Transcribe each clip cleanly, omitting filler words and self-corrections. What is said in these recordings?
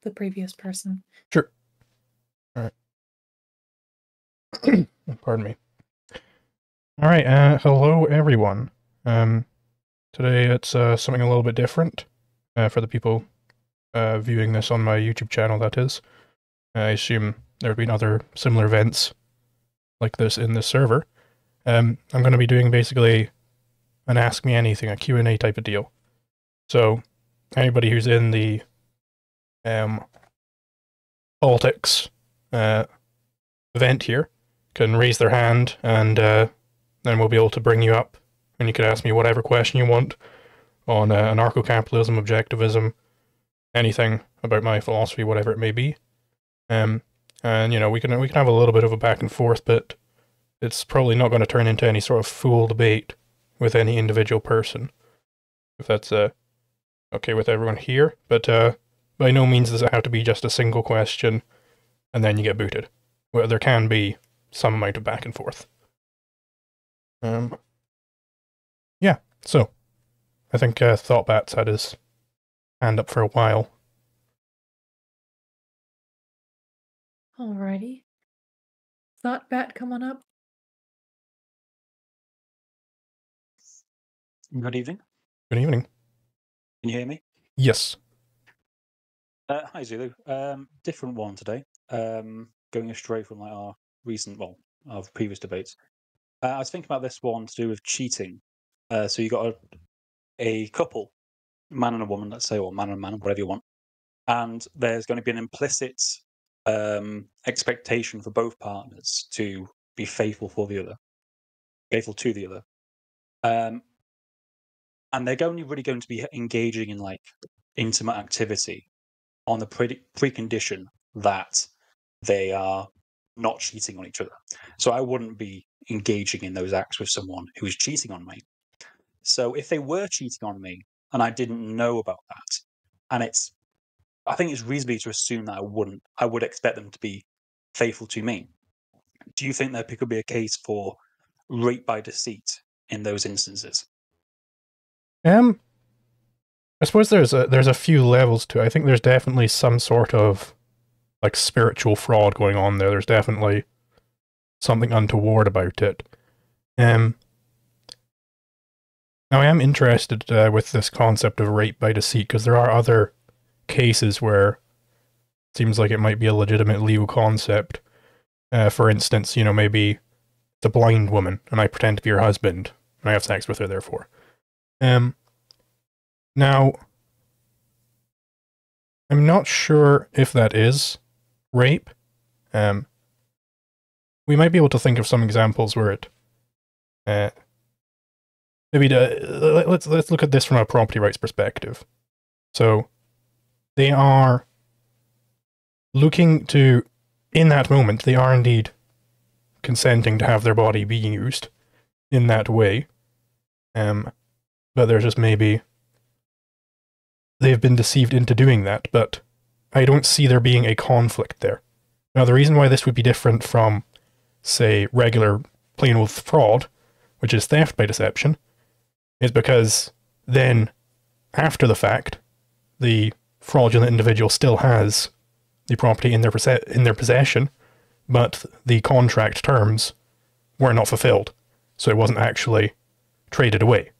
the previous person. Sure. All right. Pardon me. All right. Hello, everyone. Today it's something a little bit different for the people viewing this on my YouTube channel. That is, I assume there have been other similar events like this in this server. I'm going to be doing basically an Ask Me Anything, a Q&A type of deal. So anybody who's in the politics event here can raise their hand, and then we'll be able to bring you up, and you can ask me whatever question you want on anarcho-capitalism, objectivism, anything about my philosophy, whatever it may be. And you know, we can have a little bit of a back and forth, but it's probably not going to turn into any sort of full debate with any individual person, if that's okay with everyone here. But by no means does it have to be just a single question and then you get booted. Well, there can be some amount of back and forth. Yeah, so I think ThoughtBat's had his hand up for a while. Alrighty. ThoughtBat, come on up. Good evening. Good evening. Can you hear me? Yes. Hi, Zulu. Different one today. Going astray from like our recent, well, our previous debates. I was thinking about this one to do with cheating. So you got a couple, man and a woman, let's say, or man and man, whatever you want, and there's going to be an implicit expectation for both partners to be faithful to the other. And they're only really going to be engaging in like intimate activity on the precondition that they are not cheating on each other. So I wouldn't be engaging in those acts with someone who is cheating on me. So if they were cheating on me and I didn't know about that, and I think it's reasonable to assume that I would expect them to be faithful to me. Do you think there could be a case for rape by deceit in those instances? I suppose there's a few levels to it. I think there's definitely some sort of like spiritual fraud going on there. There's definitely something untoward about it. Now I am interested with this concept of rape by deceit, because there are other cases where it seems like it might be a legitimate legal concept. For instance, you know, maybe it's a blind woman and I pretend to be her husband and I have sex with her, therefore. Now, I'm not sure if that is rape. We might be able to think of some examples where it maybe let's look at this from a property rights perspective. So they are looking to, in that moment, they are indeed consenting to have their body be used in that way. But there's just maybe they've been deceived into doing that, but I don't see there being a conflict there. Now, the reason why this would be different from, say, regular plain old fraud, which is theft by deception, is because then, after the fact, the fraudulent individual still has the property in their possession, but the contract terms were not fulfilled, so it wasn't actually traded away.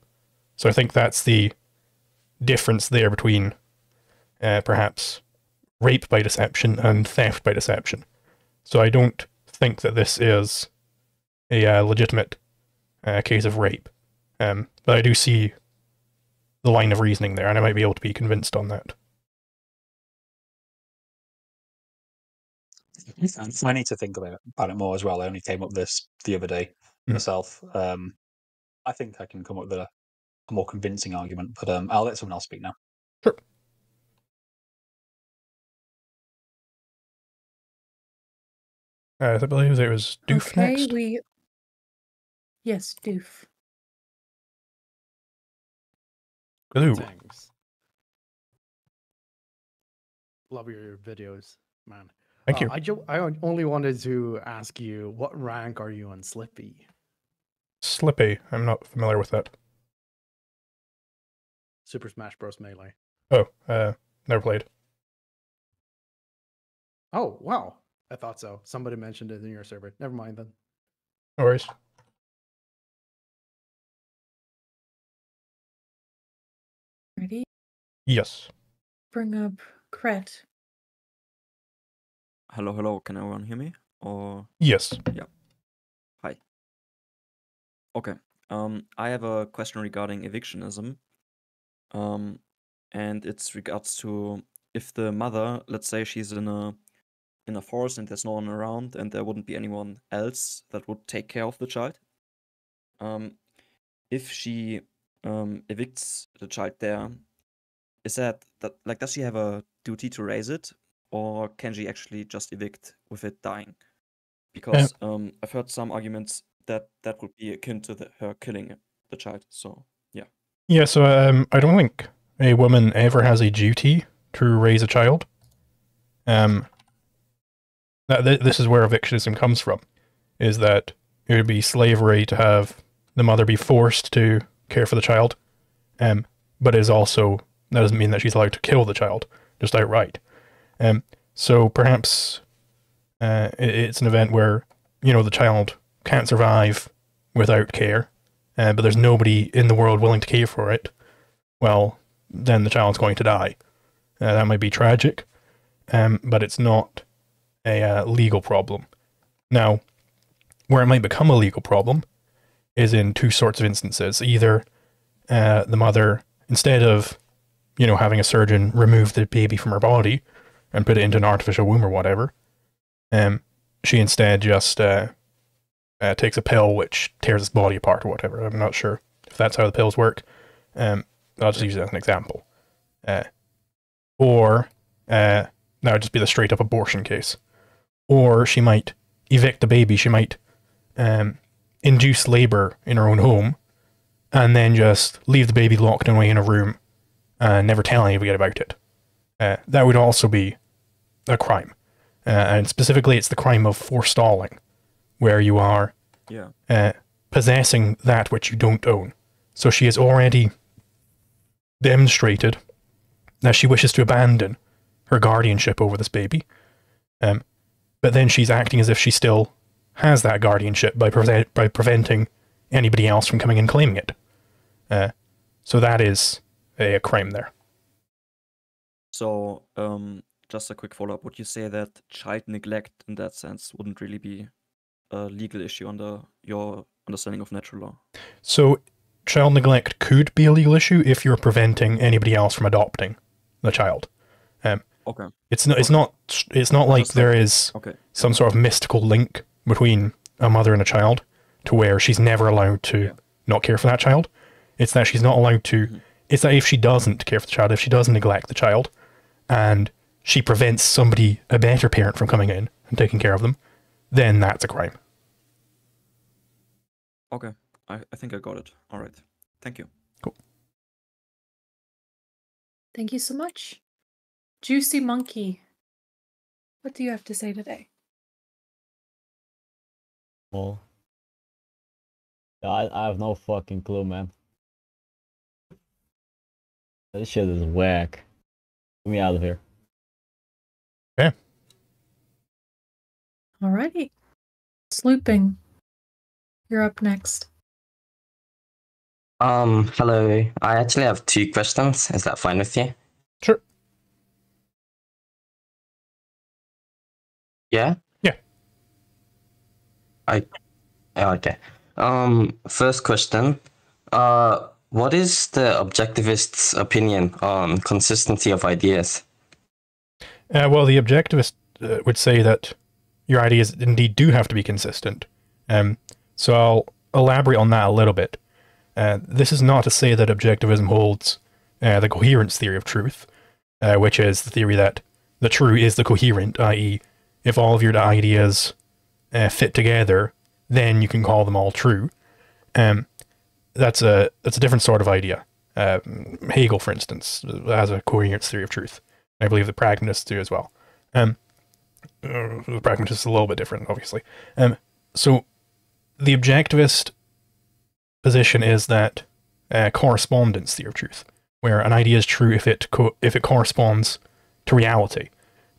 So I think that's the difference there between perhaps rape by deception and theft by deception. So I don't think that this is a legitimate case of rape. But I do see the line of reasoning there, and I might be able to be convinced on that. I need to think about it more as well. I only came up with this the other day myself. I think I can come up with a more convincing argument, but I'll let someone else speak now. Sure. I believe it was Doof next. Yes, Doof. Hello. Thanks. Love your videos, man. Thank you. I only wanted to ask you, what rank are you on Slippy? Slippy. I'm not familiar with that. Super Smash Bros. Melee. Oh, never played. Oh, wow. I thought so. Somebody mentioned it in your server. Never mind then. No worries. Ready? Yes. Bring up Kret. Hello, hello. Can everyone hear me? Or Yes. hi. Okay. I have a question regarding evictionism. And it's regards to if the mother, let's say she's in a forest and there's no one around and there wouldn't be anyone else that would take care of the child. If she evicts the child there, is that like does she have a duty to raise it, or can she actually just evict with it dying? Because I've heard some arguments that that would be akin to her killing the child. So yeah. Yeah, so I don't think a woman ever has a duty to raise a child. This is where evictionism comes from, is that it would be slavery to have the mother be forced to care for the child, but is also, that doesn't mean that she's allowed to kill the child, just outright. So perhaps it's an event where, you know, the child can't survive without care, but there's nobody in the world willing to care for it. Well, then the child's going to die. That might be tragic, but it's not a legal problem. Now, where it might become a legal problem is in two sorts of instances. Either the mother, instead of, you know, having a surgeon remove the baby from her body and put it into an artificial womb or whatever, she instead just takes a pill which tears its body apart or whatever. I'm not sure if that's how the pills work. I'll just use it as an example. Or that would just be the straight up abortion case. Or she might evict the baby. She might induce labor in her own home and then just leave the baby locked away in a room and never tell anybody about it. That would also be a crime. And specifically, it's the crime of forestalling, where you are possessing that which you don't own. So she has already demonstrated that she wishes to abandon her guardianship over this baby. But then she's acting as if she still has that guardianship by preventing anybody else from coming and claiming it. So that is a crime there. So, just a quick follow-up. Would you say that child neglect in that sense wouldn't really be a legal issue under your understanding of natural law? So child neglect could be a legal issue if you're preventing anybody else from adopting the child. Okay. It's not like there is some sort of mystical link between a mother and a child to where she's never allowed to not care for that child. It's that she's not allowed to, it's that if she doesn't care for the child, if she does neglect the child, and she prevents somebody, a better parent, from coming in and taking care of them, then that's a crime. Okay. I think I got it. All right. Thank you. Cool. Thank you so much. Juicy Monkey, what do you have to say today? Well, I have no fucking clue, man. This shit is whack. Get me out of here. Okay. Alrighty. Slooping, you're up next. Hello. I actually have 2 questions. Is that fine with you? Sure. Yeah? Yeah. Okay. First question. What is the objectivist's opinion on consistency of ideas? Well, the objectivist would say that your ideas indeed do have to be consistent. So I'll elaborate on that a little bit. This is not to say that objectivism holds the coherence theory of truth, which is the theory that the true is the coherent, i.e., if all of your ideas fit together, then you can call them all true. That's a different sort of idea. Hegel, for instance, has a coherence theory of truth. I believe the pragmatists do as well. The pragmatist is a little bit different, obviously. So the objectivist position is that correspondence theory of truth, where an idea is true if it corresponds to reality.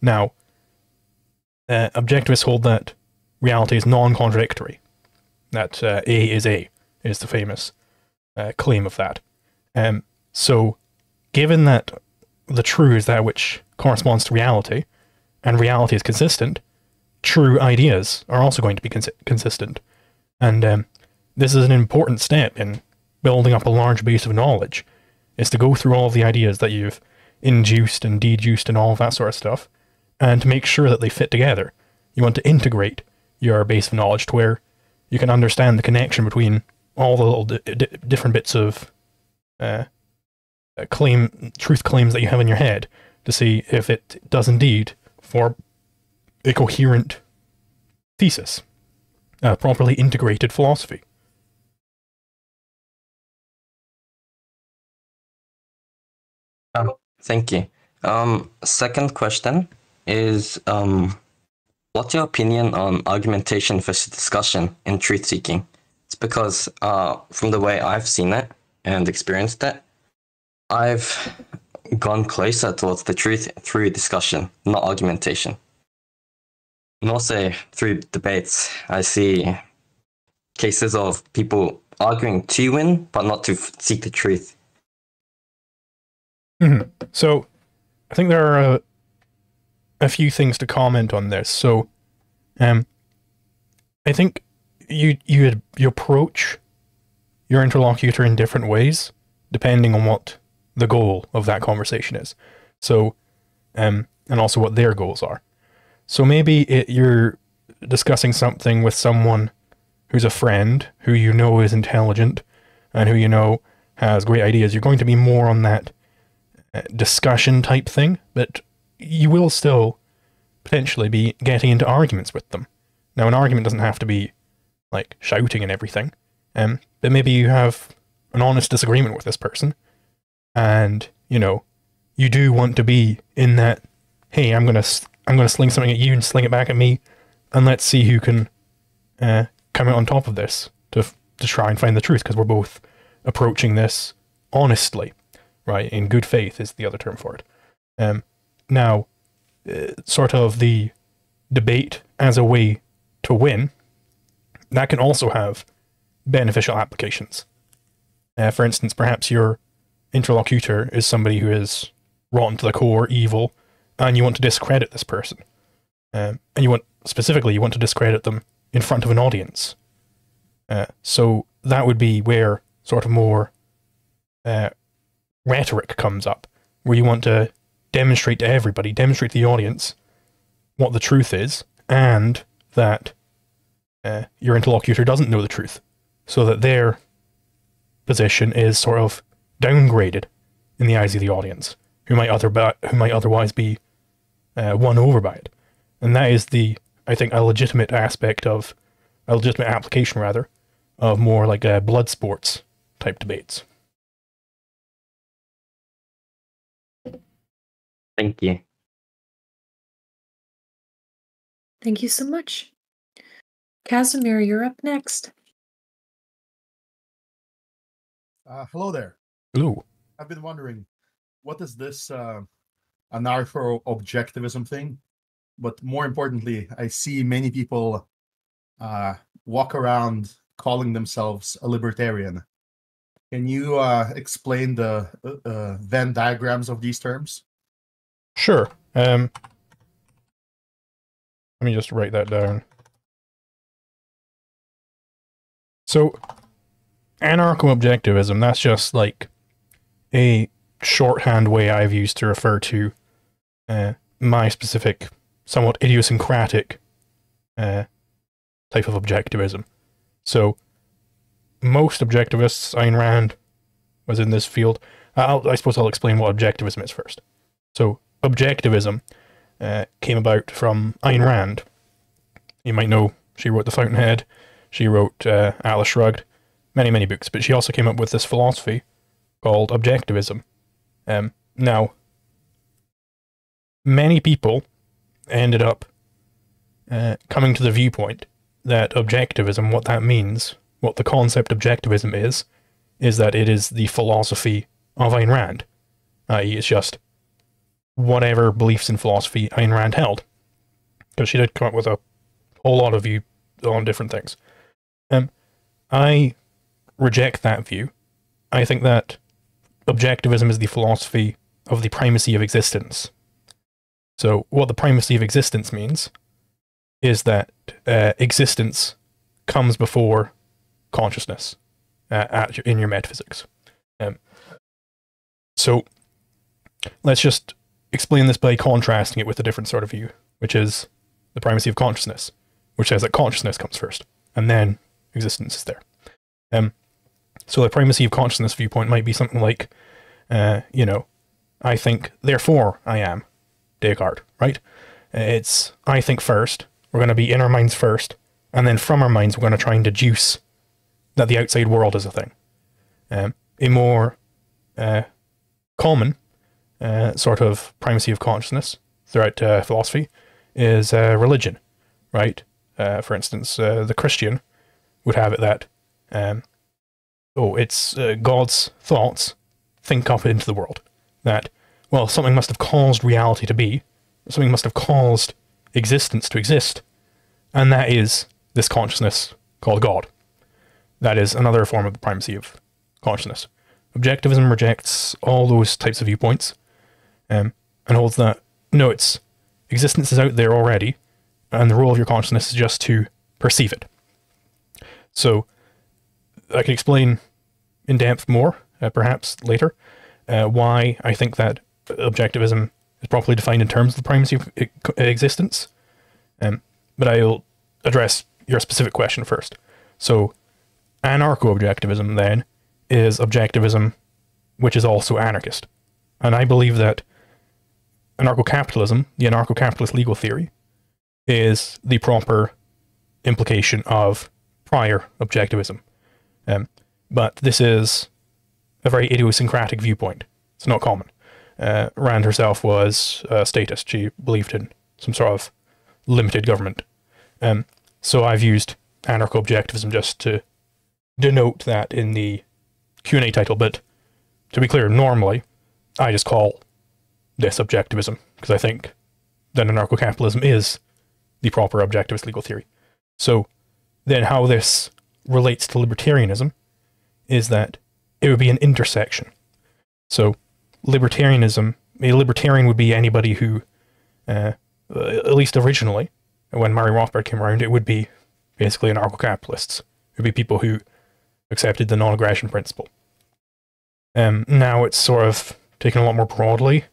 Now, objectivists hold that reality is non-contradictory. That A is A is the famous claim of that. So, given that the true is that which corresponds to reality, and reality is consistent, true ideas are also going to be consistent. And this is an important step in building up a large base of knowledge, is to go through all of the ideas that you've induced and deduced and all of that sort of stuff, and to make sure that they fit together. You want to integrate your base of knowledge to where you can understand the connection between all the little different bits of truth claims that you have in your head, to see if it does indeed form a coherent thesis, a properly integrated philosophy. Thank you. Second question is, what's your opinion on argumentation versus discussion in truth seeking? It's because from the way I've seen it and experienced it, I've gone closer towards the truth through discussion, not argumentation. And also through debates, I see cases of people arguing to win, but not to seek the truth. Mm-hmm. So, I think there are a few things to comment on this. So, I think you approach your interlocutor in different ways, depending on what the goal of that conversation is. So, and also what their goals are. So maybe you're discussing something with someone who's a friend, who you know is intelligent, and who you know has great ideas. You're going to be more on that discussion type thing, but you will still potentially be getting into arguments with them. Now, an argument doesn't have to be like shouting and everything, but maybe you have an honest disagreement with this person, and you know you do want to be in that. Hey, I'm gonna sling something at you and sling it back at me, and let's see who can come out on top of this to try and find the truth, because we're both approaching this honestly, right? In good faith is the other term for it. Now, sort of the debate as a way to win, that can also have beneficial applications. For instance, perhaps your interlocutor is somebody who is rotten to the core, evil, and you want to discredit this person. And you want to discredit them in front of an audience. So that would be where sort of more rhetoric comes up, where you want to demonstrate to everybody, demonstrate to the audience what the truth is, and that your interlocutor doesn't know the truth, so that their position is sort of downgraded in the eyes of the audience, who might otherwise be won over by it. And that is I think, a legitimate application rather, of more like blood sports type debates. Thank you. Thank you so much. Casimir, you're up next. Hello there. Ooh. I've been wondering, what is this anarcho-objectivism thing? But more importantly, I see many people walk around calling themselves a libertarian. Can you explain the Venn diagrams of these terms? Sure. Let me just write that down. So, anarcho-objectivism, that's just like a shorthand way I've used to refer to my specific, somewhat idiosyncratic type of objectivism. So, most objectivists, Ayn Rand was in this field. I suppose I'll explain what objectivism is first. So, objectivism came about from Ayn Rand. You might know she wrote The Fountainhead, she wrote Atlas Shrugged, many books, but she also came up with this philosophy called objectivism. Now, many people ended up coming to the viewpoint that objectivism, what that means, what the concept objectivism is that it is the philosophy of Ayn Rand, i.e. it's just whatever beliefs in philosophy Ayn Rand held. because she did come up with a whole lot of view on different things. I reject that view. I think that objectivism is the philosophy of the primacy of existence. So what the primacy of existence means is that existence comes before consciousness in your metaphysics. So let's just explain this by contrasting it with a different sort of view, which is the primacy of consciousness, which says that consciousness comes first, and then existence is there. So the primacy of consciousness viewpoint might be something like, I think, therefore I am, Descartes, right? It's, I think first, we're going to be in our minds first, and then from our minds we're going to try and deduce that the outside world is a thing. A more common sort of primacy of consciousness throughout philosophy is religion, right? For instance, the Christian would have it that, it's God's thoughts think up into the world. That, well, something must have caused reality to be, something must have caused existence to exist, and that is this consciousness called God. That is another form of the primacy of consciousness. Objectivism rejects all those types of viewpoints, and holds that, no, it's existence is out there already, and the role of your consciousness is just to perceive it. So, I can explain in depth more, perhaps later, why I think that objectivism is properly defined in terms of the primacy of existence. But I'll address your specific question first. So, anarcho-objectivism, then, is objectivism which is also anarchist. And I believe that anarcho-capitalism, the anarcho-capitalist legal theory, is the proper implication of prior objectivism. But this is a very idiosyncratic viewpoint. It's not common. Rand herself was a statist. She believed in some sort of limited government. So I've used anarcho-objectivism just to denote that in the QnA title, but to be clear, normally I just call this objectivism, because I think that anarcho-capitalism is the proper objectivist legal theory. So then how this relates to libertarianism is that it would be an intersection. So libertarianism, a libertarian would be anybody who, at least originally, when Murray Rothbard came around, it would be basically anarcho-capitalists. It would be people who accepted the non-aggression principle. Now it's sort of taken a lot more broadly.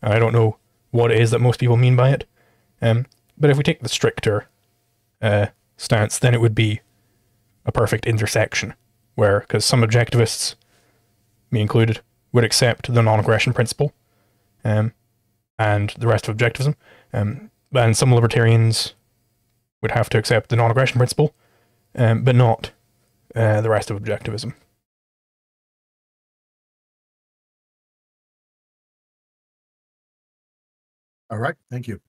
I don't know what it is that most people mean by it. But if we take the stricter stance, then it would be a perfect intersection, where, because some objectivists, me included, would accept the non-aggression principle, and the rest of objectivism, and some libertarians would have to accept the non-aggression principle, but not the rest of objectivism. All right, thank you.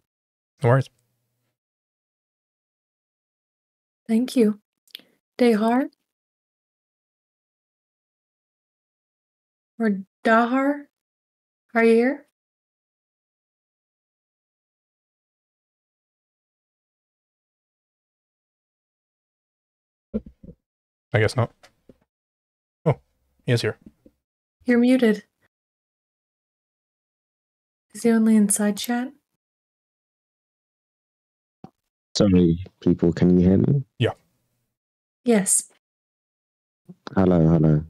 No worries. Thank you. Dehar? Or Dahar? Are you here? I guess not. Oh, he is here. You're muted. Is he only in side chat? Sorry, people, can you hear me? Yeah. Yes. Hello.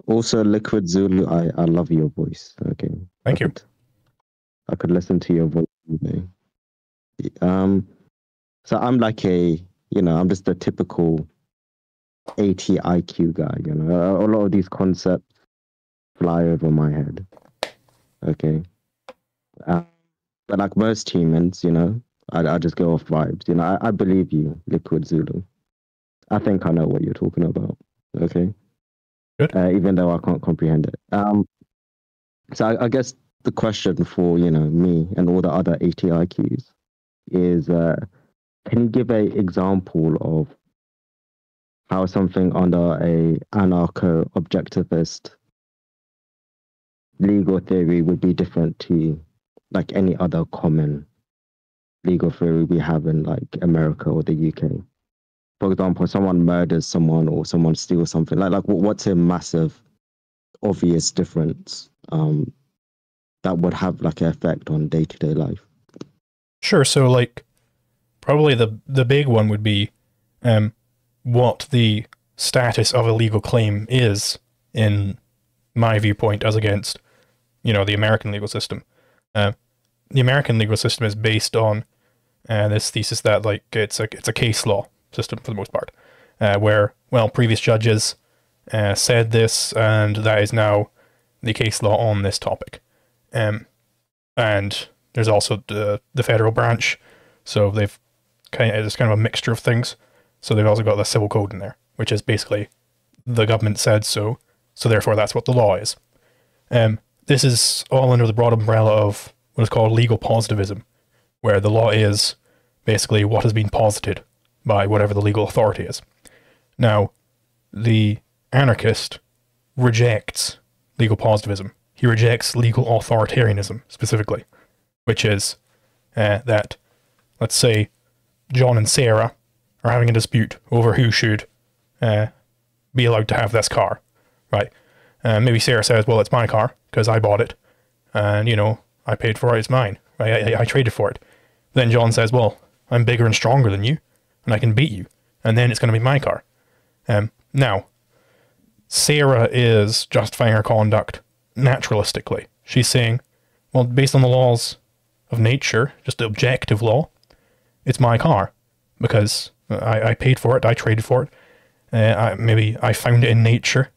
Also, Liquid Zulu, I love your voice. Okay. Thank you. I could listen to your voice all day. So I'm like I'm just a typical ATIQ guy, A lot of these concepts fly over my head. Okay. But like most humans, I just go off vibes. I believe you, Liquid Zulu. I think I know what you're talking about. Okay. Good. Even though I can't comprehend it. So I guess the question for, me and all the other ATIQs is, can you give an example of how something under a anarcho-objectivist legal theory would be different to like any other common legal theory we have in like America or the UK. For example, if someone murders someone or someone steals something, what's a massive, obvious difference that would have like an effect on day-to-day life? Sure. So like probably the big one would be what the status of a legal claim is in my viewpoint as against, the American legal system. The American legal system is based on this thesis that like it's a case law system for the most part, where previous judges said this, and that is now the case law on this topic. And there's also the federal branch, so there's kind of a mixture of things. So they've also got the civil code in there, which is basically the government said so therefore that's what the law is. This is all under the broad umbrella of what is called legal positivism, where the law is basically what has been posited by whatever the legal authority is. Now, the anarchist rejects legal positivism. He rejects legal authoritarianism specifically, which is that, let's say, John and Sarah are having a dispute over who should be allowed to have this car, right? Maybe Sarah says, well, it's my car because I bought it, and, I paid for it, it's mine. I traded for it. Then John says, well, I'm bigger and stronger than you, and I can beat you, and then it's going to be my car. Now, Sarah is justifying her conduct naturalistically. She's saying, well, based on the laws of nature, just the objective law, it's my car, because I paid for it, I traded for it, maybe I found it in nature,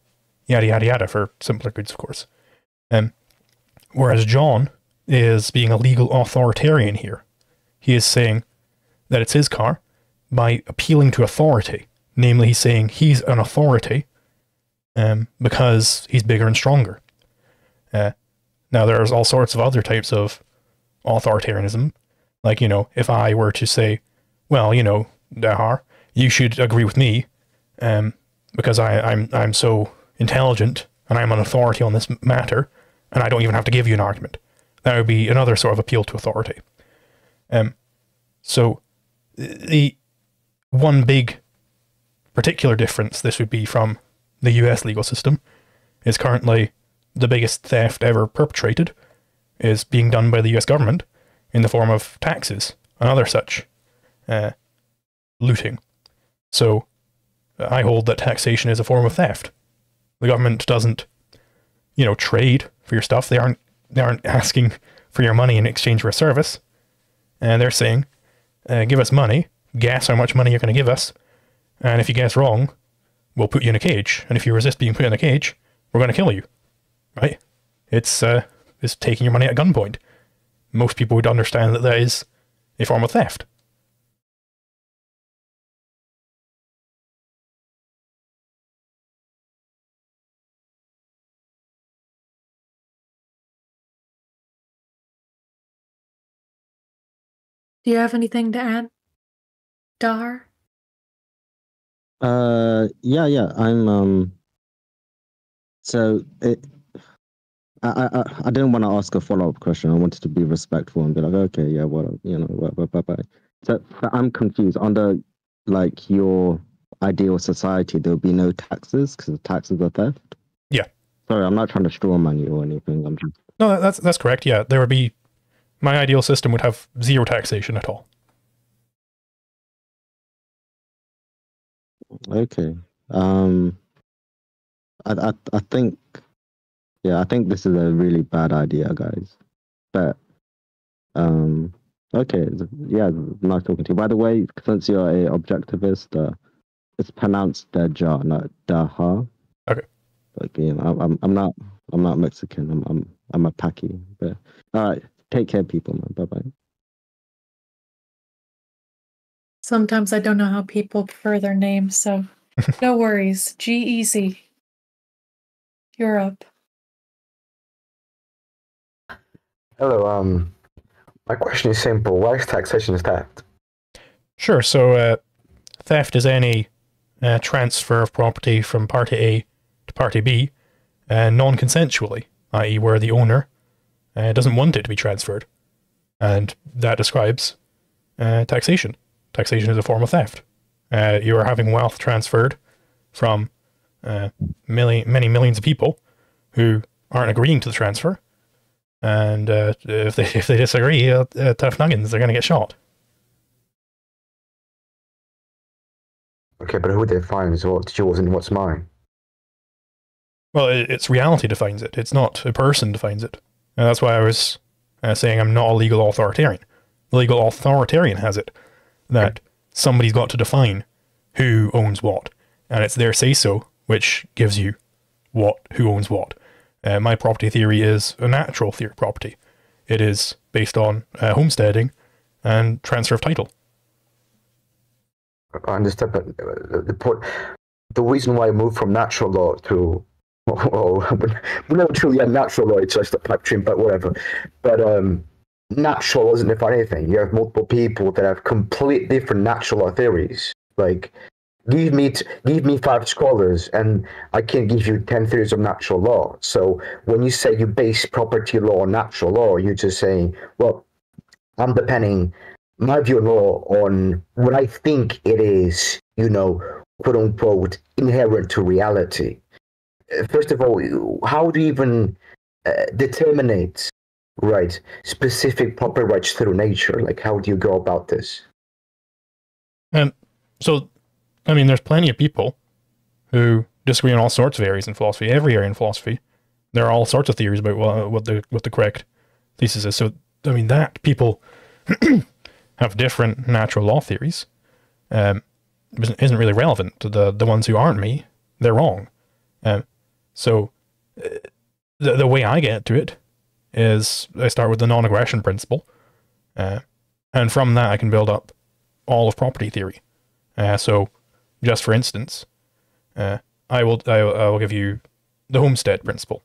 yada, yada, yada, for simpler goods, of course. Whereas John is being a legal authoritarian here. He is saying that it's his car by appealing to authority. Namely, he's saying he's an authority because he's bigger and stronger. Now, there's all sorts of other types of authoritarianism. Like, if I were to say, well, Dahar, you should agree with me because I'm so intelligent and I'm an authority on this matter, and I don't even have to give you an argument. That would be another sort of appeal to authority. So the one big particular difference this would be from the US legal system is currently the biggest theft ever perpetrated is being done by the US government in the form of taxes and other such looting. So I hold that taxation is a form of theft. The government doesn't, trade for your stuff. They aren't asking for your money in exchange for a service. And they're saying, give us money, guess how much money you're going to give us, and if you guess wrong, we'll put you in a cage. And if you resist being put in a cage, we're going to kill you. Right? It's taking your money at gunpoint. Most people would understand that is a form of theft. Do you have anything to add, Dar? Yeah. I'm So I didn't want to ask a follow-up question. I wanted to be respectful and be like, okay, yeah, bye. So I'm confused. Under like your ideal society, there'll be no taxes because taxes are theft. Yeah. Sorry, I'm not trying to straw man you or anything. I'm just... No, that's correct. Yeah, there would be. My ideal system would have zero taxation at all. Okay. I think, I think this is a really bad idea, guys. But okay, yeah, nice talking to you. By the way, since you're a objectivist, it's pronounced Deja, not Daha. Okay. Like, I'm not Mexican. I'm a Paki. But all right, take care, people, man. Bye bye. Sometimes I don't know how people prefer their names, so no worries. G-Easy. You're up. Hello, my question is simple. Why is taxation theft? Sure, so theft is any transfer of property from party A to party B non-consensually, i.e. where the owner doesn't want it to be transferred. And that describes taxation. Taxation is a form of theft. You are having wealth transferred from many millions of people who aren't agreeing to the transfer, and if they disagree, tough nuggins, they're going to get shot. Okay, but who defines what's yours and what's mine? Well, it's reality defines it. It's not a person defines it. And that's why I was saying I'm not a legal authoritarian. The legal authoritarian has it, that somebody's got to define who owns what. And it's their say-so which gives you who owns what. My property theory is a natural theory of property. It is based on homesteading and transfer of title. I understand, but the reason why I moved from natural law to we're not truly a natural law, it's just a pipe dream, but whatever. But natural doesn't define anything. You have multiple people that have complete different natural law theories. Like, give me 5 scholars, and I can give you 10 theories of natural law. So when you say you base property law on natural law, you're just saying, well, I'm depending my view on law on what I think it is, quote unquote, inherent to reality. First of all, how do you even determine specific property rights through nature? Like, how do you go about this? So, I mean, there's plenty of people who disagree on all sorts of areas in philosophy. Every area in philosophy, there are all sorts of theories about what the correct thesis is. So, I mean, that people have different natural law theories isn't really relevant to the ones who aren't me. They're wrong. So the way I get to it is I start with the non-aggression principle, and from that I can build up all of property theory. So just for instance, I will give you the homestead principle.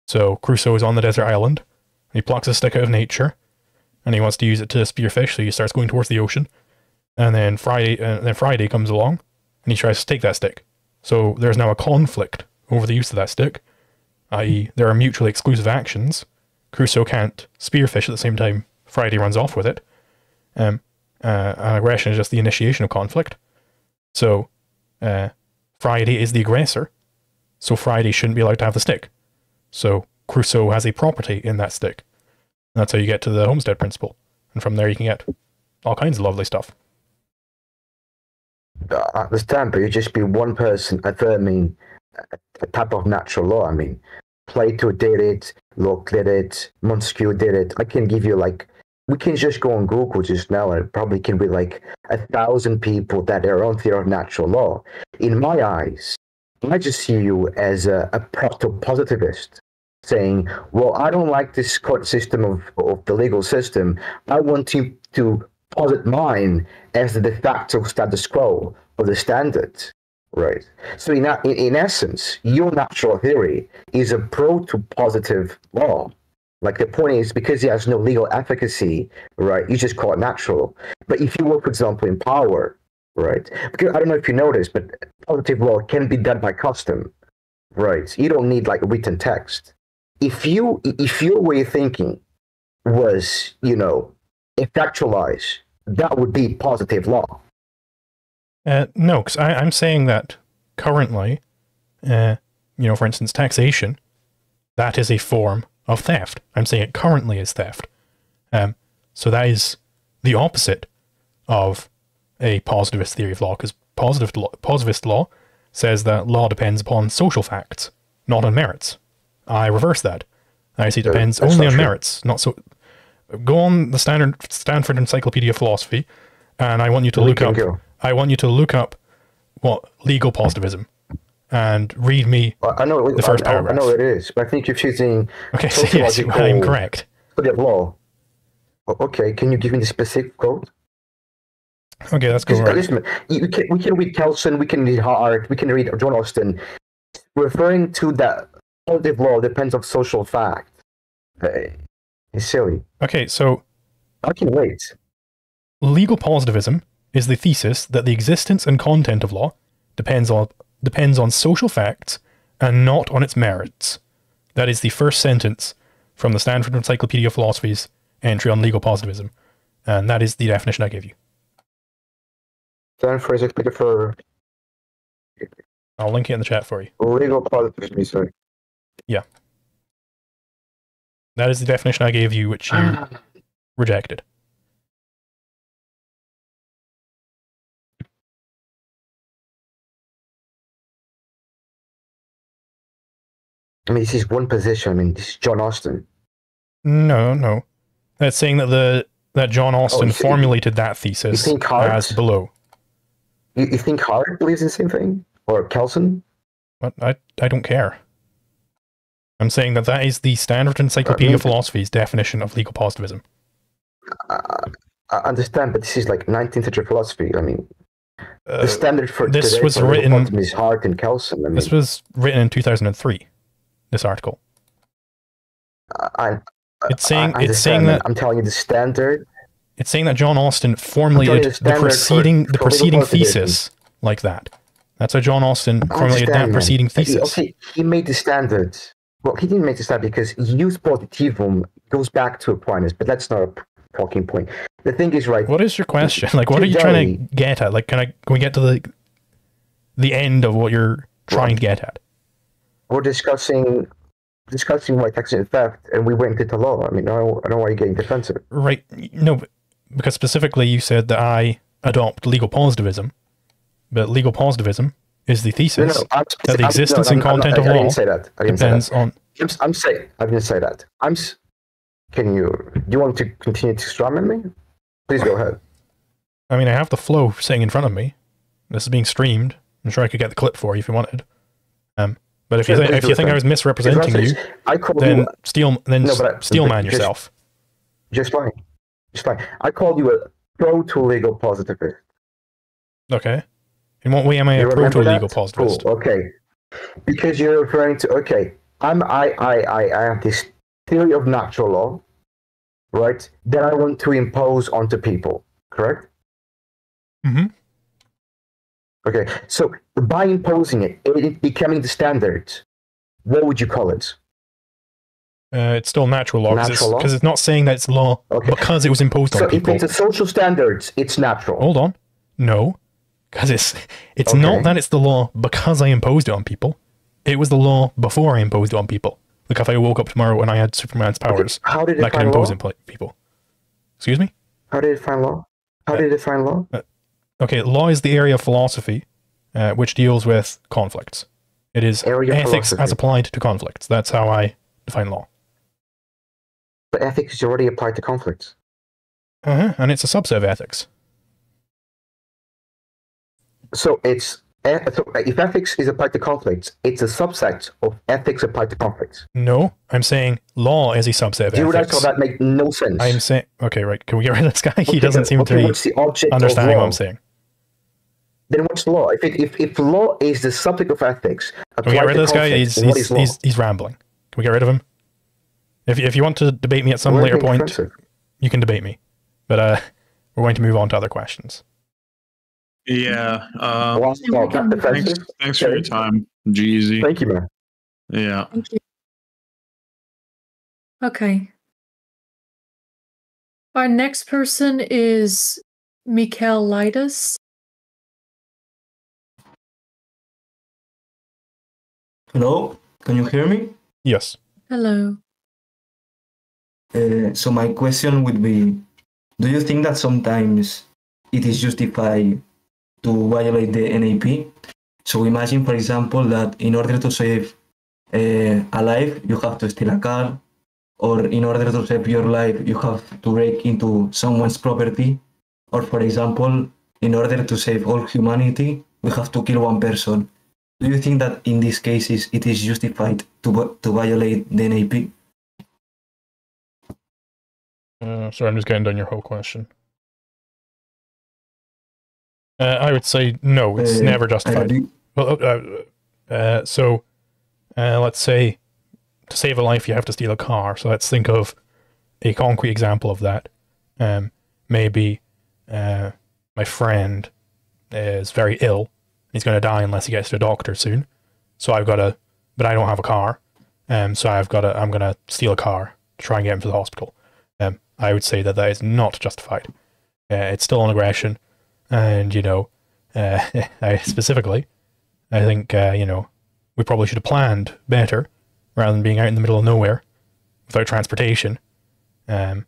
So Crusoe is on the desert island. He plucks a stick out of nature, and he wants to use it to spear fish, so he starts going towards the ocean. And then Friday comes along, and he tries to take that stick. So there's now a conflict over the use of that stick, i.e. there are mutually exclusive actions. Crusoe can't spearfish at the same time Friday runs off with it. Aggression is just the initiation of conflict. So Friday is the aggressor, so Friday shouldn't be allowed to have the stick. So Crusoe has a property in that stick. And that's how you get to the homestead principle. And from there you can get all kinds of lovely stuff. I understand, but you just be one person affirming a type of natural law. I mean, Plato did it, Locke did it, Montesquieu did it. I can give you we can just go on Google just now and it probably can be 1,000 people that their own theory of natural law. In my eyes, I just see you as a proto-positivist saying, well, I don't like this court system of the legal system. I want to posit mine as the de facto status quo or the standard. Right. So in essence, your natural theory is a proto-positive law. Like, the point is, because it has no legal efficacy, right, you just call it natural. But if you work, for example, in power, right, because I don't know if you noticed, but positive law can be done by custom, right? You don't need written text. If your way of thinking was, effectualized, that would be positive law. No, because I'm saying that currently, for instance, taxation, that is a form of theft. I'm saying it currently is theft. So that is the opposite of a positivist theory of law, because positivist law says that law depends upon social facts, not on merits. I reverse that. I say it depends only on merits, not so. Go on the Stanford Encyclopedia of Philosophy, and I want you to look up. I want you to look up what legal positivism, and read me the first paragraph. I know it is, but I think you're choosing. Okay, so yes, I am correct. Law. Okay, can you give me the specific quote? Okay, let's go. Right. Listen, we can read Kelson, we can read Hart, we can read John Austin, referring to that positive law depends on social fact. It's silly. Okay, so I can wait. Legal positivism is the thesis that the existence and content of law depends on social facts and not on its merits. That is the first sentence from the Stanford Encyclopedia of Philosophy's entry on legal positivism. And that is the definition I gave you. Then for example, for I'll link it in the chat for you. legal positivism, sorry. Yeah. That is the definition I gave you, which you rejected. I mean, this is one position. I mean, this is John Austin. No. That's saying that that John Austin formulated that thesis as below. You think Hart believes in the same thing? Or Kelson? But I don't care. I'm saying that is the standard Encyclopedia of Philosophy's definition of legal positivism. I understand, but this is like 19th century philosophy. I mean, the standard for this today was for written. positivism is Hart and Kelson. I mean, this was written in 2003. This article. It's saying that I'm telling you the standard. It's saying that John Austin formulated the preceding thesis like that. That's how John Austin formulated that preceding thesis. Okay, he made the standard. Well, he didn't make the standard because use positivum goes back to Aquinas, but that's not a talking point. The thing is, right? What is your question? Like, what are you trying to get at? Like, can we get to the end of what you're trying to get at? We're discussing like tax and theft, and we went into law. I mean, I don't know why you're getting defensive. Right? No, because specifically you said that I adopt legal positivism, but legal positivism is the thesis that the existence and content of law depends on. I'm saying I didn't say that. Do you want to continue to strawman me? Please go ahead. I mean, I have the flow sitting in front of me. This is being streamed. I'm sure I could get the clip for you if you wanted. But if you think I was misrepresenting you, then steelman yourself. Just fine. I called you a proto-legal positivist. Okay. In what way am I a proto-legal positivist? Cool. Okay. Because you're referring to I have this theory of natural law, right? That I want to impose onto people. Correct? Mm-hmm. Okay, so by imposing it becoming the standard, what would you call it? It's still natural law because it's not saying that it's law because it was imposed on people. So if it's a social standards, it's natural. Hold on, no, because it's not that it's the law because I imposed it on people. It was the law before I imposed it on people. Like if I woke up tomorrow and I had Superman's powers, how did it I could impose it on people. Excuse me? How did it define law? Okay, law is the area of philosophy which deals with conflicts. It is ethics as applied to conflicts. That's how I define law. But ethics is already applied to conflicts. And it's a subset of ethics. So if ethics is applied to conflicts, it's a subset of ethics applied to conflicts. No, I'm saying law is a subset of ethics. Do you realize how that makes no sense? I'm saying, okay, right. Can we get rid of this guy? He doesn't seem to be understanding what I'm saying. Then what's law? If law is the subject of ethics, can we get rid of this guy? He's rambling. Can we get rid of him? If you want to debate me at some later point, you can debate me. But we're going to move on to other questions. Yeah. Thanks for your time, G-Easy. Thank you, man. Yeah. Thank you. Okay. Our next person is Mikael Lidas. Hello, can you hear me? Yes. Hello. So my question would be, do you think that sometimes it is justified to violate the NAP? So imagine, for example, that in order to save a life, you have to steal a car, or in order to save your life, you have to break into someone's property, or for example, in order to save all humanity, we have to kill one person. Do you think that in these cases it is justified to violate the NAP? Sorry, I'm just getting down your whole question. I would say no, it's never justified. So let's say to save a life you have to steal a car. So let's think of a concrete example of that. Maybe my friend is very ill. He's going to die unless he gets to a doctor soon. So but I don't have a car. So I'm going to steal a car to try and get him to the hospital. I would say that is not justified. It's still an aggression, and I specifically, I think we probably should have planned better rather than being out in the middle of nowhere without transportation, and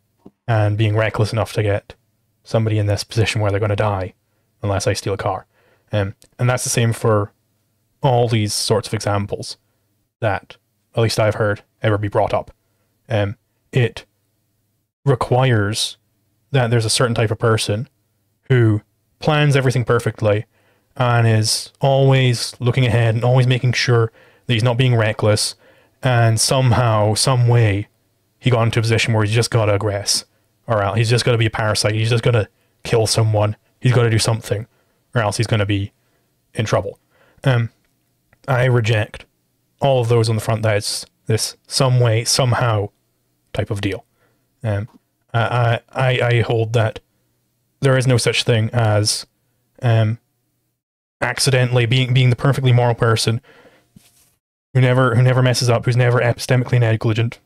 being reckless enough to get somebody in this position where they're going to die unless I steal a car. And that's the same for all these sorts of examples that, at least I've heard, ever be brought up. It requires that there's a certain type of person who plans everything perfectly and is always looking ahead and always making sure that he's not being reckless, and somehow, some way, he got into a position where he's just got to aggress, or else he's just got to be a parasite, he's just got to kill someone, he's got to do something, or else he's going to be in trouble. I reject all of those on the front. That it's this some way, somehow type of deal. I hold that there is no such thing as accidentally being the perfectly moral person who never messes up, who's never epistemically negligent,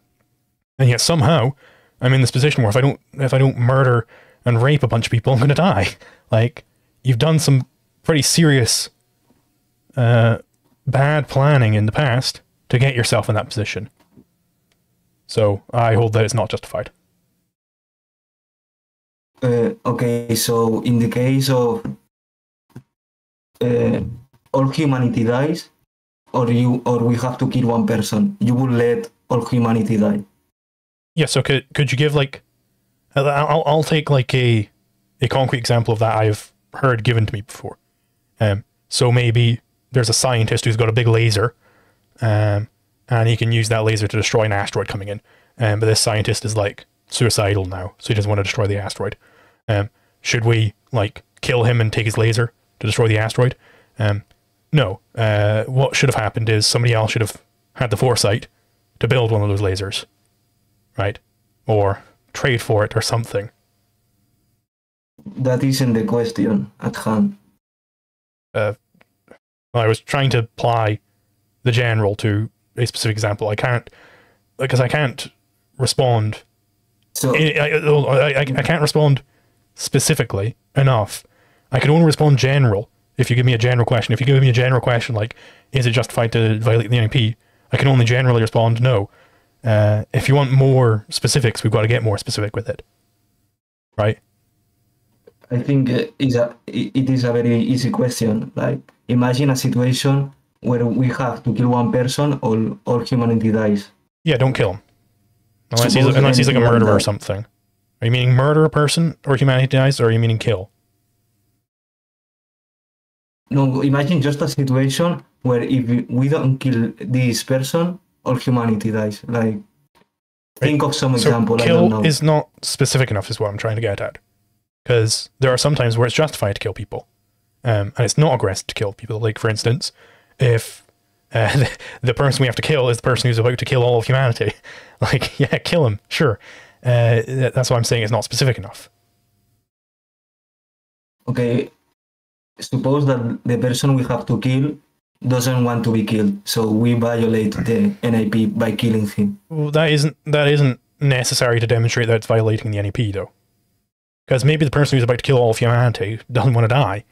and yet somehow I'm in this position where if I don't murder and rape a bunch of people, I'm going to die. Like, you've done some pretty serious bad planning in the past to get yourself in that position. So I hold that it's not justified. Okay, so in the case of all humanity dies, or we have to kill one person, you will let all humanity die. Yeah. So could you give like, I'll take like a concrete example of that I've heard given to me before. So maybe there's a scientist who's got a big laser, and he can use that laser to destroy an asteroid coming in. But this scientist is like suicidal now, so he doesn't want to destroy the asteroid. Should we like kill him and take his laser to destroy the asteroid? No. What should have happened is somebody else should have had the foresight to build one of those lasers, right? Or trade for it or something. That isn't the question at hand. I was trying to apply the general to a specific example. I can't respond. So I can't respond specifically enough. I can only respond general if you give me a general question. If you give me a general question like, is it justified to violate the NAP? I can only generally respond no. If you want more specifics, we've got to get more specific with it, right? I think it is a very easy question. Like, imagine a situation where we have to kill one person, all humanity dies. Yeah, don't kill him. Unless he's like a murderer or something. Are you meaning murder a person or humanity dies, or are you meaning kill? No, imagine just a situation where if we don't kill this person, all humanity dies. Like, think of some example. So I don't know. kill is not specific enough is what I'm trying to get at. Because there are some times where it's justified to kill people. And it's not aggressive to kill people. Like, for instance, if the person we have to kill is the person who's about to kill all of humanity. Like, yeah, kill him, sure. That's why I'm saying it's not specific enough. Okay, suppose that the person we have to kill doesn't want to be killed, so we violate the NAP by killing him. Well, that isn't necessary to demonstrate that it's violating the NAP, though. Because maybe the person who's about to kill all of humanity doesn't want to die,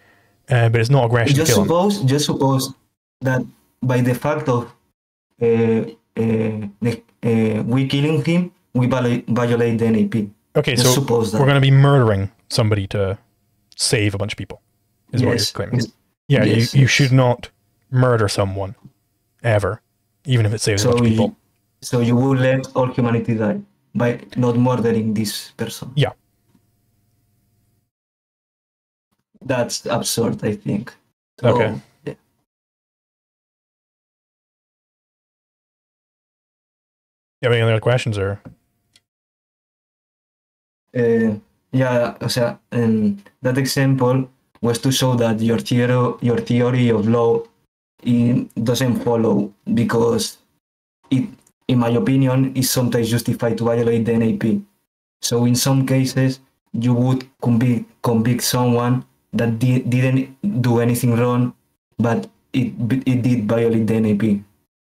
but it's not aggression to kill him. Just suppose that by the fact of we killing him, we violate the NAP. Okay, just so we're going to be murdering somebody to save a bunch of people, is what you're claiming. Yeah, yes, you should not murder someone, ever, even if it saves a bunch of people. So you will let all humanity die by not murdering this person? Yeah. That's absurd, I think. So, okay. Yeah. You have any other questions, or? Yeah, o sea, that example was to show that your theory of law doesn't follow, because it, in my opinion, is sometimes justified to violate the NAP. So in some cases, you would convict someone that didn't do anything wrong, but it did violate the NAP.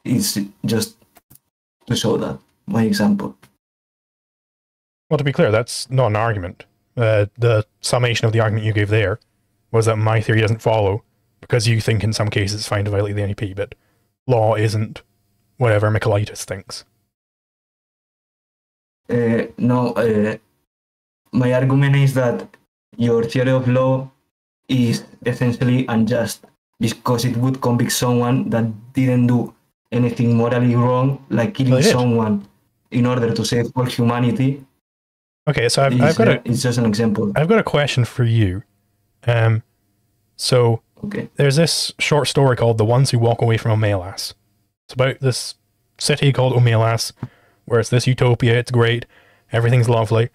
It's just to show that, my example. Well, to be clear, that's not an argument. The summation of the argument you gave there was that my theory doesn't follow because you think in some cases it's fine to violate the NEP, but law isn't whatever Michaelitis thinks. No, my argument is that your theory of law is essentially unjust because it would convict someone that didn't do anything morally wrong, like killing someone in order to save all humanity. Okay, so it's just an example. I've got a question for you. So there's this short story called "The Ones Who Walk Away from Omelas." It's about this city called Omelas, where it's this utopia. It's great, everything's lovely,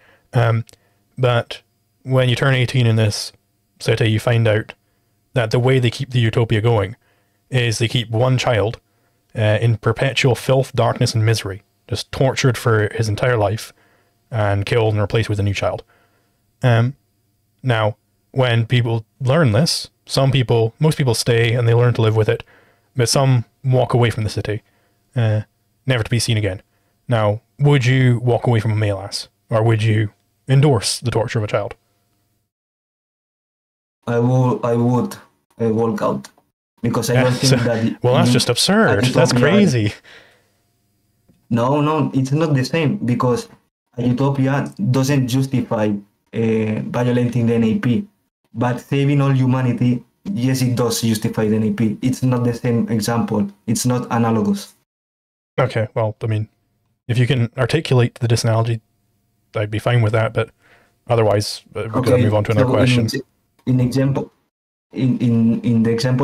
but when you turn 18 in this city, you find out that the way they keep the utopia going is they keep one child in perpetual filth, darkness, and misery, just tortured for his entire life, and killed and replaced with a new child. Now, when people learn this, most people stay and they learn to live with it, but some walk away from the city, never to be seen again. Now, would you walk away from a Omelas, or would you endorse the torture of a child? I would walk out because I don't think that. Well, that's just absurd. That's crazy. No, it's not the same because a utopia doesn't justify violating the NAP, but saving all humanity, yes, it does justify the NAP. It's not the same example. It's not analogous. Okay, well, I mean, if you can articulate the disanalogy, I'd be fine with that, but otherwise, we're going to move on to another question. In the example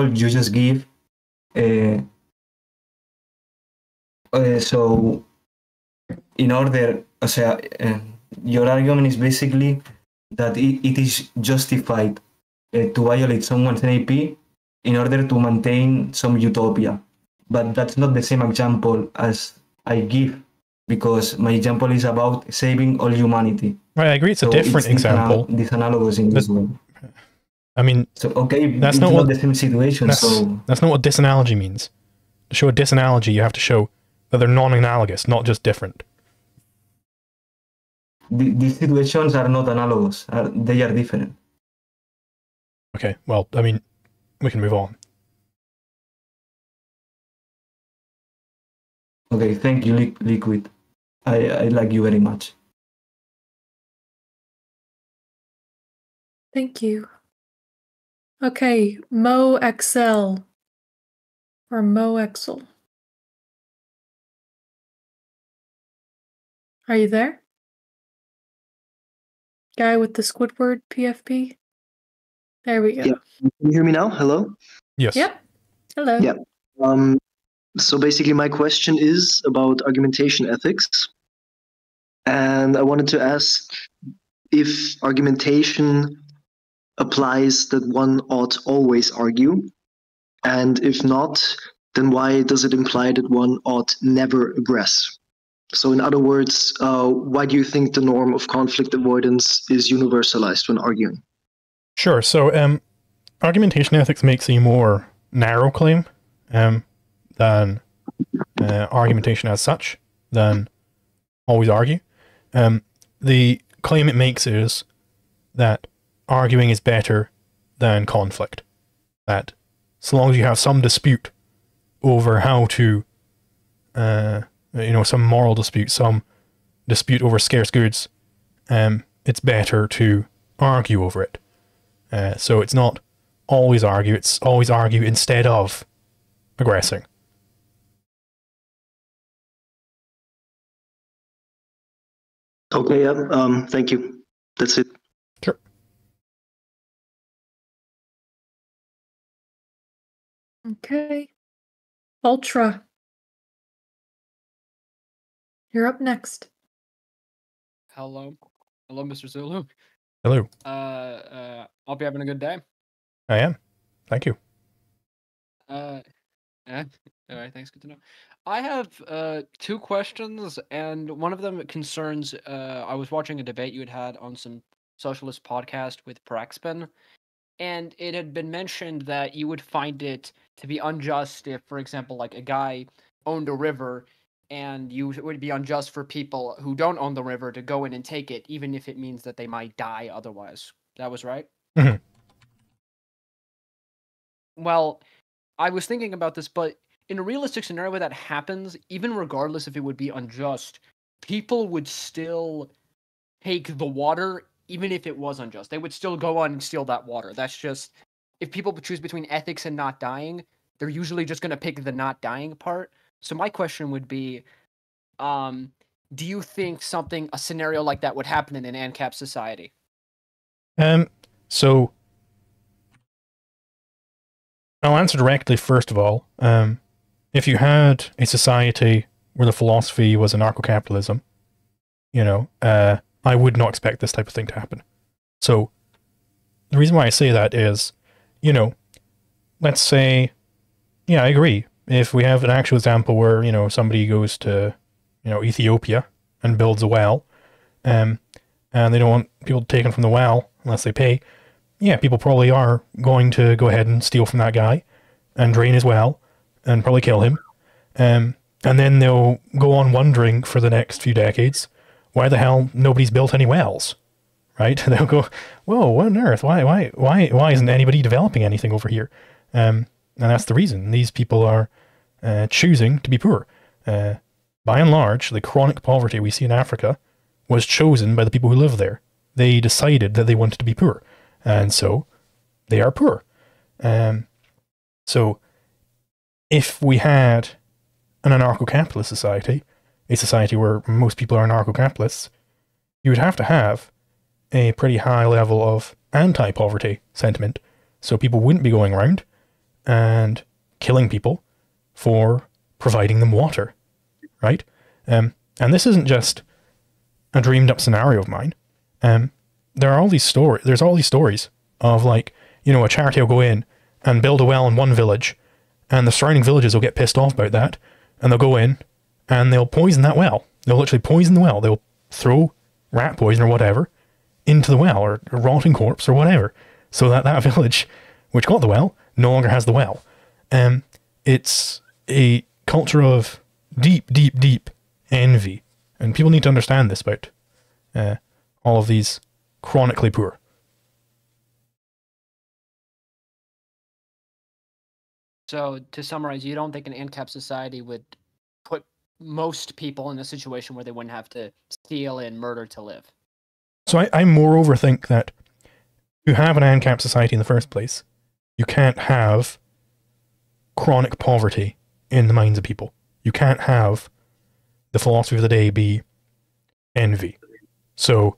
you just give, so in order, your argument is basically that it is justified to violate someone's NAP in order to maintain some utopia, but that's not the same example as I give, because my example is about saving all humanity. Right, I agree. It's a different example. Disanalogous in this way. I mean, so okay, that's it's not the same situation. That's not what disanalogy means. To show a disanalogy, you have to show that they're non-analogous, not just different. These situations are not analogous. They are different. Okay, well, I mean, we can move on. Okay, thank you, Liquid. I like you very much. Thank you. Okay, Mo XL or Mo Excel. Are you there? Guy with the Squidward PFP? There we go. Yeah. Can you hear me now? Hello? Yes. Yep. Hello. Yeah. So basically my question is about argumentation ethics. And I wanted to ask if argumentation applies that one ought always argue. And if not, then why does it imply that one ought never aggress? So in other words, why do you think the norm of conflict avoidance is universalized when arguing? Sure. So argumentation ethics makes a more narrow claim than argumentation as such, than always argue. The claim it makes is that arguing is better than conflict. That so long as you have some dispute over how to, some moral dispute, some dispute over scarce goods, it's better to argue over it. So it's not always argue, it's always argue instead of aggressing. Okay, yeah, thank you. That's it. Sure. Okay. Ultra. You're up next. Hello. Hello, Mr. Zulu. Hello. Hope you're having a good day. I am. Thank you. Yeah. All right, thanks. Good to know. I have two questions, and one of them concerns. I was watching a debate you had on some socialist podcast with Praxpen, and it had been mentioned that you would find it to be unjust if, for example, like a guy owned a river and it would be unjust for people who don't own the river to go in and take it, even if it means that they might die otherwise. That was right? Mhm. Well, I was thinking about this, but in a realistic scenario where that happens, even regardless if it would be unjust, people would still take the water, even if it was unjust. They would still go on and steal that water. That's just, if people choose between ethics and not dying, they're usually just going to pick the not dying part. So my question would be, do you think a scenario like that would happen in an ANCAP society? So I'll answer directly first of all. If you had a society where the philosophy was anarcho-capitalism, I would not expect this type of thing to happen. So the reason why I say that is, let's say, I agree. If we have an actual example where, somebody goes to, Ethiopia and builds a well, and they don't want people taken from the well unless they pay, people probably are going to go ahead and steal from that guy and drain his well and probably kill him. And then they'll go on wondering for the next few decades why the hell nobody's built any wells, right? They'll go, whoa, what on earth? Why isn't anybody developing anything over here? And that's the reason. These people are choosing to be poor. By and large, the chronic poverty we see in Africa was chosen by the people who live there. They decided that they wanted to be poor, and so they are poor. So if we had an anarcho-capitalist society, a society where most people are anarcho-capitalists, you would have to have a pretty high level of anti-poverty sentiment, so people wouldn't be going around and killing people for providing them water, right? And this isn't just a dreamed up scenario of mine. There's all these stories of, like, a charity will go in and build a well in one village, and the surrounding villages will get pissed off about that, and they'll go in and they'll poison that well. They'll literally poison the well. They'll throw rat poison or whatever into the well, or a rotting corpse or whatever, so that village which got the well no longer has the well. It's a culture of deep, deep, deep envy, and people need to understand this about all of these chronically poor. So to summarize, you don't think an ANCAP society would put most people in a situation where they wouldn't have to steal and murder to live? So I moreover think that to have an ANCAP society in the first place, you can't have chronic poverty in the minds of people. You can't have the philosophy of the day be envy. So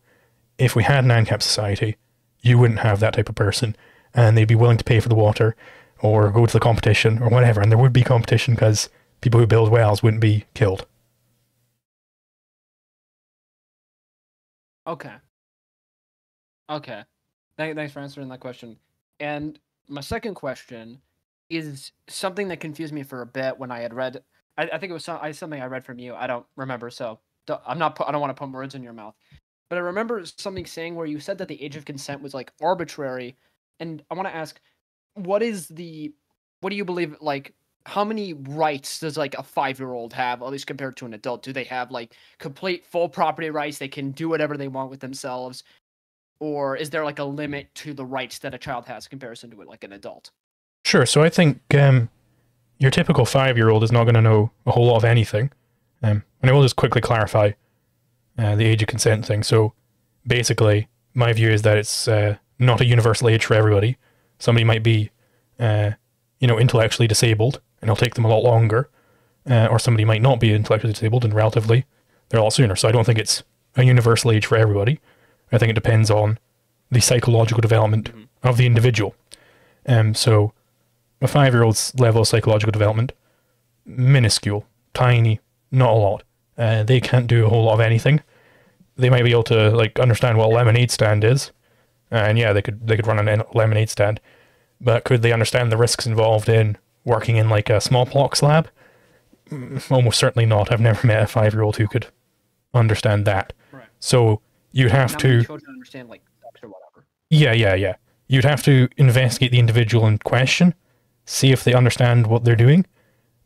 if we had an ANCAP society, you wouldn't have that type of person, and they'd be willing to pay for the water or go to the competition or whatever, and there would be competition because people who build wells wouldn't be killed. Okay. Thanks for answering that question. And my second question is something that confused me for a bit when I had read. I think it was something I read from you. I don't remember, so I don't want to put words in your mouth. But I remember something saying where you said that the age of consent was, like, arbitrary, and I want to ask, what do you believe, like, how many rights does, like, a 5-year-old have, at least compared to an adult? Do they have, like, complete full property rights? They can do whatever they want with themselves? Or is there, like, a limit to the rights that a child has in comparison to, like, an adult? Sure. So I think your typical 5-year-old is not going to know a whole lot of anything. And I will just quickly clarify the age of consent thing. So basically, my view is that it's not a universal age for everybody. Somebody might be, intellectually disabled, and it'll take them a lot longer. Or somebody might not be intellectually disabled, and relatively, they're a lot sooner. So I don't think it's a universal age for everybody. I think it depends on the psychological development of the individual. So a 5-year-old's level of psychological development, minuscule, tiny, not a lot. They can't do a whole lot of anything. They might be able to, like, understand what a lemonade stand is, and yeah, they could run a lemonade stand. But could they understand the risks involved in working in, like, a smallpox lab? Almost certainly not. I've never met a 5-year-old who could understand that. Right. So you'd have to children understand, like, sex or whatever. Yeah. You'd have to investigate the individual in question, see if they understand what they're doing,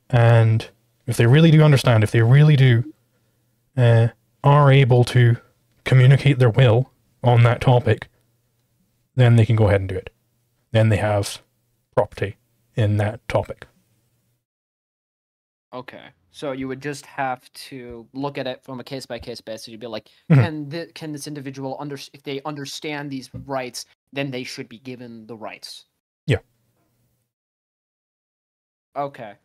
and if they really do understand, if they really do are able to communicate their will on that topic, then they can go ahead and do it. Then they have property in that topic. Okay. So you would just have to look at it from a case-by-case basis. You'd be like, Mhm. can this individual, if they understand these rights, then they should be given the rights. Yeah. Okay.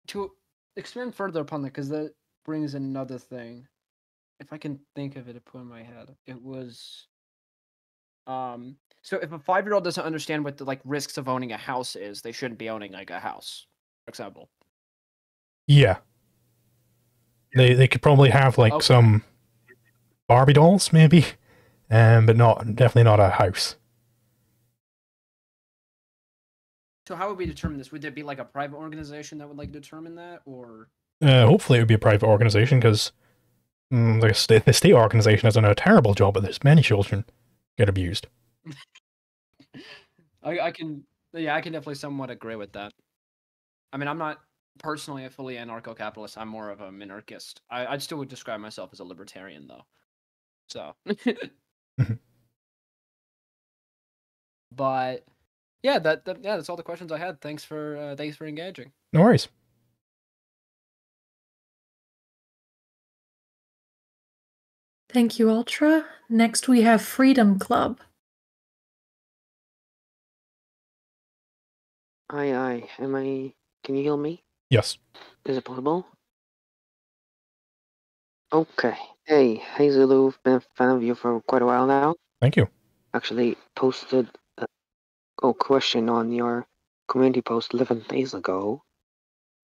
To expand further upon that, because that brings another thing. If I can think of it to put in my head, it was... So if a 5-year-old doesn't understand what the risks of owning a house is, they shouldn't be owning a house, for example. Yeah. They could probably have some Barbie dolls, maybe, but definitely not a house. So how would we determine this? Would there be a private organization that would determine that, or? Hopefully it would be a private organization, because the state organization has done a terrible job at this. Many children get abused. I can definitely somewhat agree with that. I mean, I'm not personally a fully anarcho-capitalist. I'm more of a minarchist. I still would describe myself as a libertarian, though. So, but yeah, that's all the questions I had. Thanks for engaging. No worries. Thank you, Ultra. Next, we have Freedom Club. Aye. Can you hear me? Yes. Is it possible? Okay. Hey Zulu, been a fan of you for quite a while now. Thank you. Actually posted a question on your community post 11 days ago,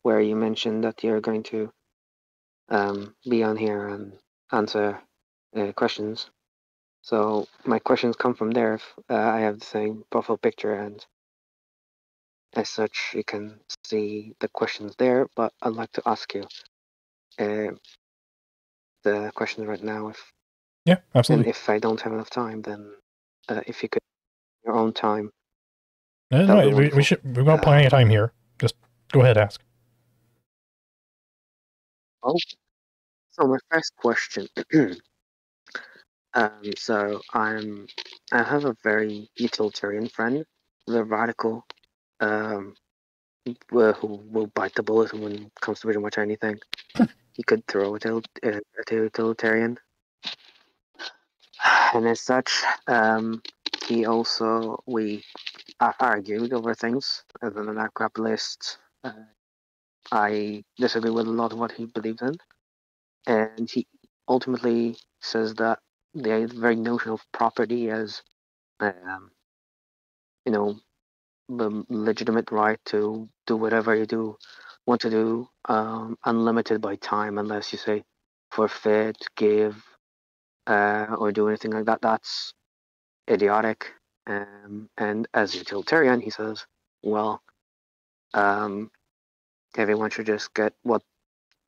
where you mentioned that you're going to be on here and answer questions. So my questions come from there. I have the same profile picture, and as such, you can see the questions there. But I'd like to ask you the questions right now. Yeah, absolutely. And if I don't have enough time, then if you could, your own time. No, we've got plenty of time here. Just go ahead, ask. Oh, so my first question. So I have a very utilitarian friend, the radical, who will bite the bullet when it comes to pretty much anything. He could throw a utilitarian, and as such, we argued over things. As an anarcho-capitalist, I disagree with a lot of what he believes in, and he ultimately says that the very notion of property as, the legitimate right to do whatever you want to do, unlimited by time, unless you say forfeit, give, or do anything like that. That's idiotic. And as a utilitarian, he says, well, everyone should just get what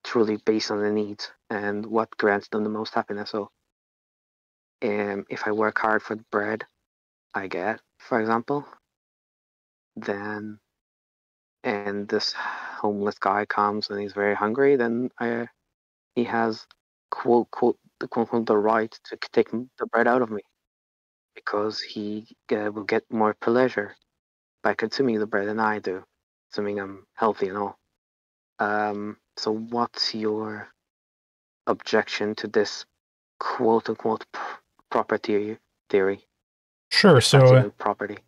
truly based on the needs and what grants them the most happiness. So, if I work hard for the bread I get, for example, then, and this homeless guy comes and he's very hungry, then he has quote the right to take the bread out of me, because he will get more pleasure by consuming the bread than I do, assuming I'm healthy and all. So what's your objection to this quote unquote property theory? Sure. So property.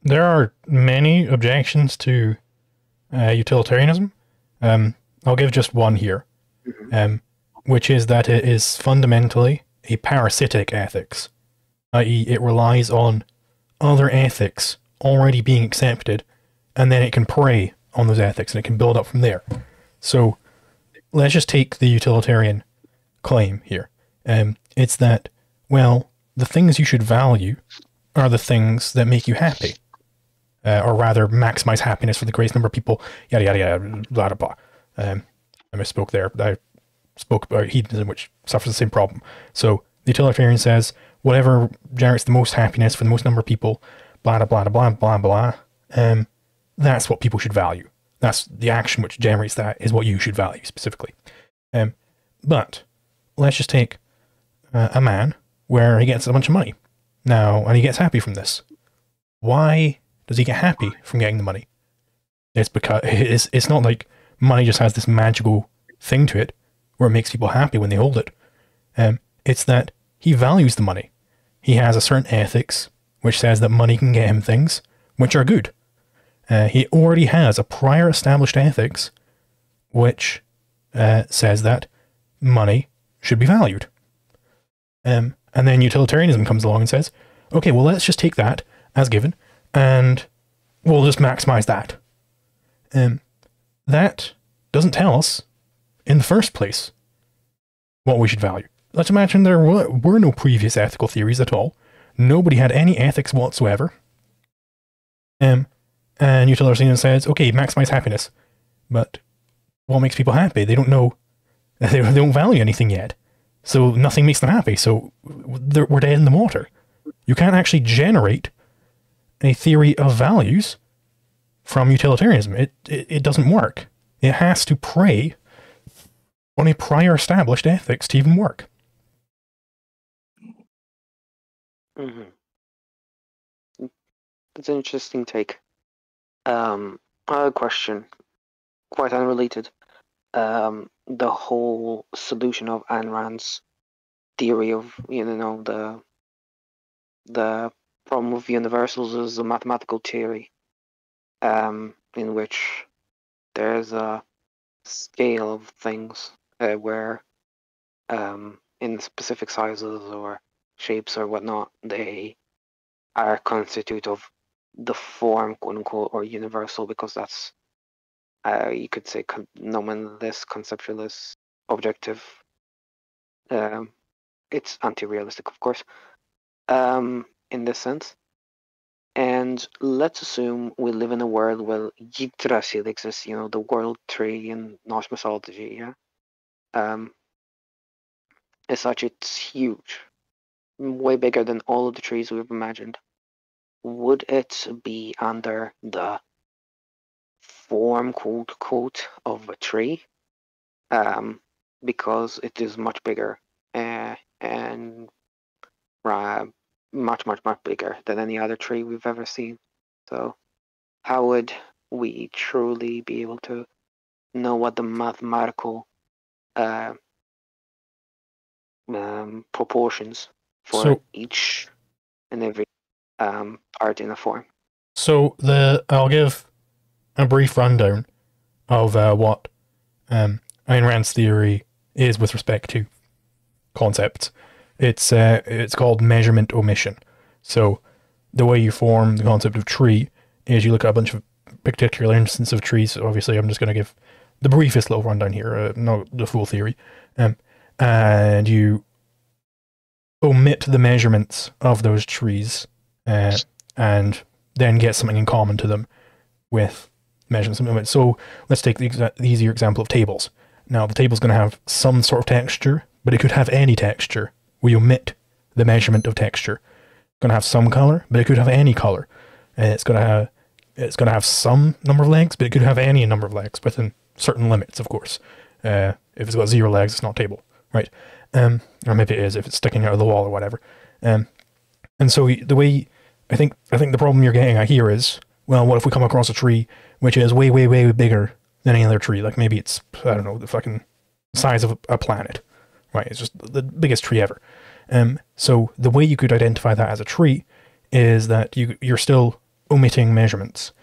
There are many objections to utilitarianism. I'll give just one here, which is that it is fundamentally a parasitic ethics, i.e. it relies on other ethics already being accepted, and then it can prey on those ethics, and it can build up from there. So let's just take the utilitarian claim here. It's that, well, the things you should value are the things that make you happy. Or rather, maximize happiness for the greatest number of people, yada, yada, yada, blah, blah, blah. I misspoke there. I spoke about hedonism, which suffers the same problem. So the utilitarian says, whatever generates the most happiness for the most number of people, blah, blah, blah, blah, blah, blah, that's what people should value. That's the action which generates that is what you should value specifically. But let's just take a man where he gets a bunch of money now, and he gets happy from this. Why does he get happy from getting the money? It's because it's not like money just has this magical thing to it where it makes people happy when they hold it. It's that he values the money. He has a certain ethics which says that money can get him things which are good. He already has a prior established ethics which says that money should be valued. And then utilitarianism comes along and says, okay, well, let's just take that as given and we'll just maximize that. That doesn't tell us in the first place what we should value. Let's imagine there were no previous ethical theories at all. Nobody had any ethics whatsoever. And utilitarianism says, okay, maximize happiness. But what makes people happy? They don't know. They don't value anything yet. So nothing makes them happy. So we're dead in the water. You can't actually generate a theory of values from utilitarianism. It doesn't work. It has to prey on a prior established ethics to even work. Mm-hmm. That's an interesting take. Another question, quite unrelated. The whole solution of Ayn Rand's theory of, the problem of universals is a mathematical theory, in which there's a scale of things where, in specific sizes or shapes or whatnot, they are constitute of the form, quote unquote, or universal, because that's you could say nominalist, conceptualist, objective. It's anti-realistic, of course, in this sense. And let's assume we live in a world where Yggdrasil exists, the world tree in Norse mythology, yeah? As such, it's huge, way bigger than all of the trees we've imagined. Would it be under the form, quote, quote, of a tree? Because it is much bigger and much, much, much bigger than any other tree we've ever seen. So how would we truly be able to know what the mathematical proportions for each and every part in a form? So I'll give a brief rundown of what Ayn Rand's theory is with respect to concepts. It's called measurement omission. So the way you form the concept of tree is you look at a bunch of particular instances of trees. Obviously, I'm just going to give the briefest little rundown here, not the full theory. And you omit the measurements of those trees and then get something in common to them with measurements. So let's take the easier example of tables. Now, the table's going to have some sort of texture, but it could have any texture. We omit the measurement of texture. It's going to have some color, but it could have any color. It's going to have some number of legs, but it could have any number of legs within certain limits, of course. If it's got 0 legs, it's not a table, right? Or maybe it is if it's sticking out of the wall or whatever. And so the way I think the problem you're getting at here is, well, what if we come across a tree which is way, way, way bigger than any other tree? Like maybe it's, I don't know, the fucking size of a planet, right? It's just the biggest tree ever. So the way you could identify that as a tree is that you're still omitting measurements.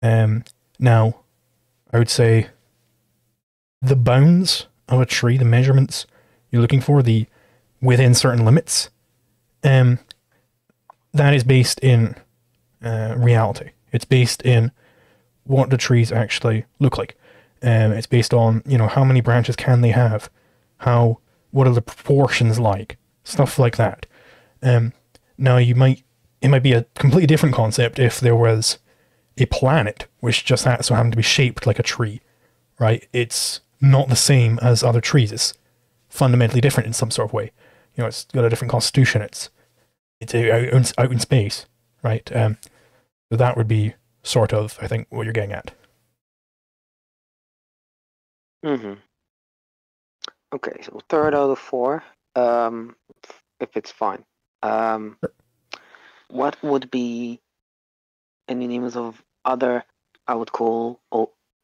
Now, I would say the bounds of a tree, the measurements you're looking for, the within certain limits, that is based in reality. It's based in what the trees actually look like. It's based on, how many branches can they have? What are the proportions like? Stuff like that. Now it might be a completely different concept if there was a planet which just so happened to be shaped like a tree, right? It's not the same as other trees. It's fundamentally different in some sort of way. It's got a different constitution. It's out in space, right? So that would be sort of, I think, what you're getting at. Mm-hmm. Okay, so third out of four. If it's fine. What would be any names of other, I would call,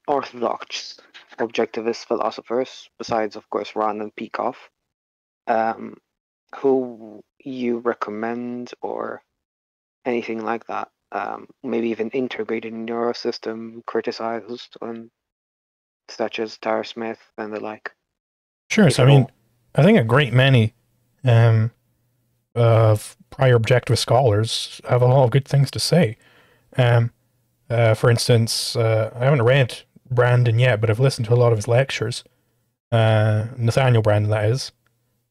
orthodox objectivist philosophers, besides, of course, Rand and Peikoff, who you recommend or anything like that? Maybe even integrated in your system, criticized, such as Tara Smith and the like. Sure. So, I mean, I think a great many of prior objectivist scholars have a lot of good things to say. For instance, I haven't read Brandon yet, but I've listened to a lot of his lectures. Nathaniel Brandon, that is.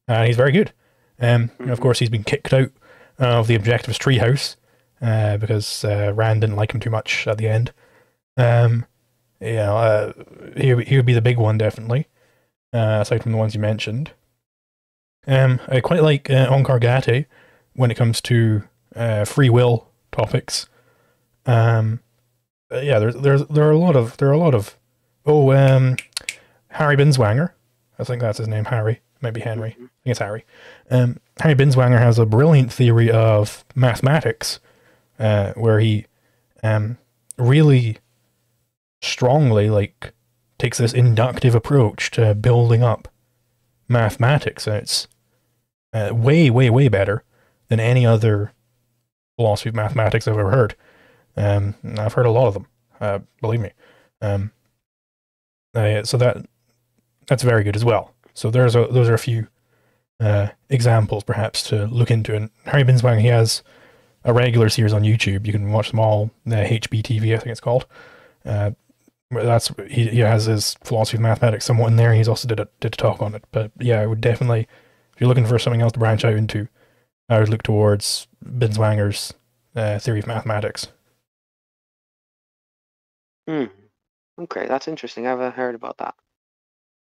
He's very good. And of course, he's been kicked out of the Objectivist treehouse because Rand didn't like him too much at the end. He would be the big one, definitely, aside from the ones you mentioned. I quite like Onkar Ghate when it comes to free will topics. Yeah, there are a lot of Harry Binswanger, I think that's his name. Harry, maybe Henry. I think it's Harry. Harry Binswanger has a brilliant theory of mathematics, where he really strongly takes this inductive approach to building up mathematics, and it's way better than any other philosophy of mathematics I've ever heard. I've heard a lot of them, believe me. So that's very good as well. So those are a few examples perhaps to look into. And Harry Binswanger, he has a regular series on YouTube. You can watch them all. HBTV, I think it's called. He has his philosophy of mathematics somewhat in there. He's also did a talk on it. But yeah, I would definitely, if you're looking for something else to branch out into, I would look towards Binswanger's theory of mathematics. Okay, that's interesting. I haven't heard about that.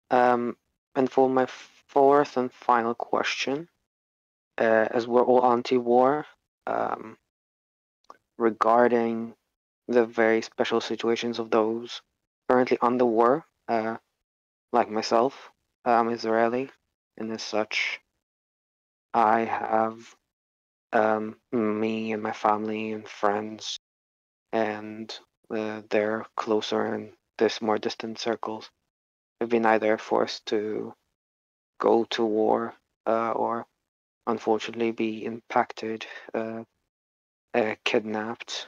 And for my fourth and final question, as we're all anti-war, regarding the very special situations of those currently on the war, like myself, I'm Israeli, and as such, I have me and my family and friends, and their closer and this more distant circles have been either forced to go to war or unfortunately be impacted, kidnapped.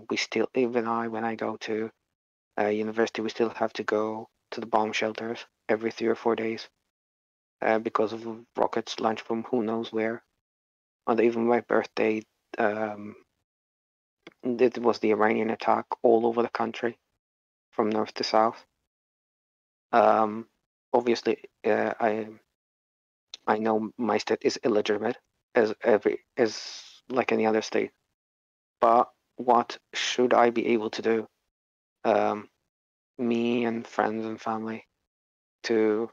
We still, even when I go to university, we still have to go to the bomb shelters every 3 or 4 days because of rockets launched from who knows where. On even my birthday, it was the Iranian attack all over the country, from north to south. Obviously, I know my state is illegitimate as like any other state. But what should I be able to do, me and friends and family, to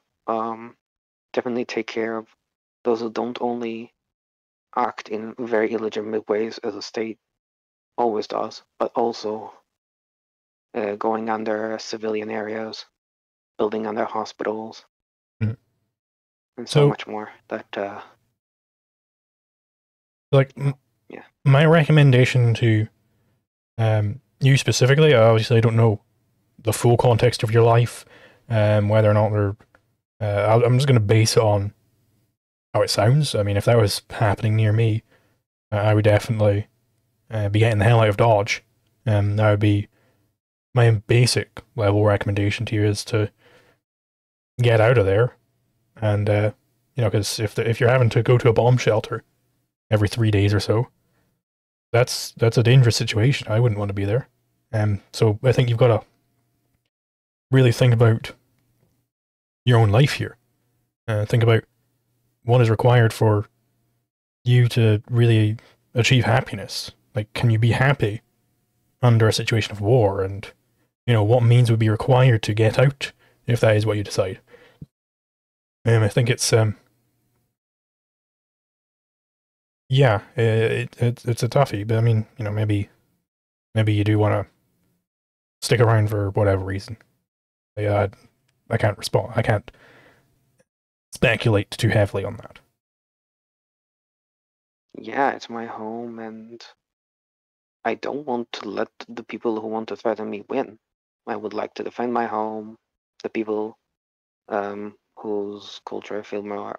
definitely take care of those who don't only act in very illegitimate ways as a state always does, but also going under civilian areas, building under hospitals, and so much more. That my recommendation to you specifically, obviously I don't know the full context of your life, whether or not they're I'm just going to base it on how it sounds. I mean, if that was happening near me, I would definitely be getting the hell out of Dodge. That would be my basic level recommendation to you, is to get out of there. And because if you're having to go to a bomb shelter every 3 days or so, that's a dangerous situation. I wouldn't want to be there. So I think you've got to really think about your own life here. Think about what is required for you to really achieve happiness. Like, can you be happy under a situation of war? And, what means would be required to get out if that is what you decide. I think it's, it's a toughie, but I mean, maybe you do want to stick around for whatever reason. Yeah, respond. I can't speculate too heavily on that. Yeah, it's my home, and I don't want to let the people who want to threaten me win. I would like to defend my home, the people whose culture I feel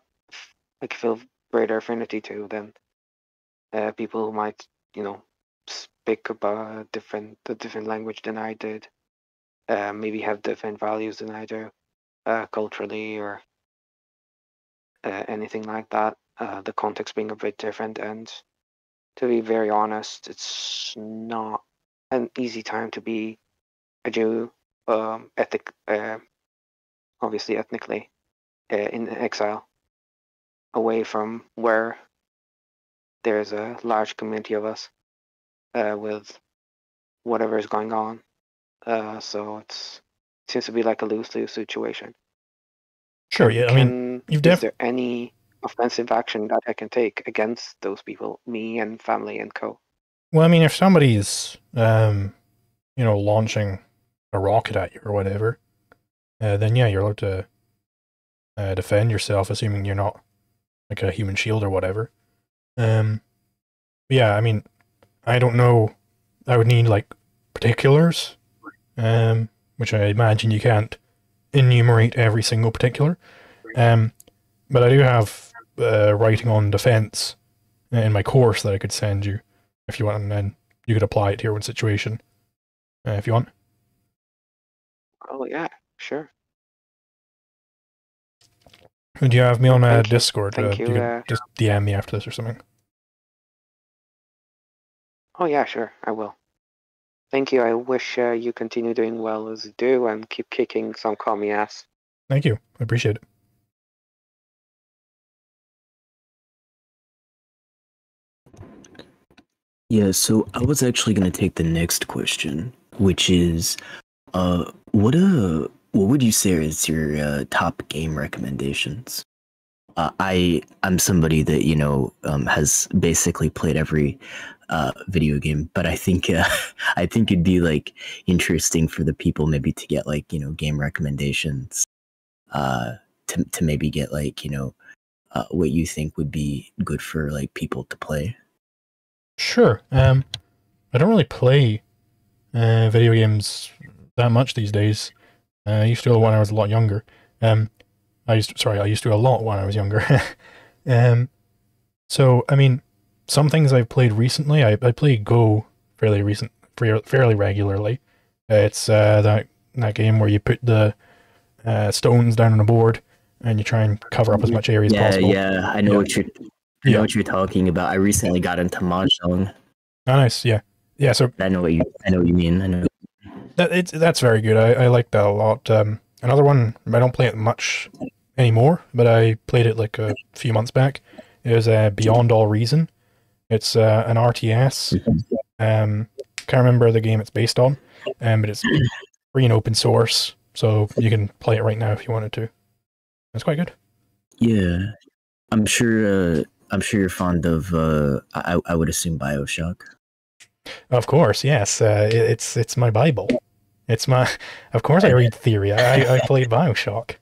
feel greater affinity to than people who might, speak about a different language than I did, maybe have different values than I do, culturally or anything like that. The context being a bit different, and to be very honest, it's not an easy time to be a Jew, obviously ethnically, in exile, away from where there's a large community of us, with whatever is going on. So it seems to be like a lose-lose situation. Sure, yeah. I mean, Is there any offensive action that I can take against those people, me and family and co? Well, I mean, if somebody's, launching a rocket at you or whatever, then yeah, you're allowed to defend yourself, assuming you're not like a human shield or whatever. Yeah, I mean, I don't know. I would need like particulars, which I imagine you can't enumerate every single particular. But I do have writing on defense in my course that I could send you if you want, and then you could apply it to your own situation if you want. Oh yeah, sure. Would you have me on Thank you. Discord? Thank You you, could just DM me after this or something. Oh yeah, sure, I will. Thank you. I wish you continue doing well as you do and keep kicking some commie ass. Thank you. I appreciate it. Yeah, so I was actually going to take the next question, which is, what would you say is your top game recommendations? I'm somebody that has basically played every video game, but I think it'd be like interesting for the people maybe to get like game recommendations, to maybe get like what you think would be good for like people to play. Sure. I don't really play video games that much these days. I used to when I was a lot younger. I used to a lot when I was younger. So I mean, some things I've played recently. I play Go fairly regularly. It's that game where you put the stones down on a board and you try and cover up as much area as possible. Yeah, I know what you're talking about. I recently got into Mahjong. Oh, nice, yeah. So I know what you mean. I know. That's very good. I like that a lot. Another one, I don't play it much anymore, but I played it like a few months back. Is Beyond All Reason. It's an RTS. Can't remember the game it's based on, but it's free and open source, so you can play it right now if you wanted to. It's quite good. Yeah, I'm sure you're fond of. I would assume BioShock. Of course, yes. It's my Bible. It's my. Of course, I read theory. I played BioShock.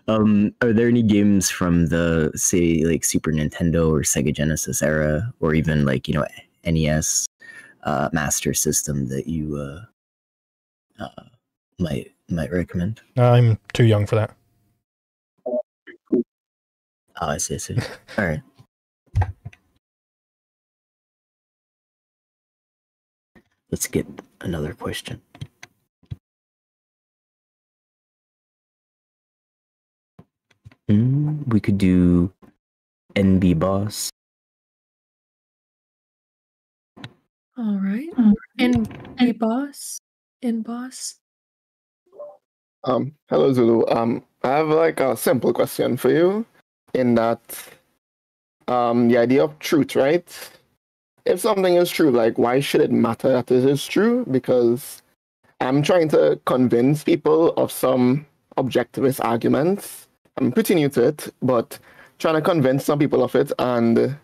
Are there any games from the, say, like Super Nintendo or Sega Genesis era, or even like NES Master System that you might recommend? I'm too young for that. Oh, I see. All right. Let's get another question. We could do NB Boss. All right. NB Boss. In Boss. Hello Zulu. I have like a simple question for you, in that the idea of truth, right? If something is true, like why should it matter that it is true? Because I'm trying to convince people of some objectivist arguments. I'm pretty new to it, but trying to convince some people of it, and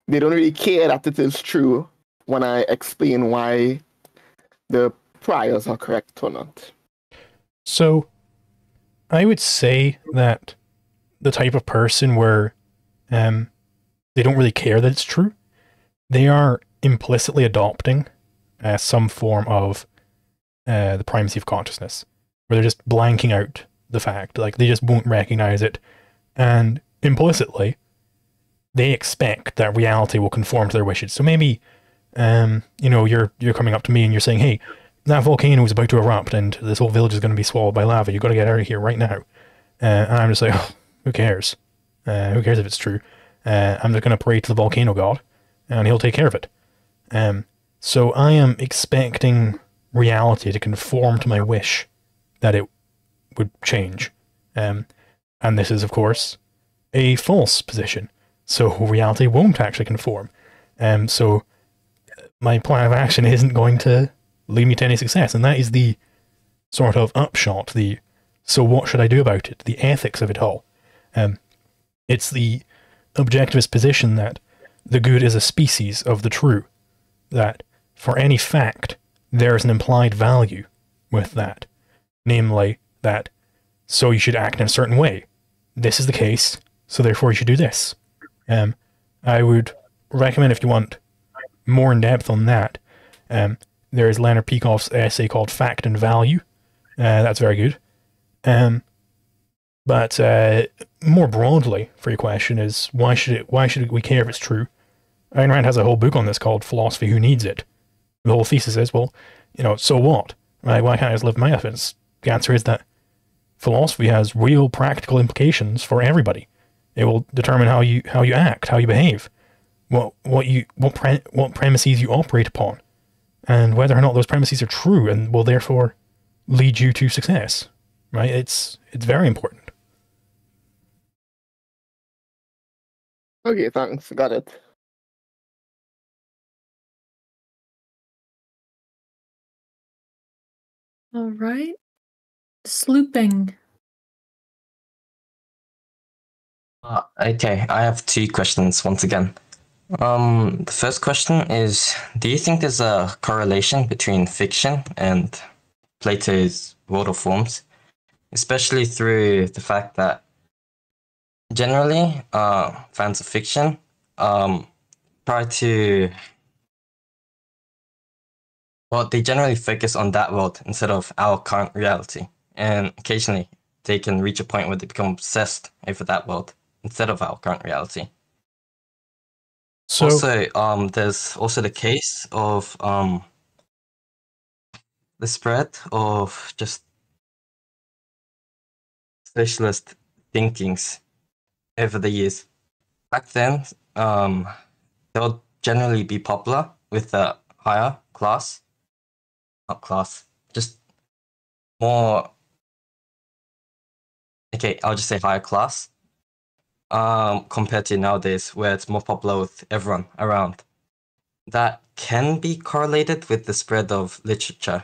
they don't really care that it is true when I explain why the priors are correct or not. So, I would say that the type of person where they don't really care that it's true, they are implicitly adopting some form of the primacy of consciousness, where they're just blanking out the fact, like they just won't recognize it, and implicitly they expect that reality will conform to their wishes. So maybe you're coming up to me and you're saying, hey, that volcano is about to erupt and this whole village is going to be swallowed by lava, you've got to get out of here right now. And I'm just like, oh, who cares? Who cares if it's true? I'm just going to pray to the volcano god and he'll take care of it. So I am expecting reality to conform to my wish that it would change. And this is, of course, a false position. So reality won't actually conform. So my plan of action isn't going to lead me to any success. And that is the sort of upshot, so what should I do about it? The ethics of it all. It's the objectivist position that the good is a species of the true. That for any fact, there is an implied value with that. Namely, that so you should act in a certain way. This is the case, so therefore you should do this. I would recommend, if you want more in depth on that, there is Leonard Peikoff's essay called Fact and Value. That's very good. But more broadly, for your question, is why should we care if it's true? Ayn Rand has a whole book on this called Philosophy Who Needs It? The whole thesis is, well, so what? Right? Why can't I just live my life? And the answer is that philosophy has real practical implications for everybody. It will determine how you act, how you behave, what premises you operate upon, and whether or not those premises are true and will therefore lead you to success. Right? It's very important. Okay, thanks. Got it. All right. Slooping. Okay, I have two questions once again. The first question is, do you think there's a correlation between fiction and Plato's world of forms? Especially through the fact that generally, fans of fiction try to... Well, they generally focus on that world instead of our current reality. And occasionally, they can reach a point where they become obsessed over that world instead of our current reality. So, also, there's also the case of the spread of just socialist thinkings over the years. Back then, they'll generally be popular with the higher class. Not class, just more... Okay, I'll just say higher class. Compared to nowadays, where it's more popular with everyone around. That can be correlated with the spread of literature.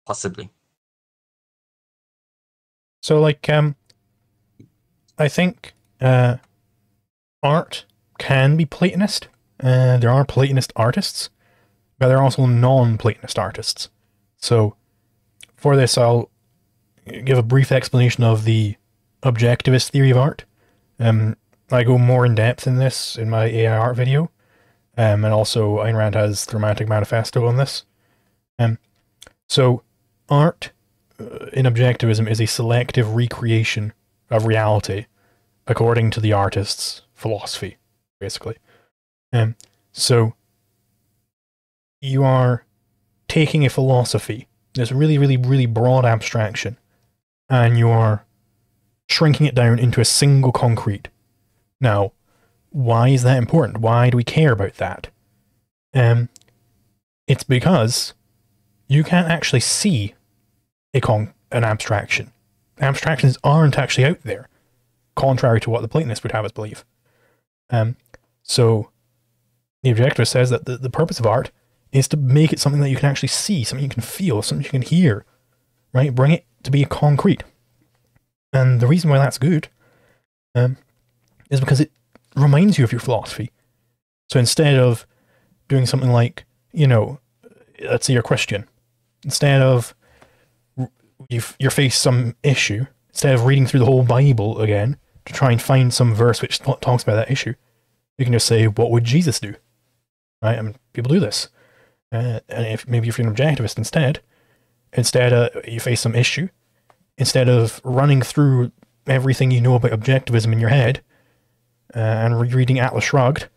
Possibly. So, I think art can be Platonist. There are Platonist artists, but there are also non-Platonist artists. So, for this, I'll give a brief explanation of the objectivist theory of art. I go more in depth in this in my AI art video, and also Ayn Rand has the Romantic Manifesto on this. So, art in objectivism is a selective recreation of reality according to the artist's philosophy, basically. So, you are taking a philosophy, this really, really, really broad abstraction, and you are shrinking it down into a single concrete. Now, why is that important? Why do we care about that? It's because you can't actually see an abstraction. Abstractions aren't actually out there, contrary to what the Platonists would have us believe. So, the objectivist says that the purpose of art is to make it something that you can actually see, something you can feel, something you can hear, right? Bring it to be concrete. And the reason why that's good is because it reminds you of your philosophy. So instead of doing something like, let's say you're Christian. Instead of you face some issue, instead of reading through the whole Bible again to try and find some verse which talks about that issue, you can just say, what would Jesus do? Right? I mean, people do this. And if you're an objectivist instead you face some issue, instead of running through everything you know about objectivism in your head and reading Atlas Shrugged,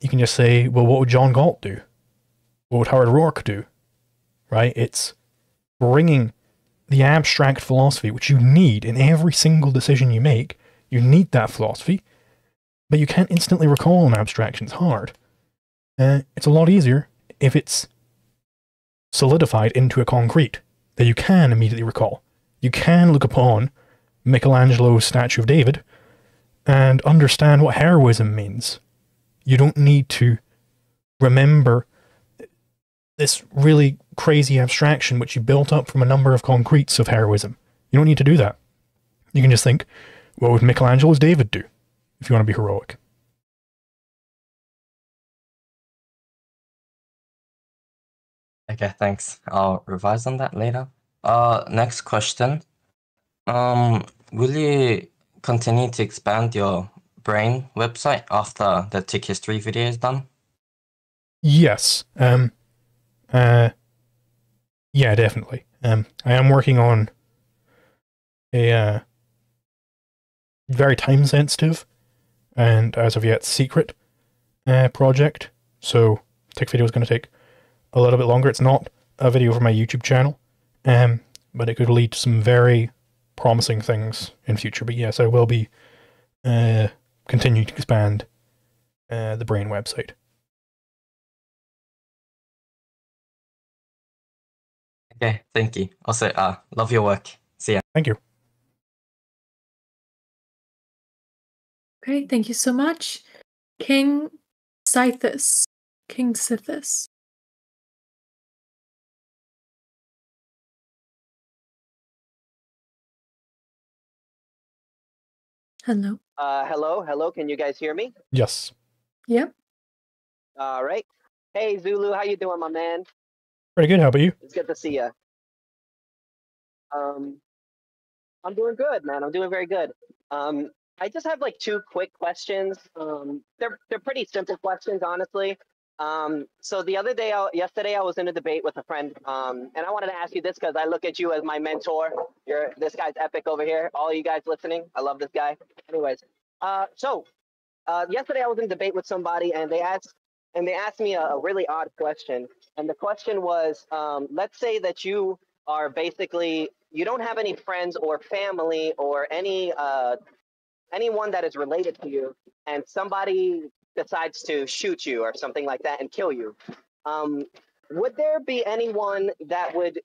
you can just say, well, what would John Galt do? What would Howard Rourke do? Right? It's bringing the abstract philosophy, which you need in every single decision you make. You need that philosophy, but you can't instantly recall an abstraction. It's hard. It's a lot easier if it's solidified into a concrete that you can immediately recall. You can look upon Michelangelo's statue of David and understand what heroism means. You don't need to remember this really crazy abstraction which you built up from a number of concretes of heroism. You don't need to do that. You can just think, what would Michelangelo's David do if you want to be heroic? Okay, thanks. I'll revise on that later. Next question. Will you continue to expand your brain website after the tick history video is done? Yes. Yeah, definitely. I am working on a very time sensitive and as of yet secret project. So tick video is going to take a little bit longer. It's not a video for my YouTube channel, but it could lead to some very promising things in future. But yes, I will be continuing to expand the brain website. Okay, thank you. Also, love your work. See ya. Thank you. Great, thank you so much. King Scythus. King Scythus. Hello. Hello. Can you guys hear me? Yes. Yep. All right. Hey, Zulu, how you doing, my man? Pretty good. How about you? It's good to see you. I'm doing good, man. I'm doing very good. I just have like two quick questions. They're pretty simple questions, honestly. So the other day, yesterday, I was in a debate with a friend, and I wanted to ask you this because I look at you as my mentor. This guy's epic over here. All you guys listening, I love this guy. Anyways, yesterday I was in a debate with somebody, and they asked me a really odd question. And the question was, let's say that you are basically, you don't have any friends or family or anyone that is related to you, and somebody decides to shoot you or something like that and kill you. Would there be anyone that would,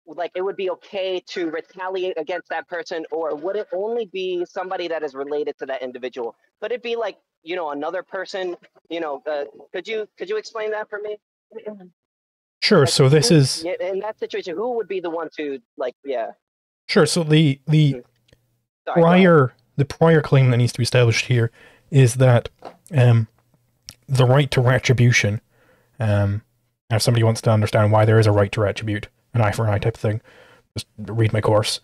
like, it would be okay to retaliate against that person, or would it only be somebody that is related to that individual? Could it be like, you know, another person, you know, could you explain that for me? Sure. Like, so this is in that situation, who would be the one to, like, yeah. sure. So the Sorry, prior claim that needs to be established here is that the right to retribution, if somebody wants to understand why there is a right to retribute, an eye for an eye type of thing, just read my course.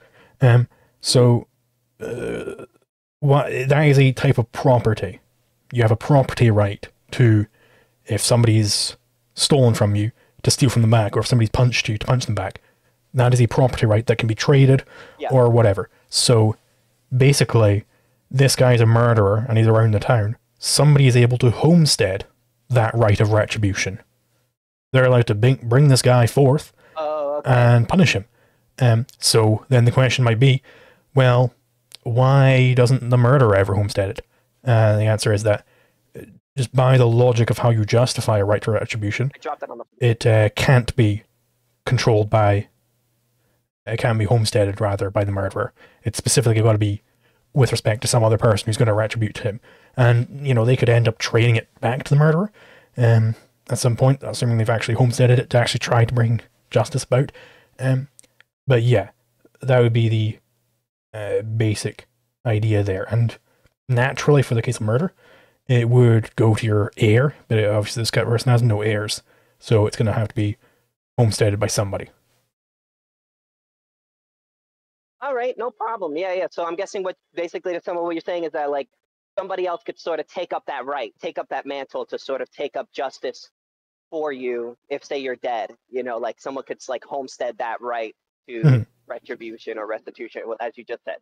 So that is a type of property. You have a property right to, if somebody's stolen from you, to steal from them back, or if somebody's punched you, to punch them back. That is a property right that can be traded or whatever. So basically, this guy's a murderer and he's around the town. Somebody is able to homestead that right of retribution. They're allowed to bring this guy forth and punish him. So then the question might be, well, why doesn't the murderer ever homestead it? The answer is that just by the logic of how you justify a right to retribution, it can't be controlled by, it can't be homesteaded rather by the murderer. It's specifically got to be with respect to some other person who's going to retribute to him. And, you know, they could end up trading it back to the murderer at some point, assuming they've actually homesteaded it to actually try to bring justice about. But yeah, that would be the basic idea there. And naturally, for the case of murder, it would go to your heir, but obviously this person has no heirs, so it's going to have to be homesteaded by somebody. All right, no problem. Yeah. So I'm guessing what basically some of what you're saying is that like somebody else could sort of take up that right, take up that mantle to sort of take up justice for you if say you're dead. You know, like someone could like homestead that right to retribution or restitution, as you just said.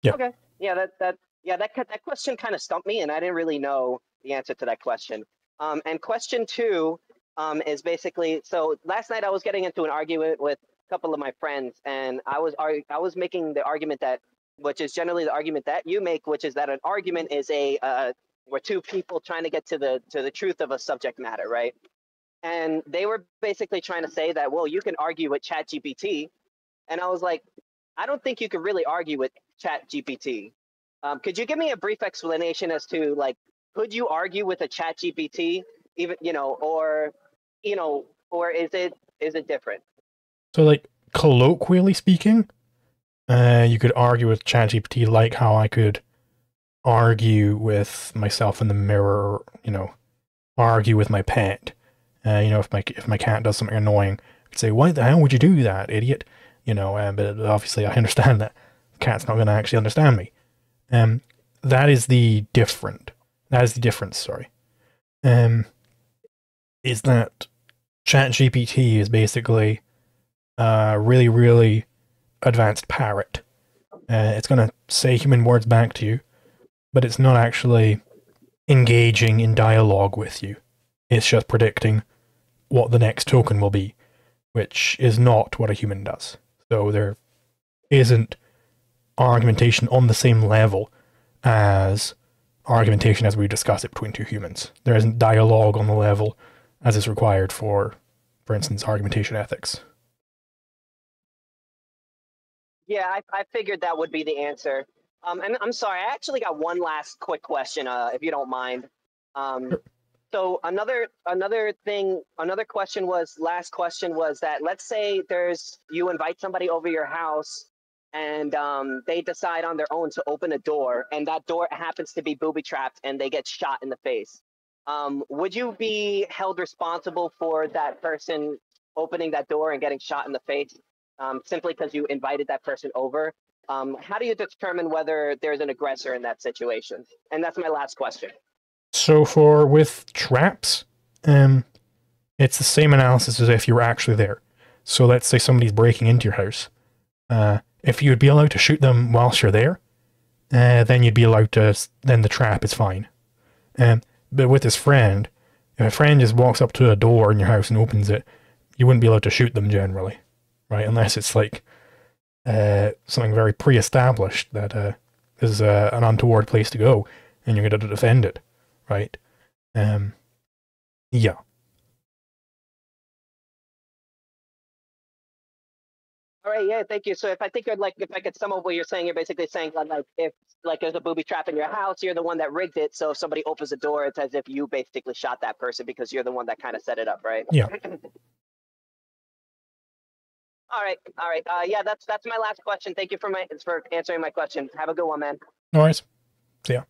Yeah. Okay. Yeah. That question kind of stumped me, and I didn't really know the answer to that question. And question two is basically, so last night I was getting into an argument with a couple of my friends, and I was making the argument that, which is generally the argument that you make, which is that an argument is we're two people trying to get to the truth of a subject matter, right? And they were basically trying to say that, well, you can argue with ChatGPT, and I was like, I don't think you can really argue with ChatGPT. Could you give me a brief explanation as to like, could you argue with a ChatGPT, even or is it different? So, like, colloquially speaking, you could argue with ChatGPT like how I could argue with myself in the mirror, or, argue with my pet. If my cat does something annoying, I'd say, why the hell would you do that, idiot? But obviously I understand that the cat's not going to actually understand me. That is the difference, sorry. Is that ChatGPT is basically a really, really advanced parrot. It's going to say human words back to you, but it's not actually engaging in dialogue with you. It's just predicting what the next token will be, which is not what a human does. So there isn't argumentation on the same level as argumentation as we discuss it between two humans. There isn't dialogue on the level as is required for instance, argumentation ethics. Yeah, I figured that would be the answer. And I'm sorry, I actually got one last quick question, if you don't mind. So another question was that, let's say you invite somebody over your house and they decide on their own to open a door, and that door happens to be booby trapped and they get shot in the face. Would you be held responsible for that person opening that door and getting shot in the face simply because you invited that person over? How do you determine whether there's an aggressor in that situation? And that's my last question. So with traps, it's the same analysis as if you were actually there. So let's say somebody's breaking into your house. If you would be allowed to shoot them whilst you're there, then you'd be allowed to, then the trap is fine. But with his friend, if a friend just walks up to a door in your house and opens it, you wouldn't be allowed to shoot them generally, right? Unless it's like something very pre-established that is an untoward place to go, and you're going to defend it, right? Yeah. All right, yeah, thank you. So if I could sum up what you're saying, you're basically saying that like if like there's a booby trap in your house, you're the one that rigged it. So if somebody opens the door, it's as if you basically shot that person because you're the one that kind of set it up, right? Yeah. All right. Yeah, that's my last question. Thank you for answering my question. Have a good one, man. No worries. See ya.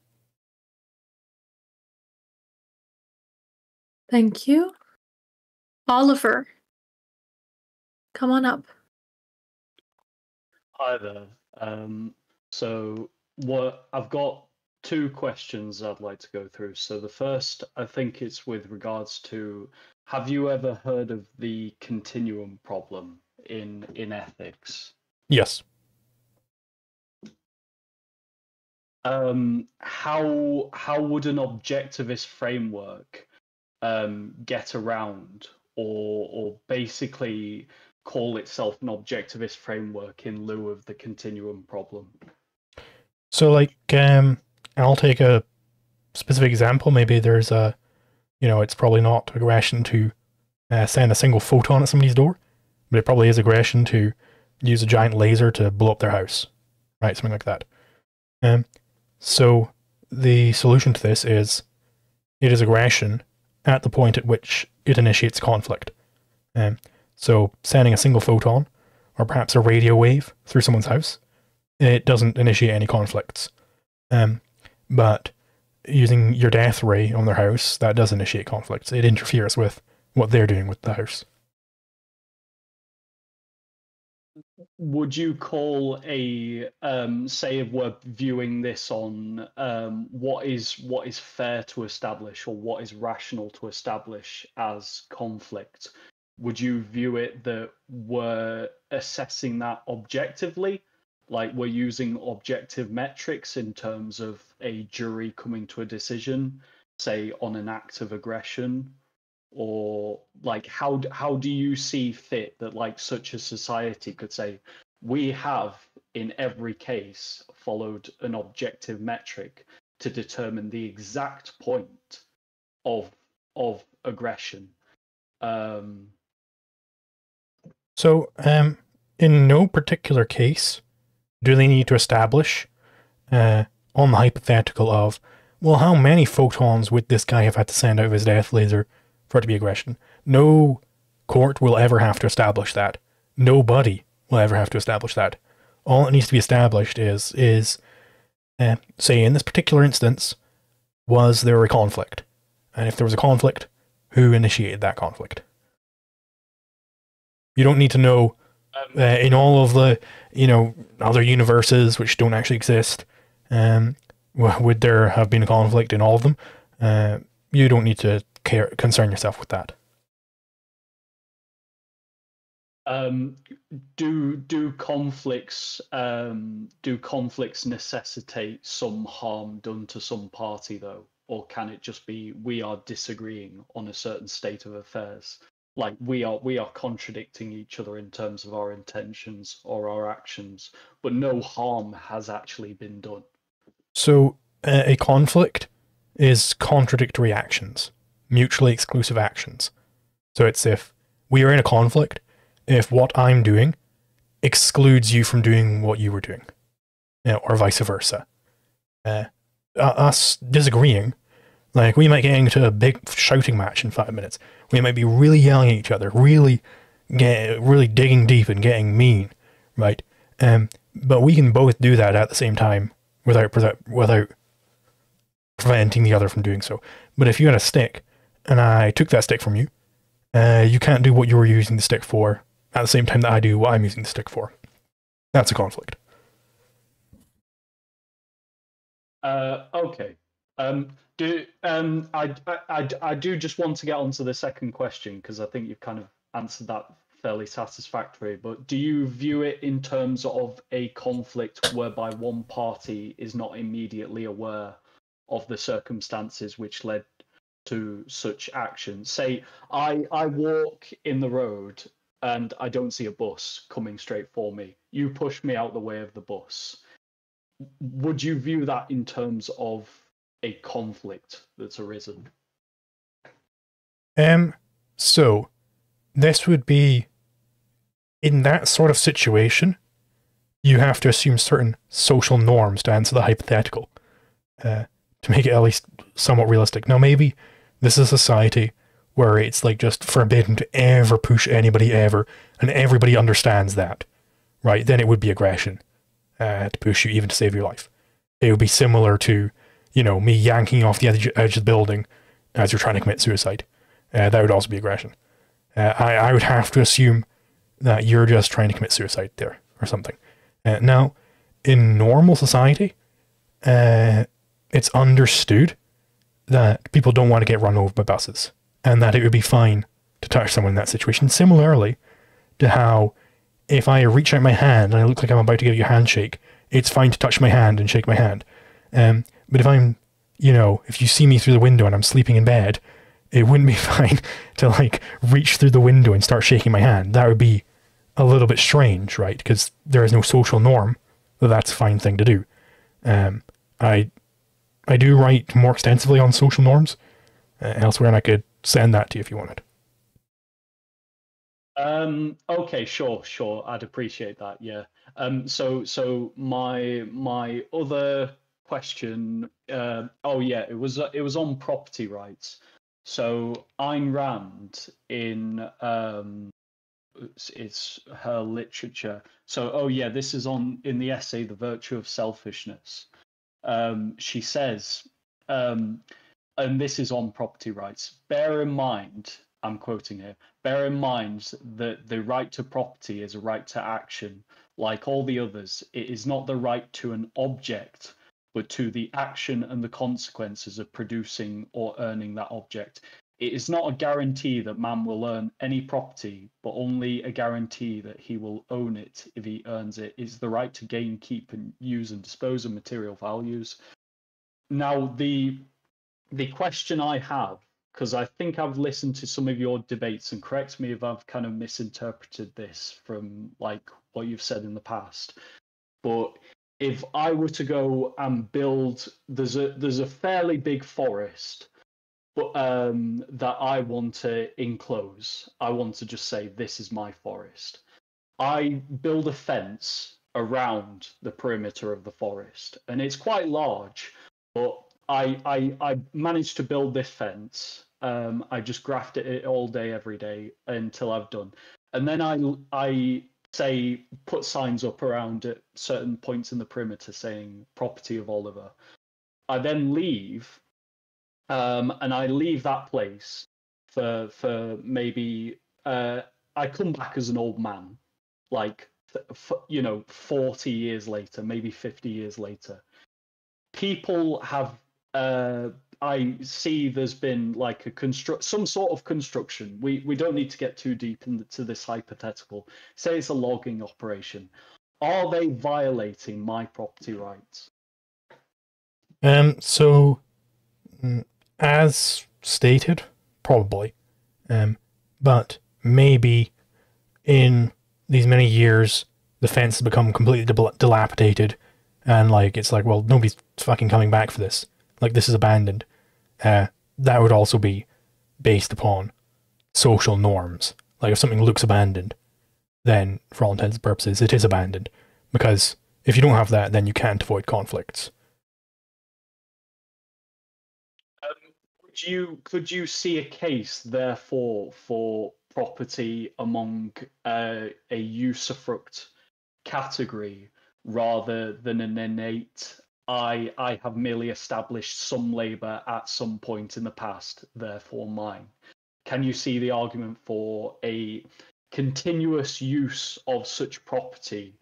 Thank you. Oliver, come on up. Hi there. So I've got two questions I'd like to go through. So the first, I think it's with regards to, have you ever heard of the continuum problem in ethics? Yes. How would an objectivist framework get around or basically call itself an objectivist framework in lieu of the continuum problem? So like, I'll take a specific example. Maybe there's it's probably not aggression to send a single photon at somebody's door, but it probably is aggression to use a giant laser to blow up their house, right? Something like that. So the solution to this is, it is aggression at the point at which it initiates conflict. So sending a single photon, or perhaps a radio wave through someone's house, it doesn't initiate any conflicts. But using your death ray on their house, that does initiate conflicts. It interferes with what they're doing with the house. would you call a say if we're viewing this on what is fair to establish or what is rational to establish as conflict? Would you view it that we're assessing that objectively, like we're using objective metrics in terms of a jury coming to a decision, say on an act of aggression? Or like how do you see fit that like such a society could say we have in every case followed an objective metric to determine the exact point of aggression? So, in no particular case do they need to establish on the hypothetical of, well, how many photons would this guy have had to send out of his death laser for it to be aggression? No court will ever have to establish that. Nobody will ever have to establish that. All that needs to be established is say in this particular instance, was there a conflict? And if there was a conflict, who initiated that conflict? You don't need to know in all of the, other universes which don't actually exist, would there have been a conflict in all of them? You don't need to concern yourself with that. Do conflicts necessitate some harm done to some party though, or can it just be we are disagreeing on a certain state of affairs? Like we are contradicting each other in terms of our intentions or our actions, but no harm has actually been done. So a conflict is contradictory actions, mutually exclusive actions. So it's if we are in a conflict, if what I'm doing excludes you from doing what you were doing, or vice versa. Us disagreeing, like we might get into a big shouting match in 5 minutes. We might be really yelling at each other, really digging deep and getting mean, right? But we can both do that at the same time without preventing the other from doing so. But if you had a stick and I took that stick from you, you can't do what you were using the stick for at the same time that I do what I'm using the stick for. That's a conflict. Okay. I do just want to get onto the second question because I think you've kind of answered that fairly satisfactory. But do you view it in terms of a conflict whereby one party is not immediately aware of the circumstances which led to such action? Say I walk in the road and I don't see a bus coming straight for me. You push me out the way of the bus. Would you view that in terms of a conflict that's arisen? So this would be, in that sort of situation, you have to assume certain social norms to answer the hypothetical, to make it at least somewhat realistic. Now maybe this is a society where it's like just forbidden to ever push anybody ever, and everybody understands that, right? Then it would be aggression to push you even to save your life. It would be similar to, me yanking you off the edge of the building as you're trying to commit suicide. That would also be aggression. I would have to assume that you're just trying to commit suicide there or something. Now, in normal society, it's understood that people don't want to get run over by buses, and that it would be fine to touch someone in that situation. Similarly to how if I reach out my hand and I look like I'm about to give you a handshake, it's fine to touch my hand and shake my hand. But if I'm, if you see me through the window and I'm sleeping in bed, it wouldn't be fine to reach through the window and start shaking my hand. That would be a little bit strange, right? Because there is no social norm that that's a fine thing to do. I do write more extensively on social norms elsewhere, and I could send that to you if you wanted. Okay, sure. I'd appreciate that. Yeah. So my other question. It was on property rights. So Ayn Rand in it's her literature. So this is in the essay "The Virtue of Selfishness." She says, and this is on property rights. Bear in mind I'm quoting here, bear in mind that the right to property is a right to action. Like all the others, it is not the right to an object, but to the action and the consequences of producing or earning that object. It is not a guarantee that man will earn any property, but only a guarantee that he will own it if he earns it. It's the right to gain, keep, and use and dispose of material values. Now, the question I have, because I think I've listened to some of your debates, and correct me if I've kind of misinterpreted this from like what you've said in the past, but if I were to go and build, there's a fairly big forest, but that I want to enclose. I want to just say this is my forest. I build a fence around the perimeter of the forest, and it's quite large, but I managed to build this fence. I just graft it all day, every day until I've done. And then I say, put signs up around at certain points in the perimeter saying property of Oliver. I then leave, and I leave that place for maybe, I come back as an old man, like, 40 years later, maybe 50 years later. People have, I see there's been like some sort of construction. We don't need to get too deep into this hypothetical. Say it's a logging operation. Are they violating my property rights? So, as stated, probably. But maybe in these many years, the fence has become completely dilapidated, and like it's like, well, nobody's fucking coming back for this. Like, this is abandoned. That would also be based upon social norms. Like, if something looks abandoned, then for all intents and purposes, it is abandoned. Because if you don't have that, then you can't avoid conflicts. Could you see a case, therefore, for property among a usufruct category rather than an innate, I have merely established some labour at some point in the past, therefore mine? Can you see the argument for a continuous use of such property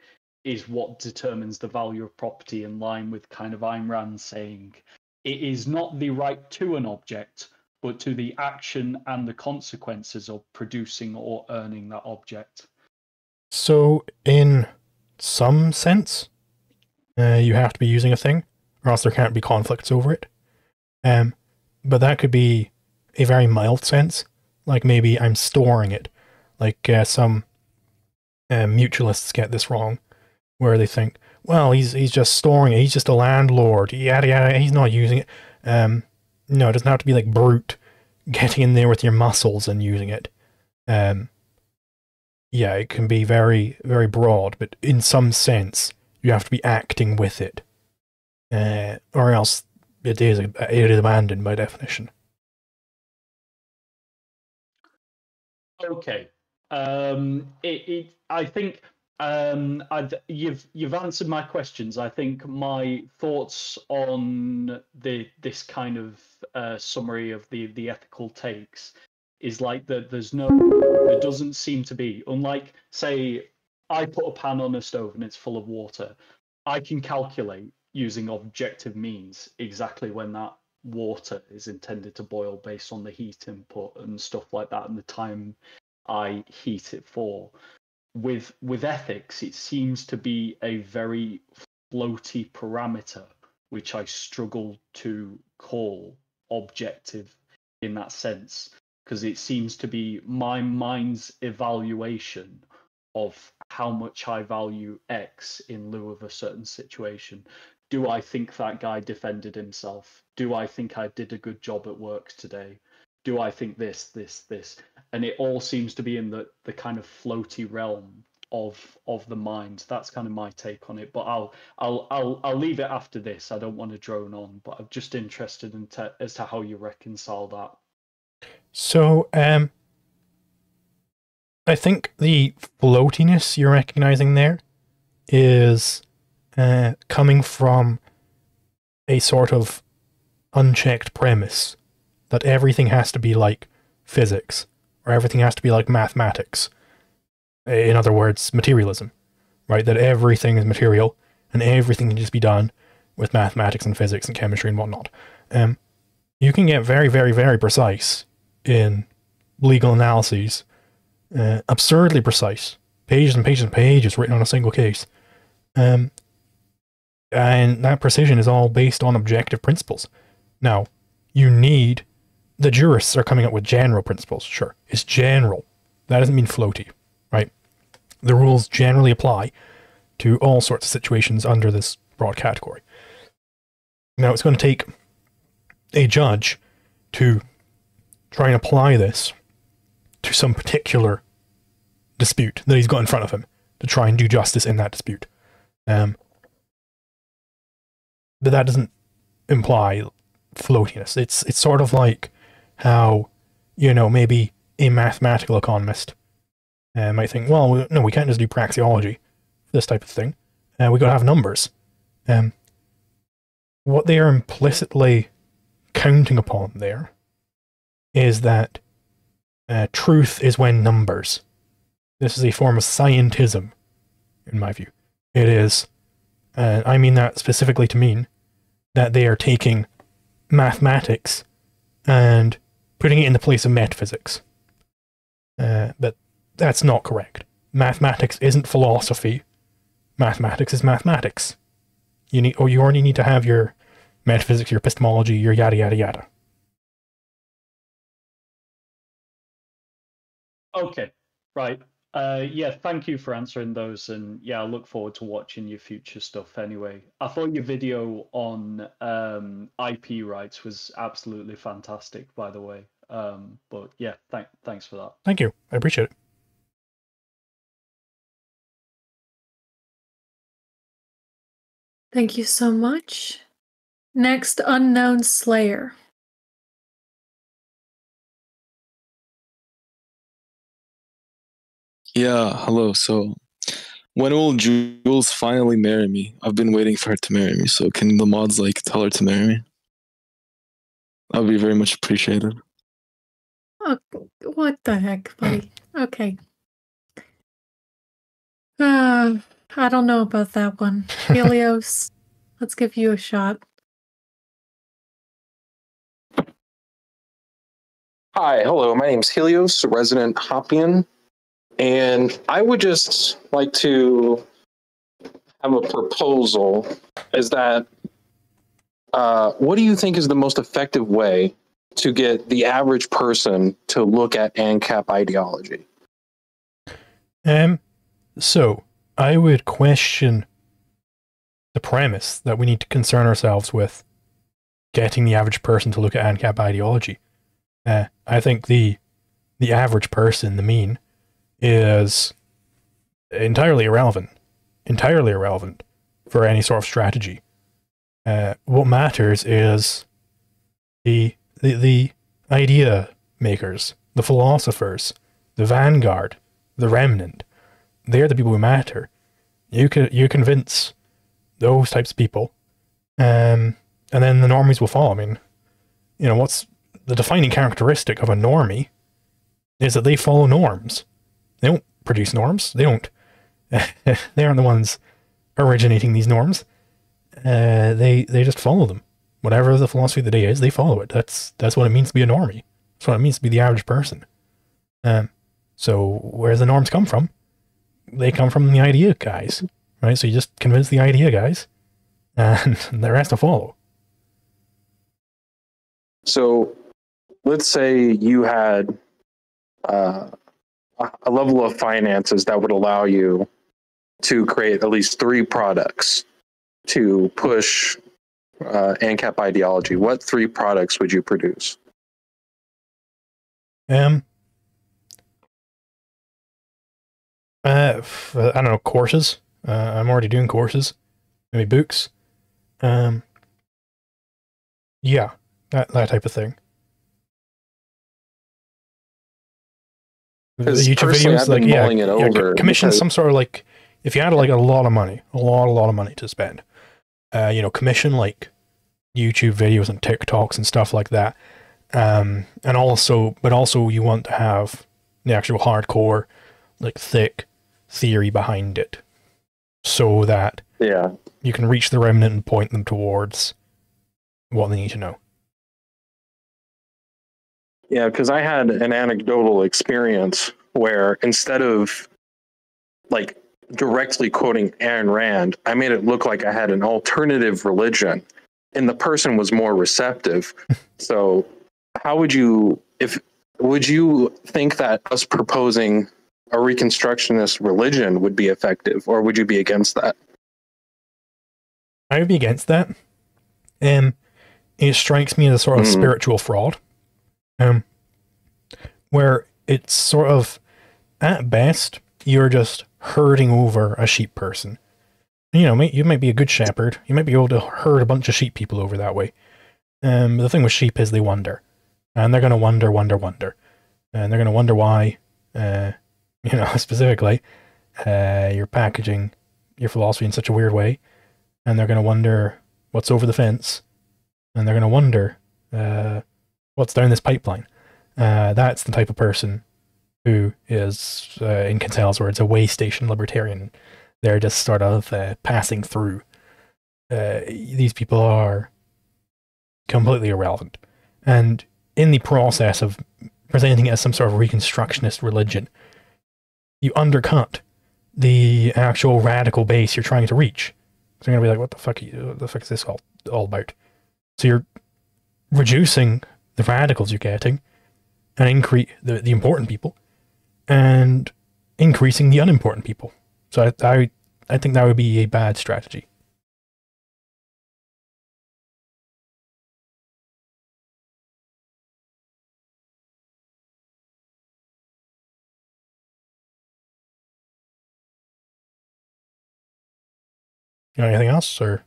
is what determines the value of property, in line with kind of Ayn Rand saying, it is not the right to an object, but to the action and the consequences of producing or earning that object? So, in some sense, you have to be using a thing, or else there can't be conflicts over it. But that could be a very mild sense, like maybe I'm storing it. Like some mutualists get this wrong, where they think, well, he's just storing it, he's just a landlord, yada yada, he's not using it. No, it doesn't have to be like brute, getting in there with your muscles and using it. Yeah, it can be very, very broad, but in some sense, you have to be acting with it. Or else it is abandoned by definition. Okay. I think you've answered my questions. I think my thoughts on this kind of summary of the ethical takes is like that there doesn't seem to be, unlike, say, I put a pan on a stove and it's full of water. I can calculate using objective means exactly when that water is intended to boil based on the heat input and stuff like that and the time I heat it for. With ethics, it seems to be a very floaty parameter, which I struggle to call objective in that sense, because it seems to be my mind's evaluation of how much I value X in lieu of a certain situation. Do I think that guy defended himself? Do I think I did a good job at work today? Do I think this? And it all seems to be in the kind of floaty realm of the mind. That's kind of my take on it. But I'll leave it after this. I don't want to drone on, but I'm just interested in as to how you reconcile that. So, I think the floatiness you're recognizing there is coming from a sort of unchecked premise that everything has to be like physics, where everything has to be like mathematics. In other words, materialism, right? That everything is material and everything can just be done with mathematics and physics and chemistry and whatnot. You can get very, very, very precise in legal analyses, absurdly precise, pages and pages and pages written on a single case. And that precision is all based on objective principles. Now, the jurists are coming up with general principles. Sure, it's general. That doesn't mean floaty, right? The rules generally apply to all sorts of situations under this broad category. Now, it's going to take a judge to try and apply this to some particular dispute that he's got in front of him to try and do justice in that dispute. But that doesn't imply floatiness. It's sort of like how, maybe a mathematical economist might think, well, no, we can't just do praxeology, this type of thing. We got to have numbers. What they are implicitly counting upon there is that truth is when numbers. This is a form of scientism, in my view. It is, I mean that specifically to mean that they are taking mathematics and putting it in the place of metaphysics. But that's not correct. Mathematics isn't philosophy. Mathematics is mathematics. You already need to have your metaphysics, your epistemology, your yada yada yada. Okay, right. Yeah, thank you for answering those, and yeah, I look forward to watching your future stuff anyway. I thought your video on IP rights was absolutely fantastic, by the way. But yeah, thanks for that. Thank you. I appreciate it. Thank you so much. Next, Unknown Slayer. Yeah, hello. So, when will Jules finally marry me? I've been waiting for her to marry me, so can the mods, tell her to marry me? That would be very much appreciated. Oh, what the heck, buddy? Okay. I don't know about that one. Helios, let's give you a shot. Hi, hello. My name is Helios, resident Hoppian, and I would just like to have a proposal. Is that what do you think is the most effective way to get the average person to look at ANCAP ideology? So I would question the premise that we need to concern ourselves with getting the average person to look at ANCAP ideology. I think the average person, the mean, is entirely irrelevant for any sort of strategy. What matters is the idea makers, the philosophers, the vanguard, the remnant. They're the people who matter. You convince those types of people, and then the normies will follow. I mean, what's the defining characteristic of a normie is that they follow norms. They don't produce norms. They don't. They aren't the ones originating these norms. They just follow them. Whatever the philosophy of the day is, they follow it. That's what it means to be a normie. That's what it means to be the average person. So where the norms come from? They come from the idea guys, right? So you just convince the idea guys, and the rest will follow. So let's say you had a level of finances that would allow you to create at least 3 products to push ANCAP ideology. What 3 products would you produce? I don't know, courses. I'm already doing courses. Maybe books. Yeah, that type of thing. The YouTube videos, commission some sort of if you had a lot of money, a lot of money to spend, commission YouTube videos and TikToks and stuff like that. But also you want to have the actual hardcore, like thick theory behind it, so that you can reach the remnant and point them towards what they need to know. Yeah, because I had an anecdotal experience where instead of like directly quoting Ayn Rand, I made it look like I had an alternative religion, and the person was more receptive. So how would you think that us proposing a Reconstructionist religion would be effective, or would you be against that? I would be against that. It strikes me as a sort of spiritual fraud. Where it's sort of, at best, you're just herding over a sheep person. You know, you might be a good shepherd. You might be able to herd a bunch of sheep people over that way. The thing with sheep is they wander. And they're going to wonder. And they're going to wonder why, specifically, you're packaging your philosophy in such a weird way. And they're going to wonder what's over the fence. And they're going to wonder what's down this pipeline. That's the type of person who is, in Cattell's words, a way station libertarian. They're just sort of passing through. These people are completely irrelevant. And in the process of presenting it as some sort of Reconstructionist religion, you undercut the actual radical base you're trying to reach. So you're going to be like, what the fuck is this all about? So you're reducing the radicals you're getting, and increase the important people, and increasing the unimportant people. So I think that would be a bad strategy. You know, anything else, or?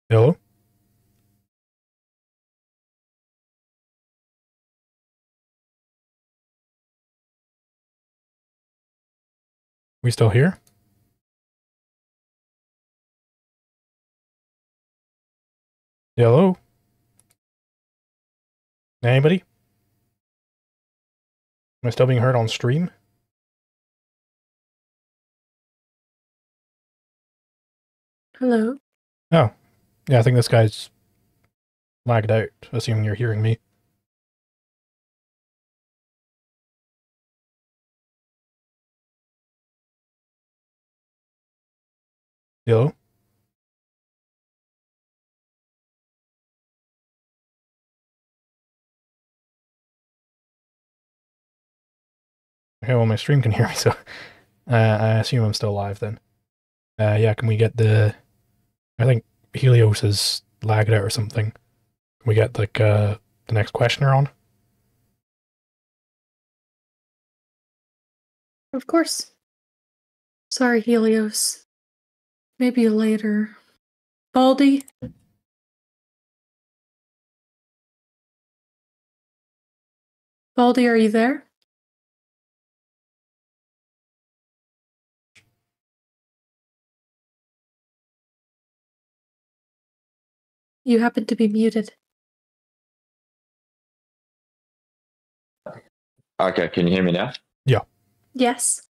Hello? We still here? Hello? Anybody? Am I still being heard on stream? Hello? Oh. Yeah, I think this guy's lagged out, assuming you're hearing me. Hello? Okay, well, my stream can hear me, so I assume I'm still live then. Yeah, can we get I think Helios is lagged out or something. Can we get, like, the next questioner on? Of course. Sorry, Helios. Maybe later. Baldy? Baldy, are you there? You happen to be muted. Okay, can you hear me now? Yeah. Yes.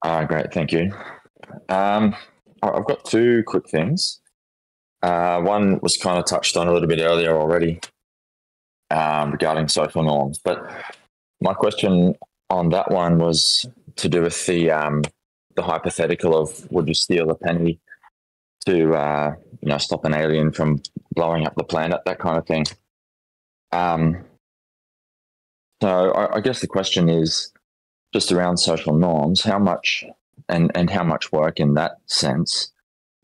Great, thank you. I've got two quick things. One was kind of touched on a little bit earlier already regarding social norms, but my question on that one was to do with the hypothetical of would you steal a penny to stop an alien from blowing up the planet, that kind of thing. So I guess the question is just around social norms, how much and how much work in that sense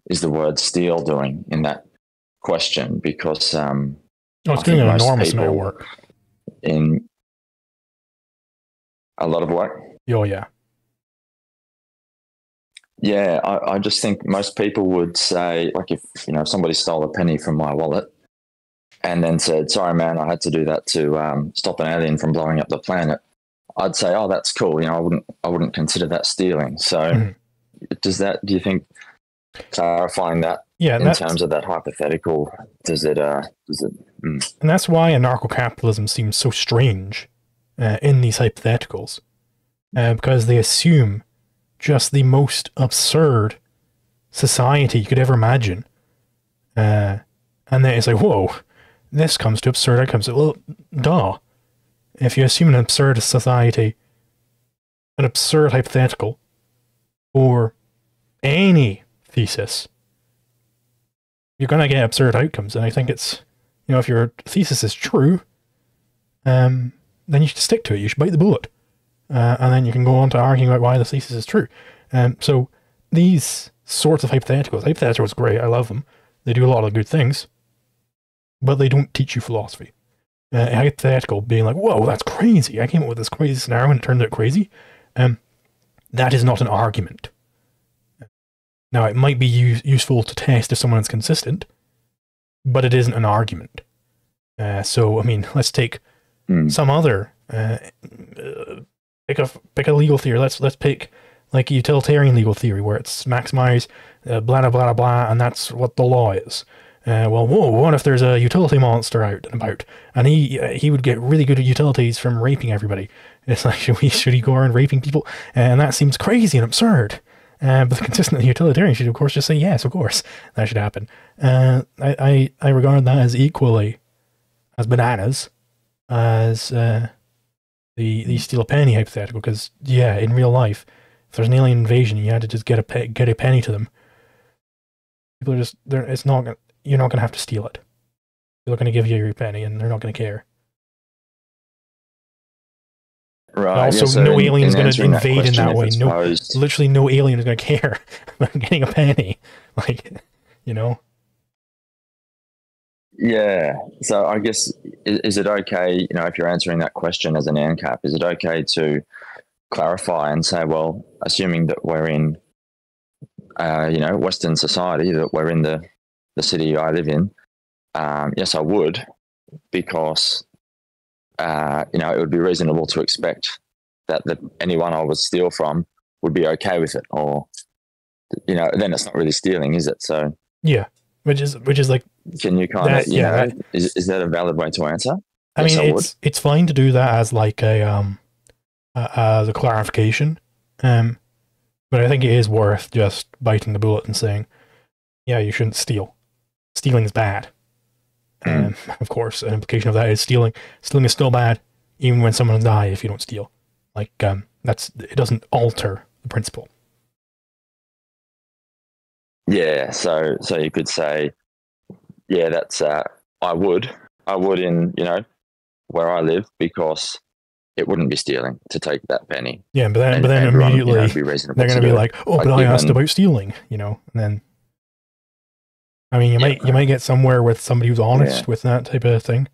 is the word steal doing in that question? Because it's doing an enormous amount of work. In a lot of work? Oh, yeah. Yeah, I just think most people would say, like, if somebody stole a penny from my wallet and then said, sorry, man, I had to do that to stop an alien from blowing up the planet, I'd say, oh, that's cool. I wouldn't consider that stealing. So do you think clarifying that Yeah, in terms of that hypothetical, and that's why anarcho-capitalism seems so strange in these hypotheticals, because they assume just the most absurd society you could ever imagine, and then it's like, whoa, this comes to absurd outcomes. Well, duh. If you assume an absurd society, an absurd hypothetical, or any thesis, you're going to get absurd outcomes. And I think it's, if your thesis is true, then you should stick to it. You should bite the bullet. And then you can go on to arguing about why the thesis is true. So these sorts of hypotheticals are great. I love them. They do a lot of good things, but they don't teach you philosophy. A hypothetical being like, whoa, that's crazy. I came up with this crazy scenario and it turned out crazy. That is not an argument. Now, it might be useful to test if someone is consistent, but it isn't an argument. So, I mean, let's take some other, pick a legal theory. Let's pick like a utilitarian legal theory where it's maximize blah, blah, blah, blah, and that's what the law is. Well, whoa, what if there's a utility monster out and about, and he would get really good at utilities from raping everybody? It's like, should he go around raping people? And that seems crazy and absurd. But the consistent utilitarian should, of course, just say, yes, of course, that should happen. I regard that as equally as bananas as the steal a penny hypothetical, because, yeah, in real life, if there's an alien invasion and you had to just get a penny to them, people are just, you're not going to have to steal it. They're going to give you your penny and they're not going to care. Right. Also, so no alien is going to invade in that way. Literally no alien is going to care about getting a penny. Like, Yeah. So I guess, is it okay, if you're answering that question as an ANCAP, is it okay to clarify and say, well, assuming that we're in, Western society, that we're in the city I live in, yes, I would, because it would be reasonable to expect that anyone I would steal from would be okay with it, or then it's not really stealing, is it? So yeah, which is like, can you kind of is that a valid way to answer? I mean, it's fine to do that as like a clarification, but I think it is worth just biting the bullet and saying, yeah, you shouldn't steal. Stealing is bad. Of course, an implication of that is stealing is still bad, even when someone dies if you don't steal. Like, it doesn't alter the principle. Yeah, so you could say, yeah, that's I would in where I live, because it wouldn't be stealing to take that penny. Yeah, but then everyone, immediately they're going to be like, oh, but I asked about stealing, and then. I mean, you might get somewhere with somebody who's honest with that type of thing,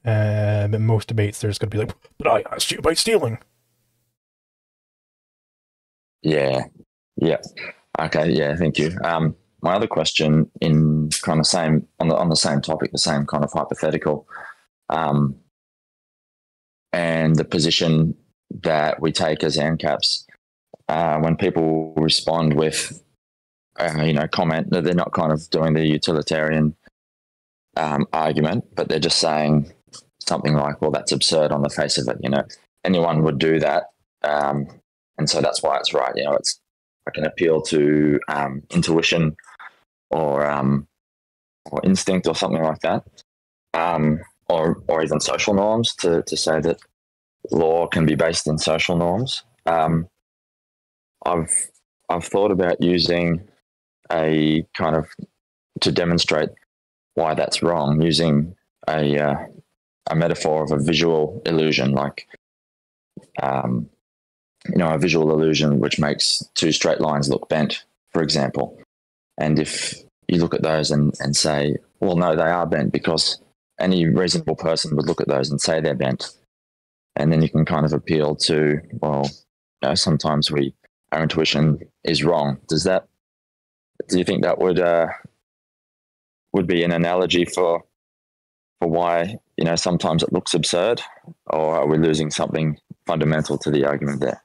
but most debates there's going to be like, but I asked you about stealing. Yeah. Okay. Yeah. Thank you. My other question, in kind of on the same topic, the same kind of hypothetical, and the position that we take as ANCAPs when people respond with. Comment that they're not kind of doing the utilitarian argument, but they're just saying something like, well, that's absurd on the face of it. Anyone would do that. And so that's why it's right. It's like an appeal to intuition or instinct or something like that. Or even social norms to say that law can be based in social norms. I've thought about using a kind of, to demonstrate why that's wrong, using a metaphor of a visual illusion, like a visual illusion which makes two straight lines look bent, for example. And if you look at those and say, well, no, they are bent, because any reasonable person would look at those and say they're bent. And then you can kind of appeal to, well, sometimes our intuition is wrong. Do you think that would be an analogy for why sometimes it looks absurd, or are we losing something fundamental to the argument there?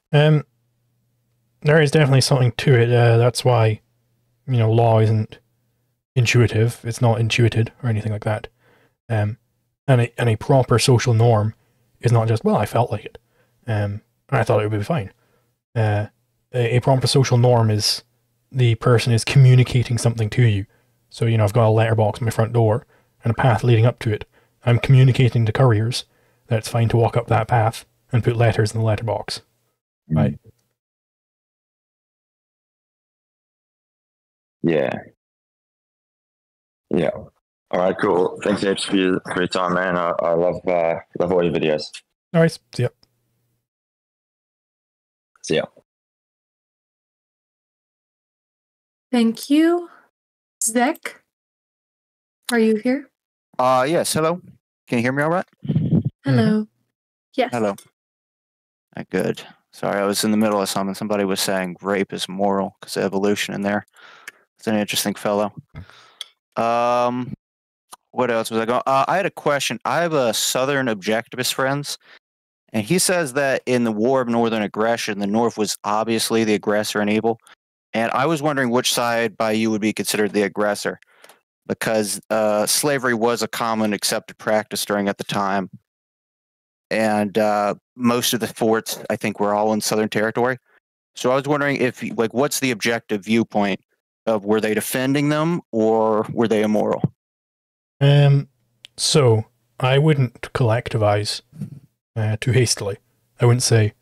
There is definitely something to it. That's why law isn't intuitive. It's not intuited or anything like that. And a proper social norm is not just, well, I felt like it. And I thought it would be fine. A proper social norm is the person is communicating something to you. So, I've got a letterbox on my front door and a path leading up to it. I'm communicating to couriers that it's fine to walk up that path and put letters in the letterbox. Right? Yeah. Yeah. All right, cool. Thanks heaps for your time, man. I love all your videos. All right. See ya. See ya. Thank you. Zek, are you here? Yes. Hello. Can you hear me all right? Hello. Yes. Hello. Good. Sorry, I was in the middle of something. Somebody was saying rape is moral because of evolution in there. It's an interesting fellow. What else was I going? I had a question. I have a Southern objectivist friends, and he says that in the War of Northern Aggression, the North was obviously the aggressor and evil. And I was wondering which side by you would be considered the aggressor, because slavery was a common accepted practice during at the time. And most of the forts, I think, were all in Southern territory. So I was wondering if, what's the objective viewpoint of, were they defending them or were they immoral? So I wouldn't collectivize too hastily. I wouldn't say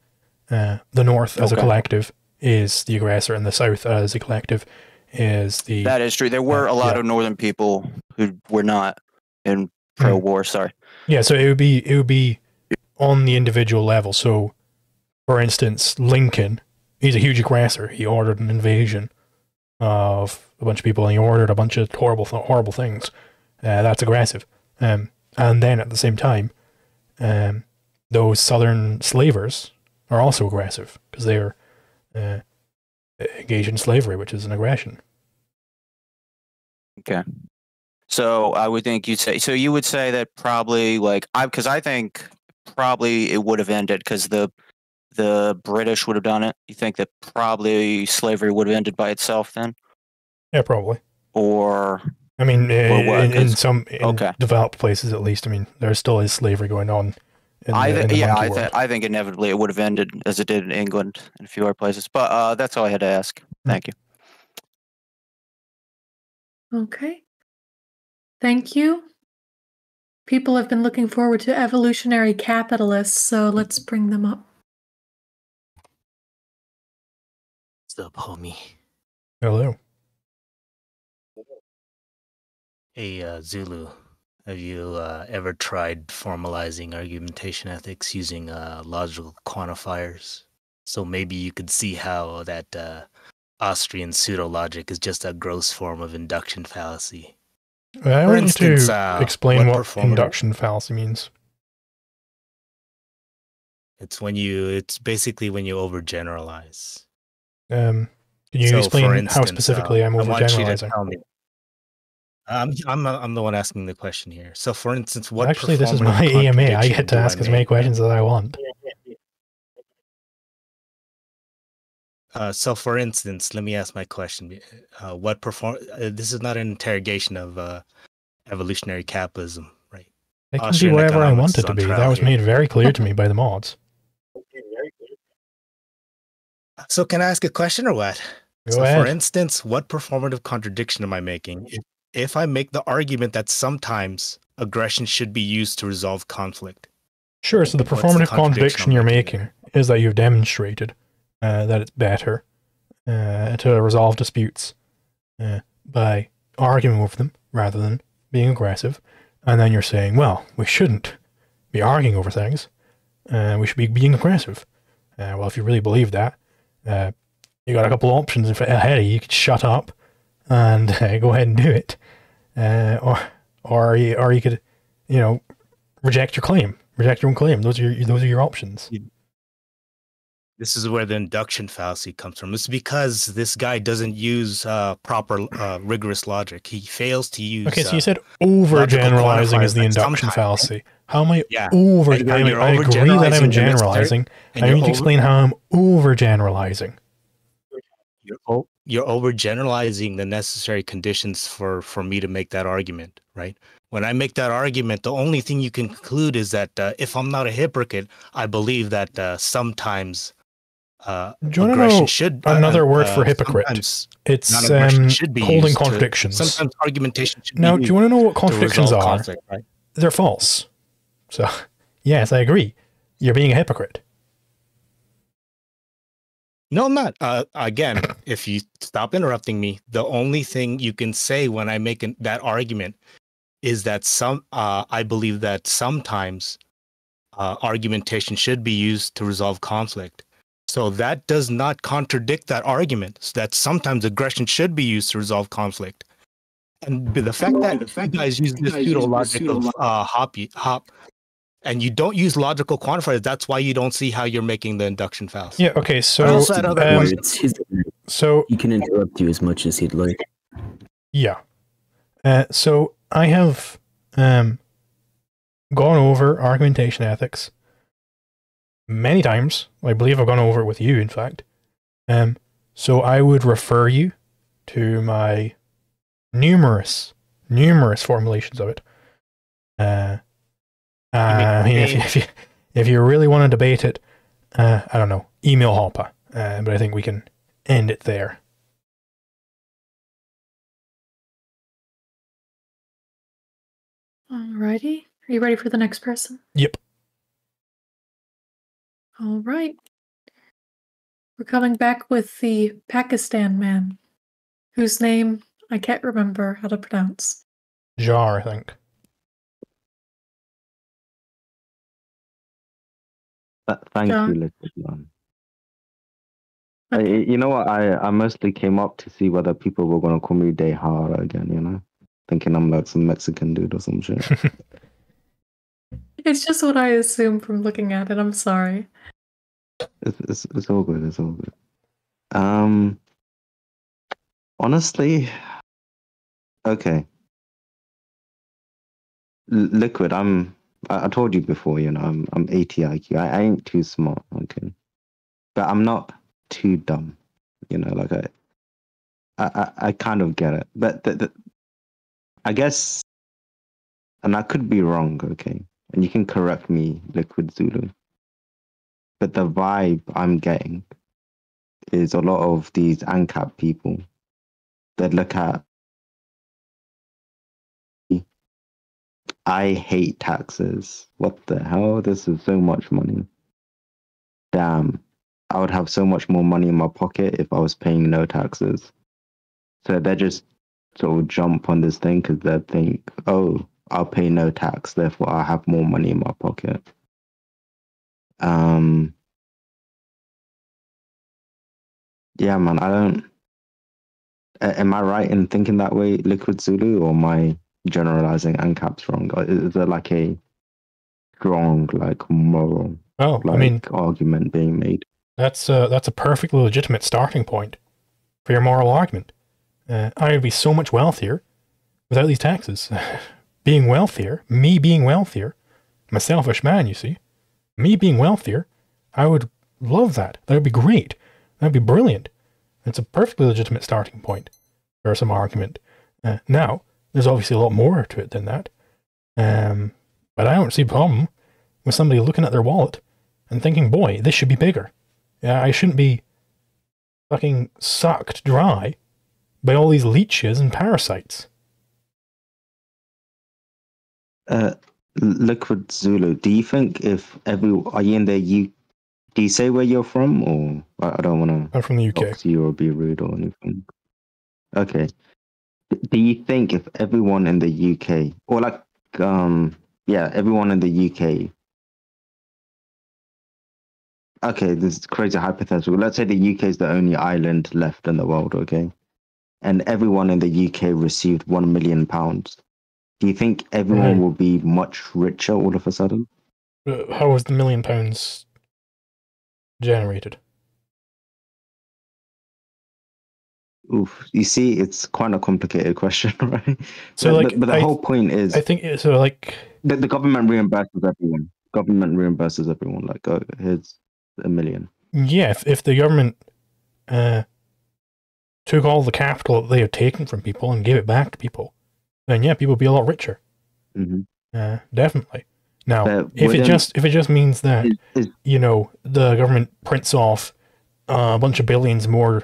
the North as a collective is the aggressor and the South as a collective is the... That is true. There were a lot of Northern people who were not in pro-war, sorry. Yeah, so it would be on the individual level. So, for instance, Lincoln, he's a huge aggressor. He ordered an invasion of a bunch of people, and he ordered a bunch of horrible things. That's aggressive. And then at the same time, those Southern slavers are also aggressive because they're engaged in slavery, which is an aggression. Okay. So I would think you'd say, so you would say that probably because I think probably it would have ended because the British would have done it. You think that probably slavery would have ended by itself then? Yeah, probably. Or I mean, in some okay. developed places at least. I mean, there still is slavery going on. I think inevitably it would have ended as it did in England and a few other places. But that's all I had to ask. Thank you. Okay. Thank you. People have been looking forward to evolutionary capitalists, so let's bring them up. What's up, homie? Hello. Hey, Zulu. Have you ever tried formalizing argumentation ethics using logical quantifiers? So maybe you could see how that Austrian pseudo-logic is just a gross form of induction fallacy. I want you to explain what induction fallacy means. It's basically when you overgeneralize. Can you explain how specifically I'm overgeneralizing? I'm the one asking the question here. So, for instance, what? Actually, this is my AMA. I get to ask as many questions as I want. So, for instance, let me ask my question. This is not an interrogation of evolutionary capitalism, right? It can be whatever I want it to be. That was made very clear to me by the mods. So, can I ask a question or what? Go ahead. For instance, what performative contradiction am I making? If I make the argument that sometimes aggression should be used to resolve conflict. Sure, so the performative contradiction you're making is that you've demonstrated that it's better to resolve disputes by arguing over them rather than being aggressive. And then you're saying, well, we shouldn't be arguing over things. We should be being aggressive. Well, if you really believe that, you got a couple options ahead of you. You could shut up and go ahead and do it, or you could, reject your own claim. Those are your options. This is where the induction fallacy comes from. It's because this guy doesn't use proper rigorous logic. He fails to use. Okay, so you said overgeneralizing is the induction fallacy. How am I over? I agree that I'm generalizing. I need to explain how I'm overgeneralizing. you're overgeneralizing the necessary conditions for me to make that argument, right? When I make that argument, the only thing you can conclude is that if I'm not a hypocrite, I believe that sometimes Do you want aggression to know should another word for hypocrite? It's non-aggression should be holding used contradictions. Sometimes argumentation should Now, be do you want to know what to contradictions resolve are? conflict, right? They're false. So, yes, I agree. You're being a hypocrite. No, I'm not. Again, if you stop interrupting me, the only thing you can say when I make that argument is that I believe that sometimes argumentation should be used to resolve conflict. So that does not contradict that argument. So that sometimes aggression should be used to resolve conflict. And the fact that you guys use this pseudo logic of hop, and you don't use logical quantifiers, that's why you don't see how you're making the induction fallacy. Yeah, okay, so... I also had other questions. So he can interrupt you as much as he'd like. Yeah. So I have gone over argumentation ethics many times. I believe I've gone over it with you, in fact. So I would refer you to my numerous formulations of it. If you really want to debate it, I don't know, email Hopper. But I think we can end it there. Alrighty. Are you ready for the next person? Yep. All right. We're coming back with the Pakistan man, whose name I can't remember how to pronounce. Jar, I think. Thank you, Liquid Man. You know what? I mostly came up to see whether people were going to call me Dehara again, you know? Thinking I'm like some Mexican dude or some shit. It's just what I assume from looking at it. I'm sorry. It's all good. It's all good. Honestly, okay. Liquid, I told you before, you know, I'm 80 IQ. I ain't too smart, okay? But I'm not too dumb, you know, like I kind of get it. But I guess, and I could be wrong, okay? And you can correct me, Liquid Zulu. But the vibe I'm getting is a lot of these ANCAP people that look at, I hate taxes. What the hell? This is so much money. Damn. I would have so much more money in my pocket if I was paying no taxes. So they just sort of jump on this thing because they think, oh, I'll pay no tax, therefore I have more money in my pocket. Yeah, man, I don't... Am I right in thinking that way, Liquid Zulu, or am I generalizing ANCAPs wrong? Is there like a strong, like, moral argument being made? That's a perfectly legitimate starting point for your moral argument. I would be so much wealthier without these taxes. Being wealthier, me being wealthier, I'm a selfish man, you see. Me being wealthier, I would love that. That would be great. That would be brilliant. It's a perfectly legitimate starting point for some argument. Now, there's obviously a lot more to it than that. But I don't see a problem with somebody looking at their wallet and thinking, boy, this should be bigger. I shouldn't be fucking sucked dry by all these leeches and parasites. Liquid Zulu, do you think if are you in the do you say where you're from, or I don't want to... I'm from the UK. Talk to you or be rude or anything. Okay. Do you think if everyone in the UK, or like, everyone in the UK... Okay, this is crazy hypothetical. Let's say the UK is the only island left in the world, okay? And everyone in the UK received £1 million. Do you think everyone will be much richer all of a sudden? How was the £1 million generated? Oof, you see, it's quite a complicated question, right? So, but the whole point is, I think so. Like the government reimburses everyone. Government reimburses everyone. Like, oh, here's $1 million. Yeah, if the government took all the capital that they had taken from people and gave it back to people, then yeah, people would be a lot richer. Definitely. Now, But if it wouldn't- just means that you know the government prints off a bunch of billions more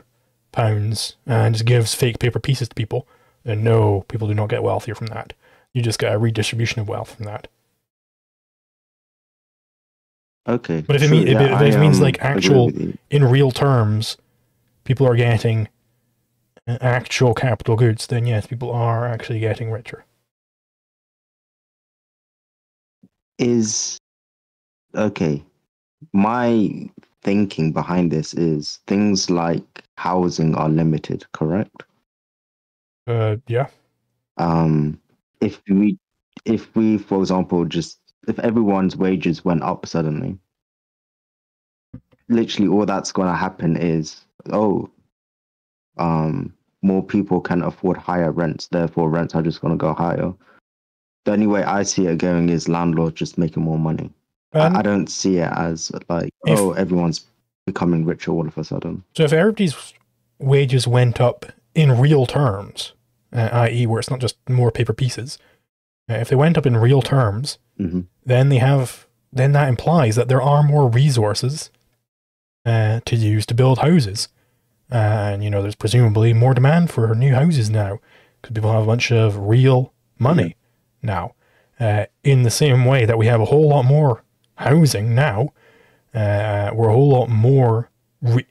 pounds and just gives fake paper pieces to people, then no, people do not get wealthier from that. You just get a redistribution of wealth from that. Okay. But if it, true, mean, yeah, if it means like agree actual, with you. in real terms, people are getting actual capital goods, then yes, people are actually getting richer. Is okay. My thinking behind this is things like housing are limited, correct? Yeah. If we, for example, if everyone's wages went up suddenly, literally all that's going to happen is, more people can afford higher rents, therefore rents are just going to go higher. The only way I see it going is landlords just making more money. I don't see it as like, everyone's becoming richer all of a sudden. So if everybody's wages went up in real terms, i.e. where it's not just more paper pieces, if they went up in real terms, then that implies that there are more resources to use to build houses. And, you know, there's presumably more demand for new houses now because people have a bunch of real money now. In the same way that we have a whole lot more housing now, we're a whole lot more,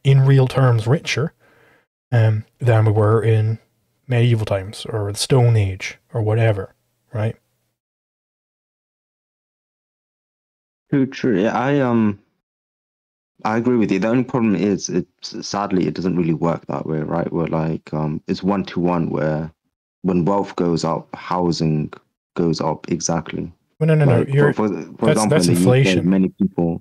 in real terms, richer than we were in medieval times or the Stone Age or whatever, right? True. Yeah, I agree with you. The only problem is, sadly, it doesn't really work that way, right? Where like, it's 1-to-1 where when wealth goes up, housing goes up exactly. Well, no. Like, for example, that's in the inflation. UK, many people.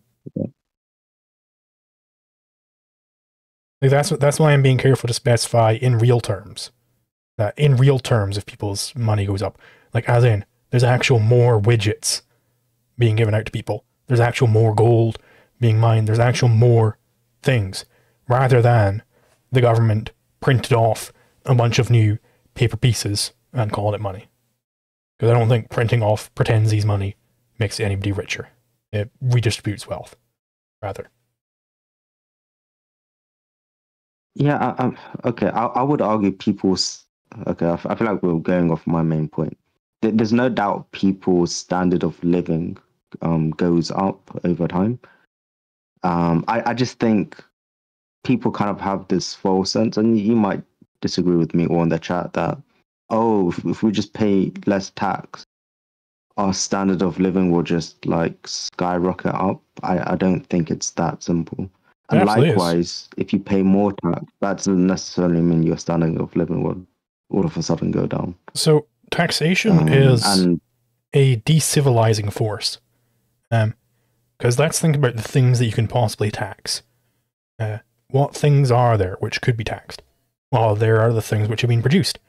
Like that's why I'm being careful to specify in real terms. That in real terms, if people's money goes up, like as in, there's actual more widgets being given out to people. There's actual more gold being mined. There's actual more things, rather than the government printed off a bunch of new paper pieces and called it money. Because I don't think printing off pretensies money makes anybody richer. It redistributes wealth, rather. Yeah, okay. I would argue people's. Okay, I feel like we're going off my main point. There's no doubt people's standard of living goes up over time. I just think people kind of have this false sense, and you might disagree with me or in the chat that, if we just pay less tax, our standard of living will just like skyrocket up. I don't think it's that simple. And Absolutely likewise, if you pay more tax, that doesn't necessarily mean your standard of living will all of a sudden go down. So taxation is a decivilizing force. Because let's think about the things that you can possibly tax. What things are there which could be taxed? Well, there are the things which have been produced.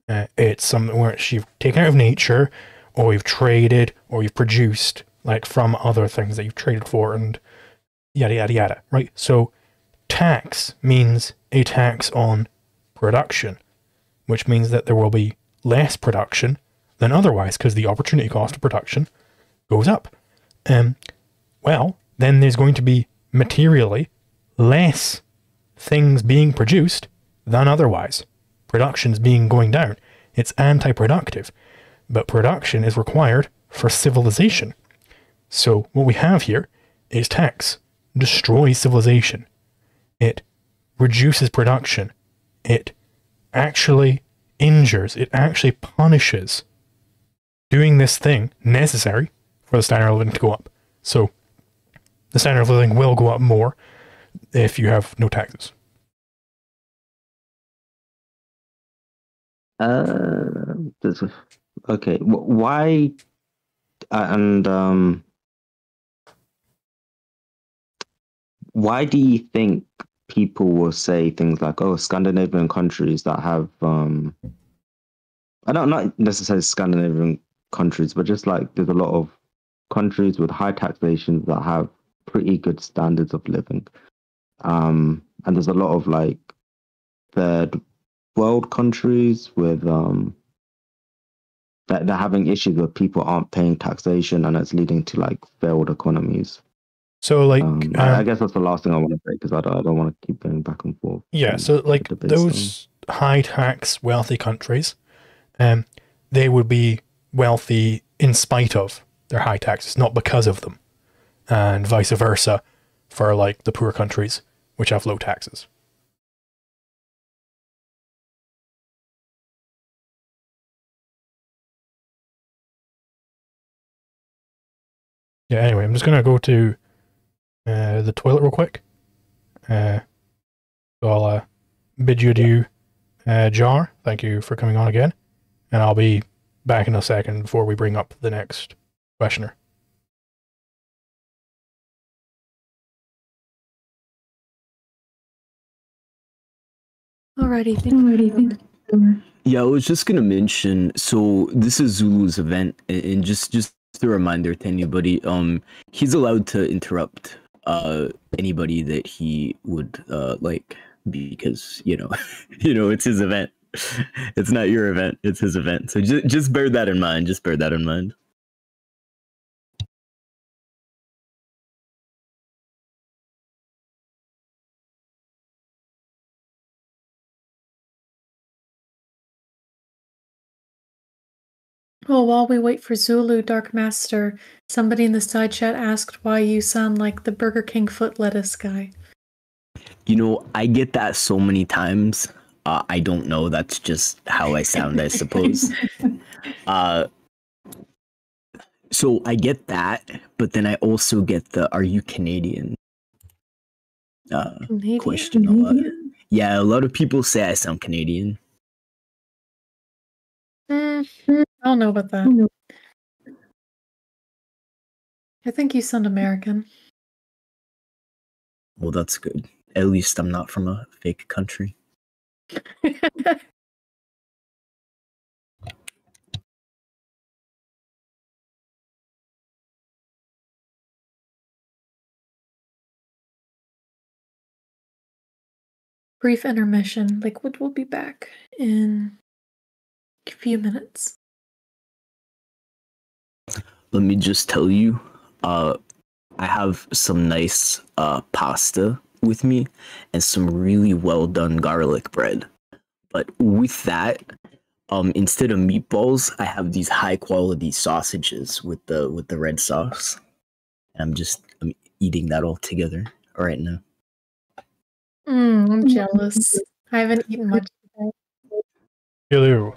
It's something which you've taken out of nature, or you've traded, or you've produced, like from other things that you've traded for, and yada, yada, yada, right? So tax means a tax on production, which means that there will be less production than otherwise, because the opportunity cost of production goes up. Well, then there's going to be materially less things being produced than otherwise. Production's going down. It's anti-productive, but production is required for civilization. So what we have here is tax destroys civilization. It reduces production. It actually injures. It actually punishes doing this thing necessary for the standard of living to go up. So the standard of living will go up more if you have no taxes. Okay. Why? Why do you think people will say things like, Scandinavian countries that have, not necessarily Scandinavian countries, but just like there's a lot of countries with high taxation that have pretty good standards of living. And there's a lot of like third world countries with that they're having issues where people aren't paying taxation, and it's leading to like failed economies. So like, I guess that's the last thing I want to say because I don't want to keep going back and forth. yeah, so like those high tax wealthy countries, they would be wealthy in spite of their high taxes, not because of them, and vice versa for like the poor countries which have low taxes. Yeah, anyway, I'm just going to go to the toilet real quick. So I'll bid you adieu, Jar. Thank you for coming on again. And I'll be back in a second before we bring up the next questioner. Alrighty. Yeah, I was just gonna mention. So this is Zulu's event, and just a reminder to anybody. He's allowed to interrupt anybody that he would like, because it's his event. It's not your event; it's his event. So just bear that in mind. Just bear that in mind. Well, while we wait for Zulu, Dark Master, somebody in the side chat asked why you sound like the Burger King foot lettuce guy. I get that so many times. I don't know. That's just how I sound, I suppose. So I get that, but then I also get the "Are you Canadian?" question a lot. Yeah, a lot of people say I sound Canadian. I don't know about that. I think you sound American. Well, that's good. At least I'm not from a fake country. Brief intermission. Liquid will be back in a few minutes. Let me just tell you, I have some nice pasta with me and some really well done garlic bread. But with that, instead of meatballs, I have these high quality sausages with the red sauce. I'm eating that all together right now. I'm jealous. I haven't eaten much today. Hello.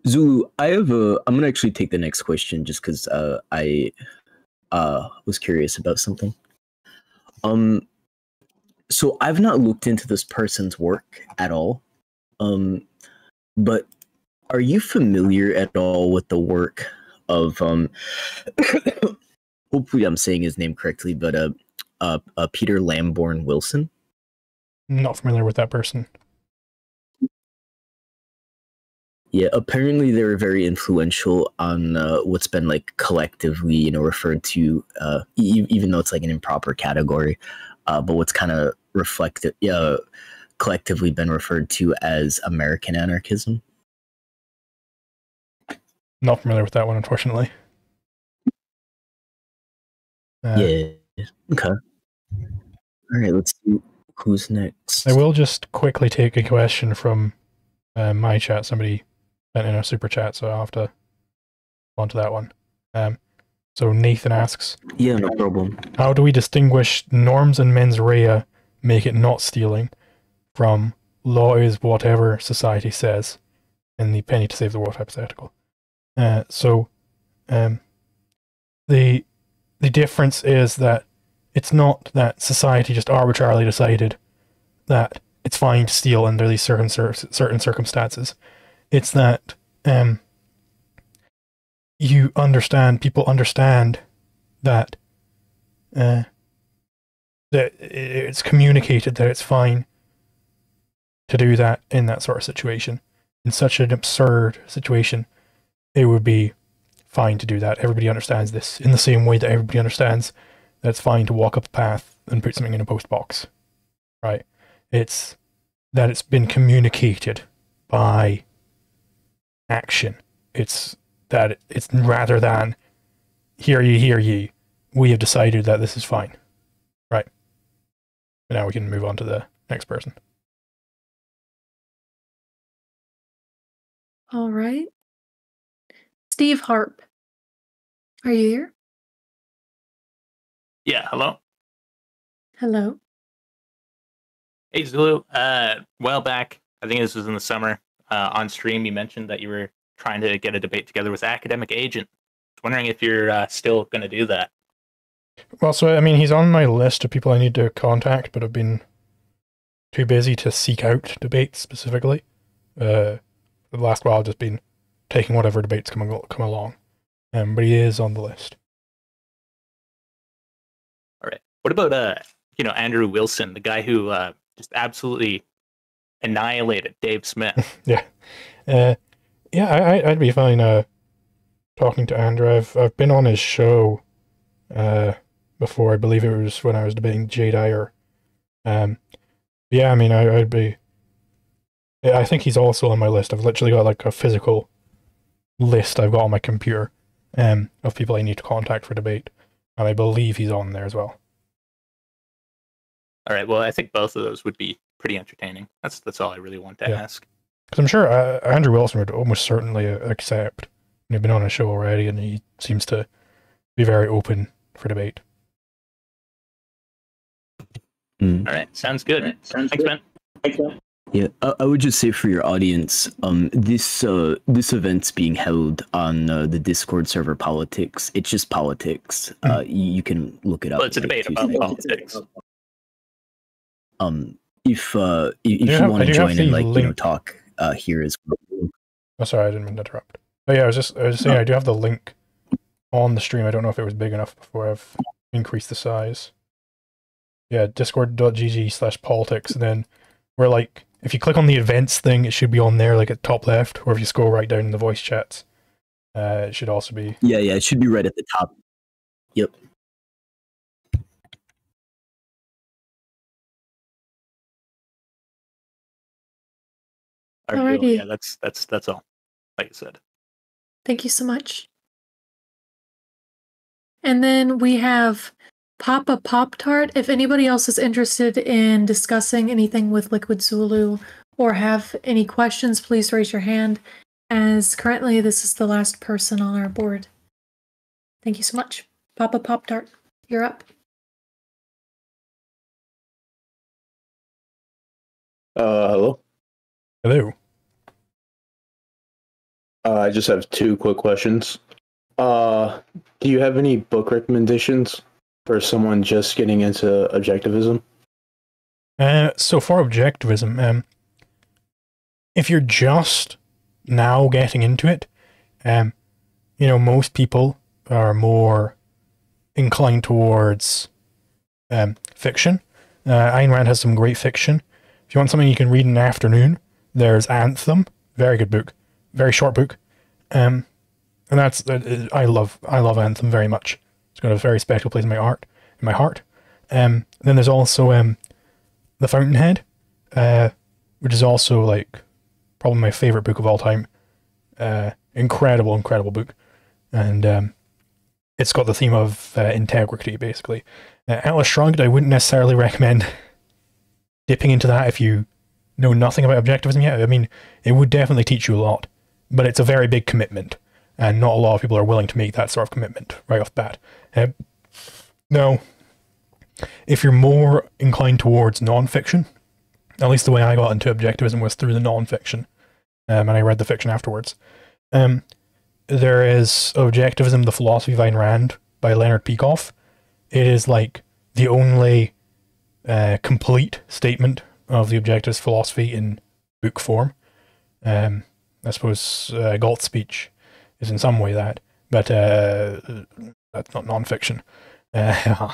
Zulu, I'm gonna actually take the next question just because I was curious about something. So I've not looked into this person's work at all. But are you familiar at all with the work of hopefully I'm saying his name correctly, but Peter Lamborn Wilson? Not familiar with that person. Yeah, apparently they were very influential on what's been like collectively, referred to, even though it's like an improper category, but what's kind of collectively been referred to as American anarchism. Not familiar with that one, unfortunately. Yeah. Okay. All right. Let's see who's next. I will just quickly take a question from my chat. Somebody sent in a super chat, so I'll have to go on to that one. So Nathan asks, yeah, no problem. How do we distinguish norms and mens rea make it not stealing from law is whatever society says in the penny to save the world hypothetical? The difference is that it's not that society just arbitrarily decided that it's fine to steal under these certain circumstances. It's that people understand that that it's communicated that it's fine to do that in that sort of situation. In such an absurd situation, it would be fine to do that. Everybody understands this in the same way that everybody understands that it's fine to walk up a path and put something in a post box, right? It's that it's been communicated by action. It's that it's rather than hear ye, we have decided that this is fine. Right. And now we can move on to the next person. All right. Steve Harp. Are you here? Yeah, hello. Hello. Hey, Zulu. Well back, I think this was in the summer, on stream, you mentioned that you were trying to get a debate together with Academic Agent. I was wondering if you're still going to do that. Well, so, I mean, he's on my list of people I need to contact, but I've been too busy to seek out debates specifically. The last while I've just been taking whatever debates come along. But he is on the list. All right. What about, Andrew Wilson, the guy who just absolutely annihilated Dave Smith? Yeah. I'd be fine talking to Andrew. I've been on his show before. I believe it was when I was debating Jay Dyer. Yeah, I mean, I'd be... I think he's also on my list. I've literally got like a physical list I've got on my computer of people I need to contact for debate. And I believe he's on there as well. All right, well, I think both of those would be pretty entertaining. That's all I really want to ask. Because I'm sure Andrew Wilson would almost certainly accept. And he's been on a show already, and he seems to be very open for debate. All right, sounds good. Thanks, Ben. Yeah, I would just say for your audience, this event's being held on the Discord server Politics. It's just politics. You can look it up. Well, it's a debate about politics. If you want to join and talk here as well. Oh, sorry, I didn't mean to interrupt. Oh yeah, I was just saying I do have the link on the stream. I don't know if it was big enough before I've increased the size. Yeah, discord.gg/politics, and then we're like, if you click on the events thing, it should be on there, like at top left, or if you scroll right down in the voice chats, it should also be. Yeah, it should be right at the top. Yep. All right, Alrighty. yeah, that's all. Like I said. Thank you so much. And then we have Papa Pop-Tart. If anybody else is interested in discussing anything with Liquid Zulu or have any questions, please raise your hand, as currently this is the last person on our board. Thank you so much. Papa Pop-Tart, you're up. Hello? Hello. I just have two quick questions. Do you have any book recommendations for someone just getting into objectivism? So for objectivism, if you're just now getting into it, most people are more inclined towards fiction. Ayn Rand has some great fiction. If you want something you can read in an afternoon, there's Anthem, very good book, very short book, and that's I love Anthem very much. It's got a very special place in my heart. Then there's also The Fountainhead, which is also like probably my favorite book of all time. Incredible book, and it's got the theme of integrity basically. Atlas Shrugged, I wouldn't necessarily recommend dipping into that if you know nothing about objectivism yet. I mean, it would definitely teach you a lot, but it's a very big commitment, and not a lot of people are willing to make that sort of commitment right off the bat. Now, if you're more inclined towards non-fiction, at least the way I got into objectivism was through the non-fiction, and I read the fiction afterwards. There is Objectivism, the Philosophy of Ayn Rand by Leonard Peikoff. It is like the only complete statement of the objectivist philosophy in book form. I suppose Galt's speech is in some way that, but that's not non-fiction. Yeah,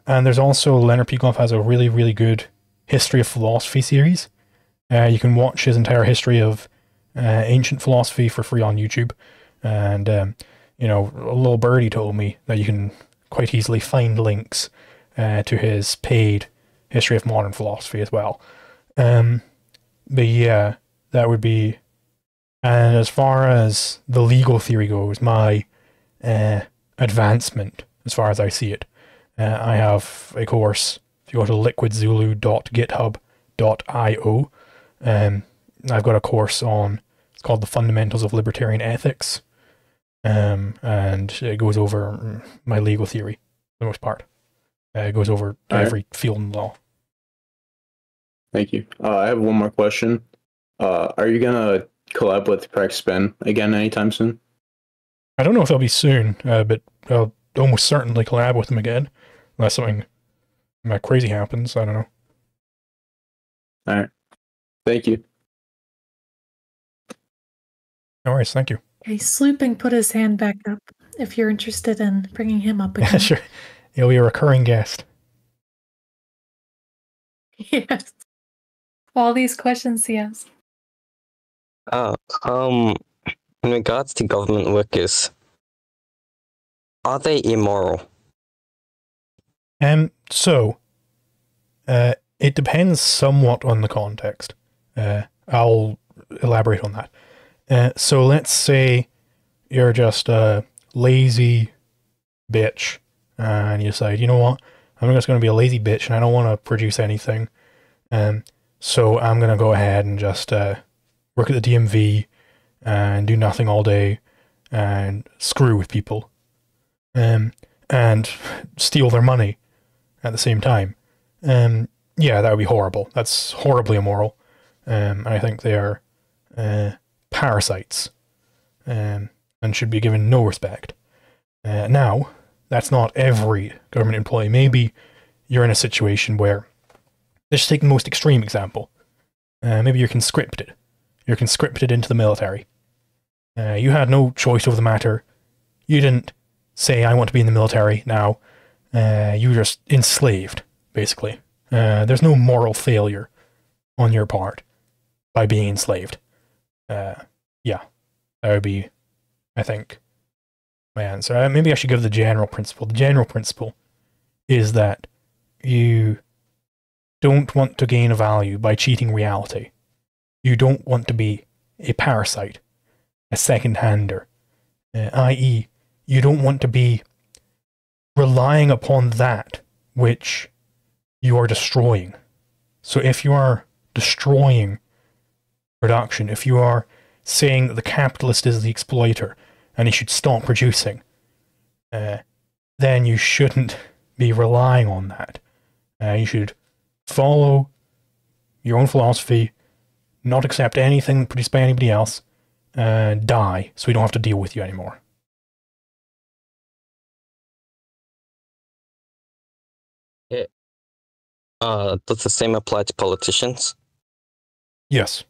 and there's also Leonard Peikoff has a really good history of philosophy series. You can watch his entire history of ancient philosophy for free on YouTube, and a little birdie told me that you can quite easily find links to his paid History of Modern Philosophy as well. But yeah, that would be. And as far as the legal theory goes, my advancement, as far as I see it, I have a course. If you go to liquidzulu.github.io, I've got a course on, it's called The Fundamentals of Libertarian Ethics, and it goes over my legal theory, for the most part. It goes over every field in law. Thank you. I have one more question. Are you going to collab with Praxpen again anytime soon? I don't know if it'll be soon, but I'll almost certainly collab with them again, unless something crazy happens. I don't know. All right. Thank you. No worries. Thank you. Okay, Slooping put his hand back up if you're interested in bringing him up again. Yeah, sure. He'll be a recurring guest. Yes. All these questions, yes. In regards to government workers, are they immoral? So, it depends somewhat on the context. I'll elaborate on that. So let's say you're just a lazy bitch, and you decide, you know what, I'm just going to be a lazy bitch, and I don't want to produce anything. So I'm going to go ahead and just work at the DMV and do nothing all day and screw with people and steal their money at the same time. Yeah, that would be horrible. That's horribly immoral. I think they are parasites and should be given no respect. Now, that's not every government employee. Maybe you're in a situation where, let's just take the most extreme example. Maybe you're conscripted. You're conscripted into the military. You had no choice over the matter. You didn't say, I want to be in the military now. You were just enslaved, basically. There's no moral failure on your part by being enslaved. Yeah, that would be, I think, my answer. Maybe I should give the general principle. The general principle is that you don't want to gain a value by cheating reality. You don't want to be a parasite, a second-hander, i.e., you don't want to be relying upon that which you are destroying. So if you are destroying production, if you are saying that the capitalist is the exploiter and he should stop producing, then you shouldn't be relying on that. You should follow your own philosophy, not accept anything produced by anybody else, and die so we don't have to deal with you anymore. Yeah. Does the same apply to politicians? Yes.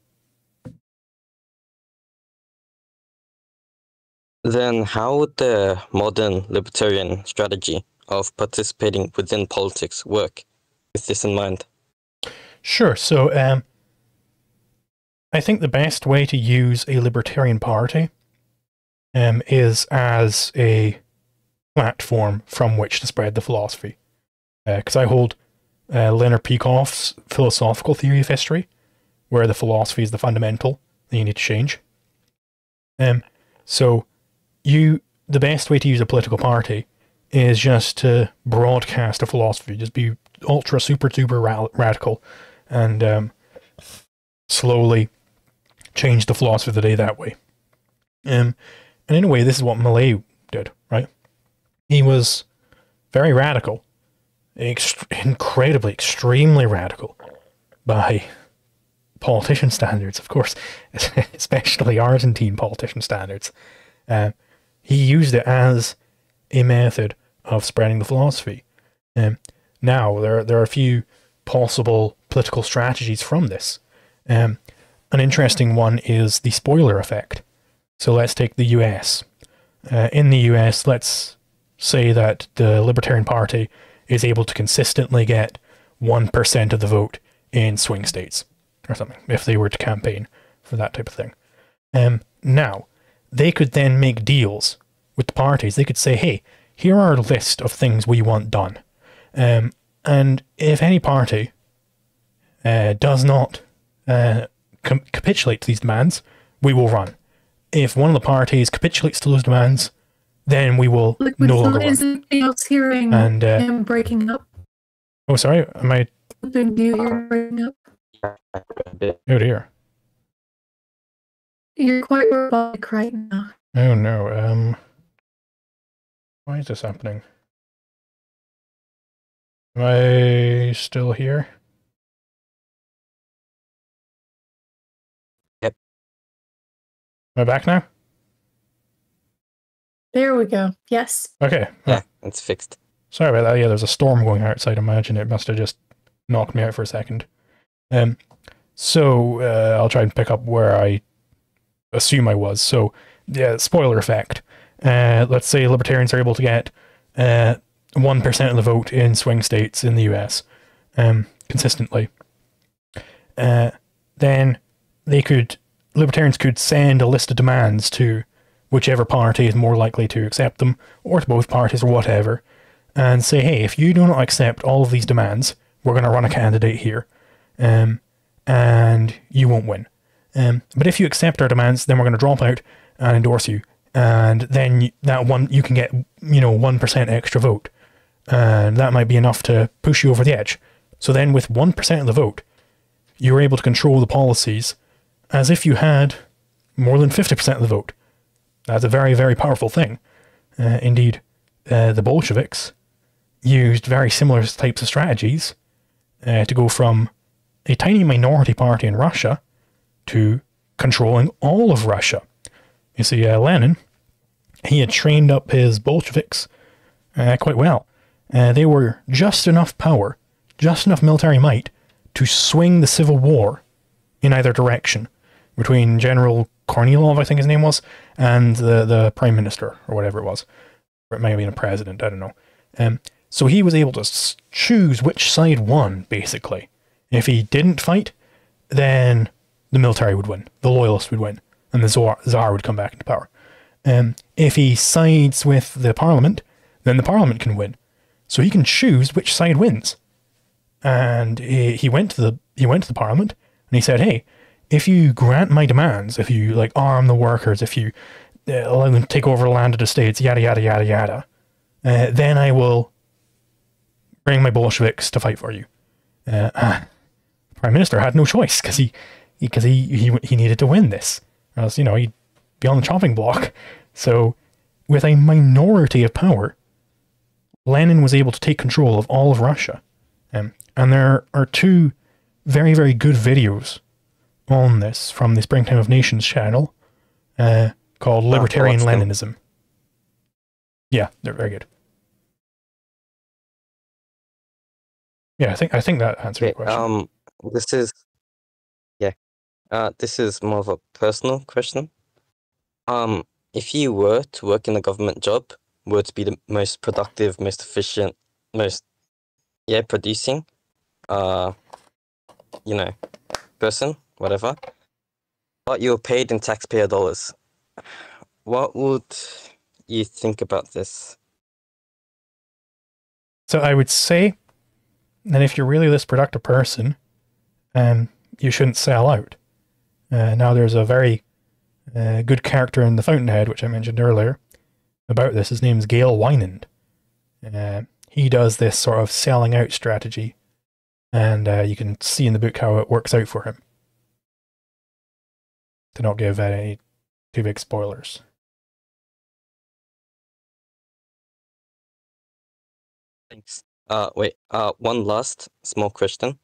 Then how would the modern libertarian strategy of participating within politics work with this in mind? Sure. So, I think the best way to use a libertarian party is as a platform from which to spread the philosophy. Because I hold Leonard Peikoff's philosophical theory of history, where the philosophy is the fundamental that you need to change. So, the best way to use a political party is just to broadcast a philosophy, just be ultra, super, duper radical, and slowly change the philosophy of the day that way. And in a way, this is what Millay did, right? He was very radical, incredibly, extremely radical by politician standards, of course, especially Argentine politician standards. He used it as a method of spreading the philosophy. Now, there are a few possible political strategies from this. An interesting one is the spoiler effect. So let's take the US. In the US, let's say that the Libertarian Party is able to consistently get 1% of the vote in swing states, or something, if they were to campaign for that type of thing. Now, they could then make deals with the parties. They could say, hey, here are a list of things we want done. And if any party does not capitulate to these demands, we will run. If one of the parties capitulates to those demands, then we will no longer run. Is anybody else hearing And, him breaking up? Oh, sorry, am I... Do you hear breaking up? Oh dear. You're quite robotic right now. Oh no, why is this happening? Am I still here? Yep. Am I back now? There we go. Yes. Okay. Yeah, it's fixed. Sorry about that. Yeah, there's a storm going outside. Imagine it must have just knocked me out for a second. So I'll try and pick up where I assume I was. So, yeah, spoiler effect. Let's say libertarians are able to get 1% of the vote in swing states in the US consistently. Then libertarians could send a list of demands to whichever party is more likely to accept them, or to both parties or whatever, and say, hey, if you do not accept all of these demands, we're going to run a candidate here, and you won't win. But if you accept our demands, then we're going to drop out and endorse you, and then you can get 1% extra vote, and that might be enough to push you over the edge. So then with 1% of the vote, you're able to control the policies as if you had more than 50% of the vote. That's a very, very powerful thing. Indeed, the Bolsheviks used very similar types of strategies to go from a tiny minority party in Russia to controlling all of Russia. You see, Lenin, he had trained up his Bolsheviks quite well. They were just enough power, just enough military might to swing the civil war in either direction between General Kornilov, I think his name was, and the prime minister, or whatever it was. Or it might have been a president, I don't know. So he was able to choose which side won, basically. If he didn't fight, then the military would win, the loyalists would win, and the Tsar would come back into power. If he sides with the parliament, then the parliament can win. So he can choose which side wins. And he went to the parliament, and he said, hey, if you grant my demands, if you arm the workers, if you allow them to take over the landed estates, yada yada yada yada, then I will bring my Bolsheviks to fight for you. Prime Minister had no choice because he needed to win this, or else he'd be on the chopping block. So with a minority of power, Lenin was able to take control of all of Russia, and there are two very, very good videos on this from the Springtime of Nations channel called Libertarian Leninism. Yeah, they're very good. Yeah, I think that answered your question. This is more of a personal question. If you were to work in a government job, were to be the most productive, most efficient, most producing, person, whatever, but you're paid in taxpayer dollars, what would you think about this? So I would say that if you're really this productive person, you shouldn't sell out. Now there's a very good character in The Fountainhead, which I mentioned earlier, about this. His name's Gale Wynand. He does this sort of selling out strategy, and you can see in the book how it works out for him. To not give any too big spoilers. Thanks. One last small question.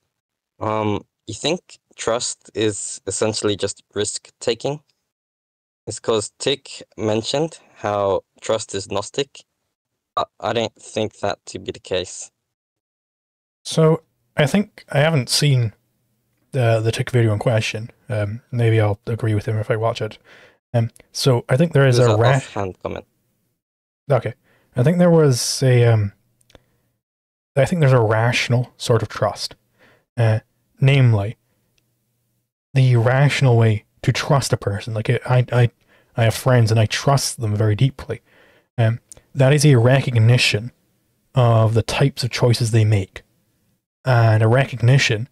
You think trust is essentially just risk-taking? It's because Tick mentioned how trust is Gnostic. I don't think that to be the case. So, I think I haven't seen the Tick video in question. Maybe I'll agree with him if I watch it. So, I think there is a offhand comment. Okay. I think there was I think there's a rational sort of trust. Namely, the rational way to trust a person. Like, I have friends and I trust them very deeply. That is a recognition of the types of choices they make. and a recognition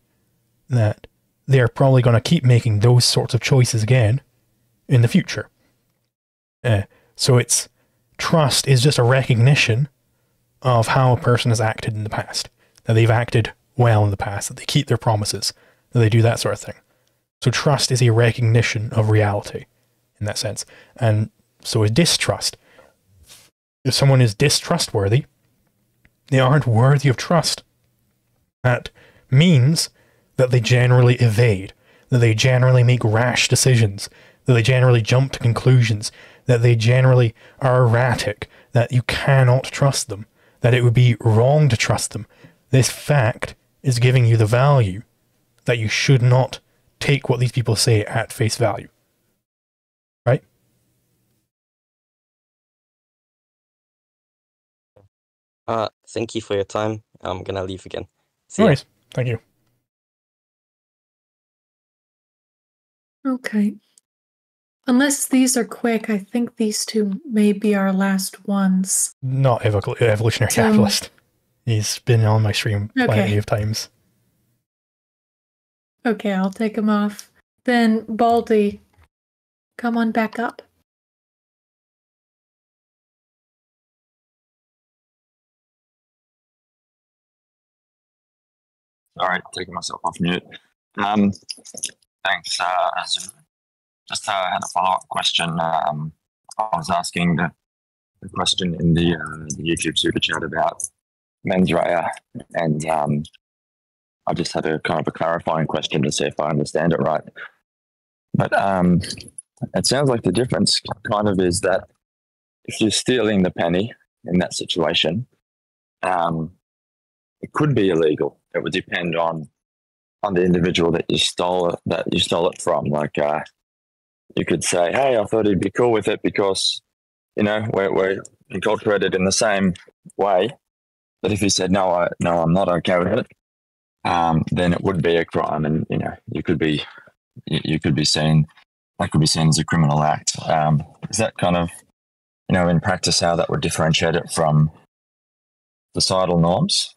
that they're probably going to keep making those sorts of choices again in the future. So it's trust is just a recognition of how a person has acted in the past, that they've acted well in the past, that they keep their promises, that they do that sort of thing. So trust is a recognition of reality in that sense. And so is distrust. If someone is distrustworthy, they aren't worthy of trust. That means that they generally evade, that they generally make rash decisions, that they generally jump to conclusions, that they generally are erratic, that you cannot trust them, that it would be wrong to trust them. This fact is giving you the value that you should not take what these people say at face value. Right? Thank you for your time. I'm gonna leave again. No worries. Thank you. Okay. Unless these are quick, I think these two may be our last ones. Not evolutionary So- capitalist. He's been on my stream plenty Okay. of times. Okay, I'll take them off. Then, Baldy, come on back up. All right, taking myself off mute. Thanks, Zulu. Just had a follow-up question. I was asking the question in the YouTube super chat about mens rea, and I just had a kind of a clarifying question to see if I understand it right. But it sounds like the difference kind of is that if you're stealing the penny in that situation, it could be illegal. It would depend on the individual that you stole it from. Like you could say, "Hey, I thought he'd be cool with it because we're enculturated in the same way." But if he said, "No, I'm not okay with it," then it would be a crime, and you could be seen as a criminal act. Is that kind of in practice how that would differentiate it from societal norms?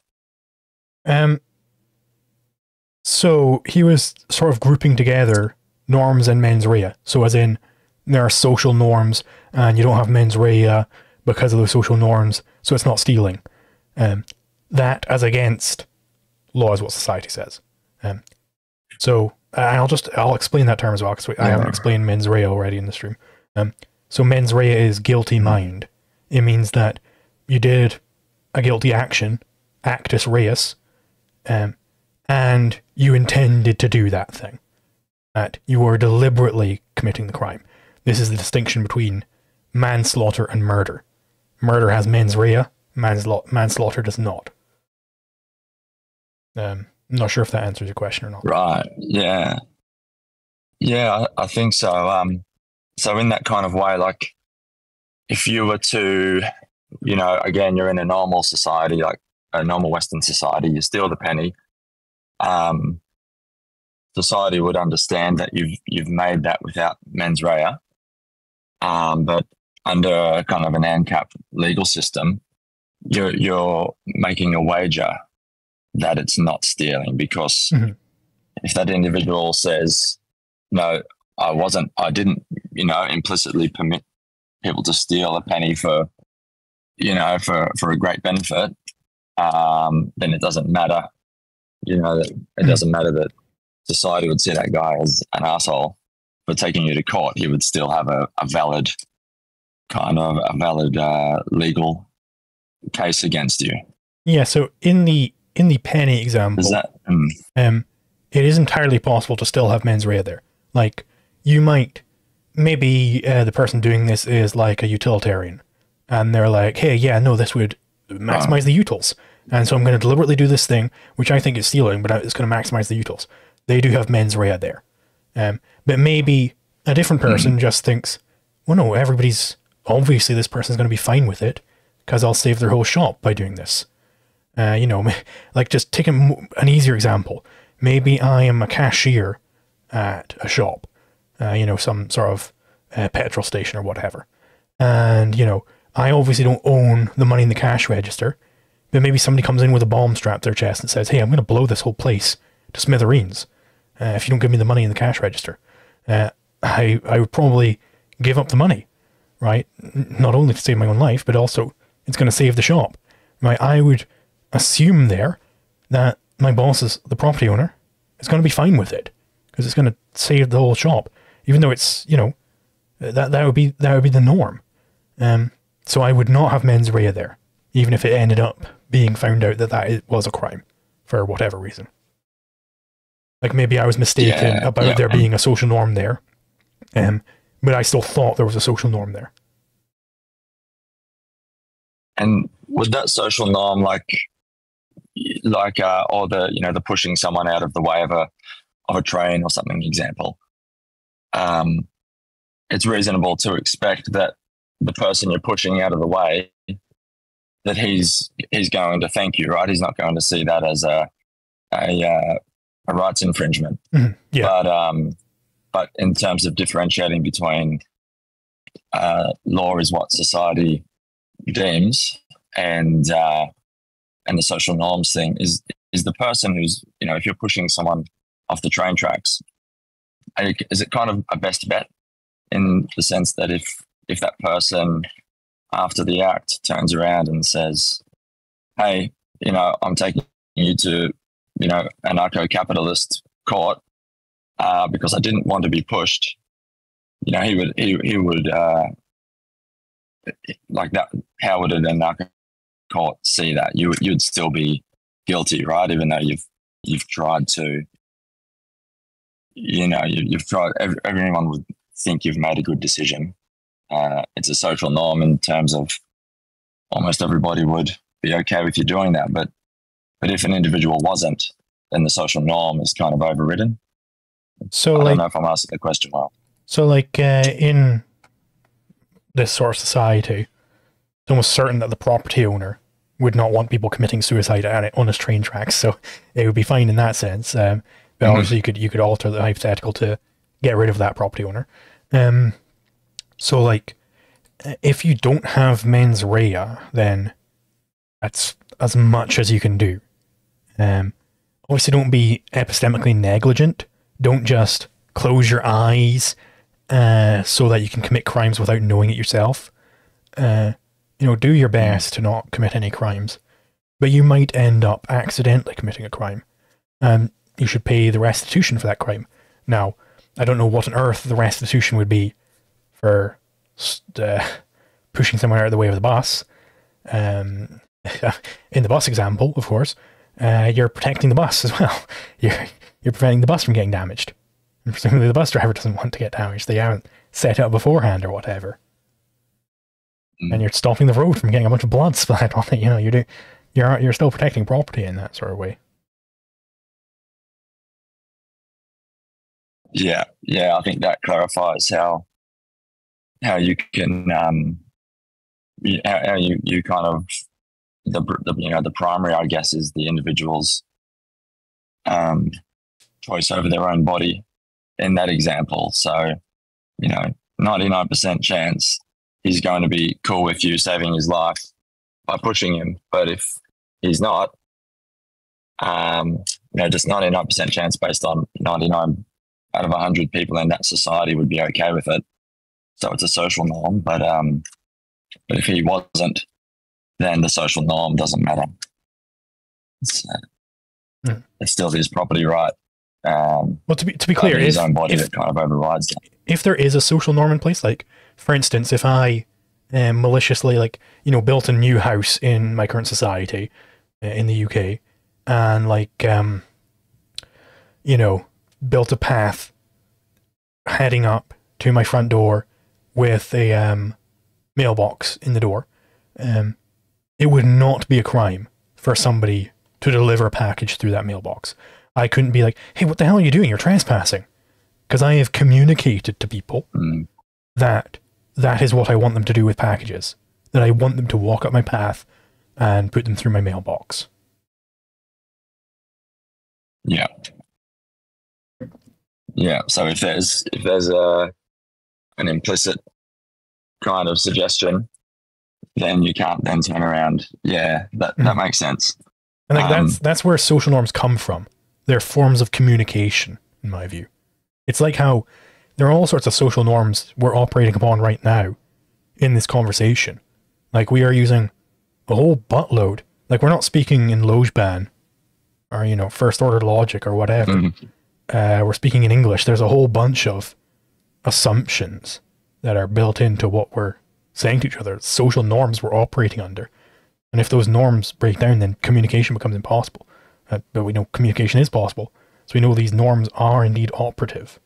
So he was sort of grouping together norms and mens rea. So as in, there are social norms, and you don't have mens rea because of those social norms, so it's not stealing. That as against law is what society says. So I'll explain that term as well, because I haven't explained mens rea already in the stream. So mens rea is guilty mind. It means that you did a guilty action, actus reus, and you intended to do that thing. That you were deliberately committing the crime. This is the distinction between manslaughter and murder. Murder has mens rea, manslaughter does not. I'm not sure if that answers your question or not. Right. Yeah. Yeah, I think so. So in that kind of way, like if you were to, again, you're in a normal society, like a normal Western society, you steal the penny. Society would understand that you've made that without mens rea. But under kind of an ANCAP legal system, you're making a wager that it's not stealing, because if that individual says, "No, I didn't, implicitly permit people to steal a penny for a great benefit," then it doesn't matter. It doesn't matter that society would see that guy as an asshole for taking you to court. He would still have a valid legal case against you. Yeah. So in the penny example, it is entirely possible to still have mens rea there. Like you might, maybe the person doing this is like a utilitarian, and they're like, "Hey, yeah, no, this would maximize the utils. And so I'm going to deliberately do this thing, which I think is stealing, but it's going to maximize the utils." They do have mens rea there. But maybe a different person just thinks, "Well, no, obviously this person's going to be fine with it because I'll save their whole shop by doing this." Like just take an easier example. Maybe I am a cashier at a shop, some sort of petrol station or whatever. And, I obviously don't own the money in the cash register, but maybe somebody comes in with a bomb strapped to their chest and says, hey, I'm going to blow this whole place to smithereens if you don't give me the money in the cash register. I would probably give up the money, right? Not only to save my own life, but also it's going to save the shop, right? I would assume there that my boss is the property owner is going to be fine with it because it's going to save the whole shop, even though it's, you know, that would be the norm. So I would not have mens rea there, even if it ended up being found out that it was a crime for whatever reason. Like maybe I was mistaken about there being a social norm there, but I still thought there was a social norm there. And would that social norm, like or the, you know, the pushing someone out of the way of a train or something, example, it's reasonable to expect that the person you're pushing out of the way, that he's going to thank you, right? He's not going to see that as a rights infringement. Mm-hmm. Yeah. But in terms of differentiating between law is what society deems and the social norms thing is the person who's, you know, if you're pushing someone off the train tracks, is it kind of a best bet in the sense that if that person after the act turns around and says, hey, you know, I'm taking you to, you know, anarcho-capitalist court because I didn't want to be pushed, you know, he would like that. How would an anarcho court see that? You'd still be guilty, right? Even though you've tried to, you know, you've tried. Everyone would think you've made a good decision. It's a social norm in terms of almost everybody would be okay with you doing that. But if an individual wasn't, then the social norm is kind of overridden. So I don't know if I'm asking the question well. So like in this sort of society, it's almost certain that the property owner would not want people committing suicide on his train tracks. So it would be fine in that sense. But obviously you could alter the hypothetical to get rid of that property owner. So like, if you don't have mens rea, then that's as much as you can do. Obviously don't be epistemically negligent. Don't just close your eyes so that you can commit crimes without knowing it yourself. You know, do your best to not commit any crimes, but you might end up accidentally committing a crime. You should pay the restitution for that crime. Now, I don't know what on earth the restitution would be for pushing someone out of the way of the bus. In the bus example, of course, you're protecting the bus as well. You're preventing the bus from getting damaged. And presumably the bus driver doesn't want to get damaged. They haven't set it up beforehand or whatever. And you're stopping the road from getting a bunch of blood splat on it. You know, you're still protecting property in that sort of way. Yeah, I think that clarifies how you can how you kind of the you know, the primary, I guess, is the individual's choice over their own body in that example. So, you know, 99% chance he's going to be cool with you saving his life by pushing him. But if he's not, you know, just 99% chance based on 99 out of 100 people in that society would be okay with it. So it's a social norm. But if he wasn't, then the social norm doesn't matter. It's still his property right. Well, to be clear, his own body that kind of overrides that. If there is a social norm in place, like for instance, if I maliciously, like, you know, built a new house in my current society in the UK, and like you know, built a path heading up to my front door with a mailbox in the door, it would not be a crime for somebody to deliver a package through that mailbox. I couldn't be like, hey, what the hell are you doing? You're trespassing. Because I have communicated to people that is what I want them to do with packages. That I want them to walk up my path and put them through my mailbox. Yeah. Yeah. So if there's an implicit kind of suggestion then you can't then turn around. Yeah, that makes sense. And like that's where social norms come from. They're forms of communication, in my view. It's like how there are all sorts of social norms we're operating upon right now in this conversation. Like we are using a whole buttload. Like we're not speaking in Lojban or, you know, first order logic or whatever. We're speaking in English. There's a whole bunch of assumptions that are built into what we're saying to each other, social norms we're operating under. And if those norms break down, then communication becomes impossible. But we know communication is possible. So we know these norms are indeed operative.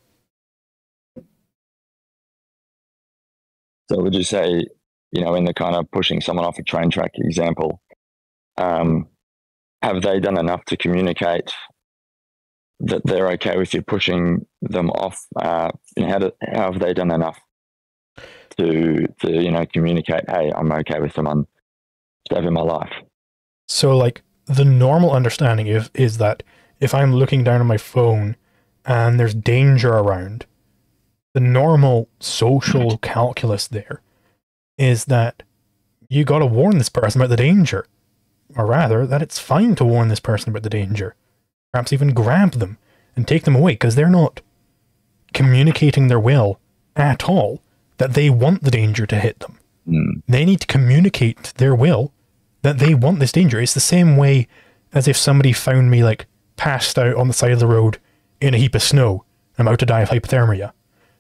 So would you say, you know, in the kind of pushing someone off a train track example, have they done enough to communicate that they're okay with you pushing them off? How have they done enough to you know, communicate, hey, I'm okay with them on saving my life? So like the normal understanding is that if I'm looking down on my phone and there's danger around, the normal social calculus there is that you got to warn this person about the danger, or rather that it's fine to warn this person about the danger, perhaps even grab them and take them away, because they're not communicating their will at all that they want the danger to hit them. They need to communicate their will that they want this danger. It's the same way as if somebody found me like passed out on the side of the road in a heap of snow. I'm about to die of hypothermia,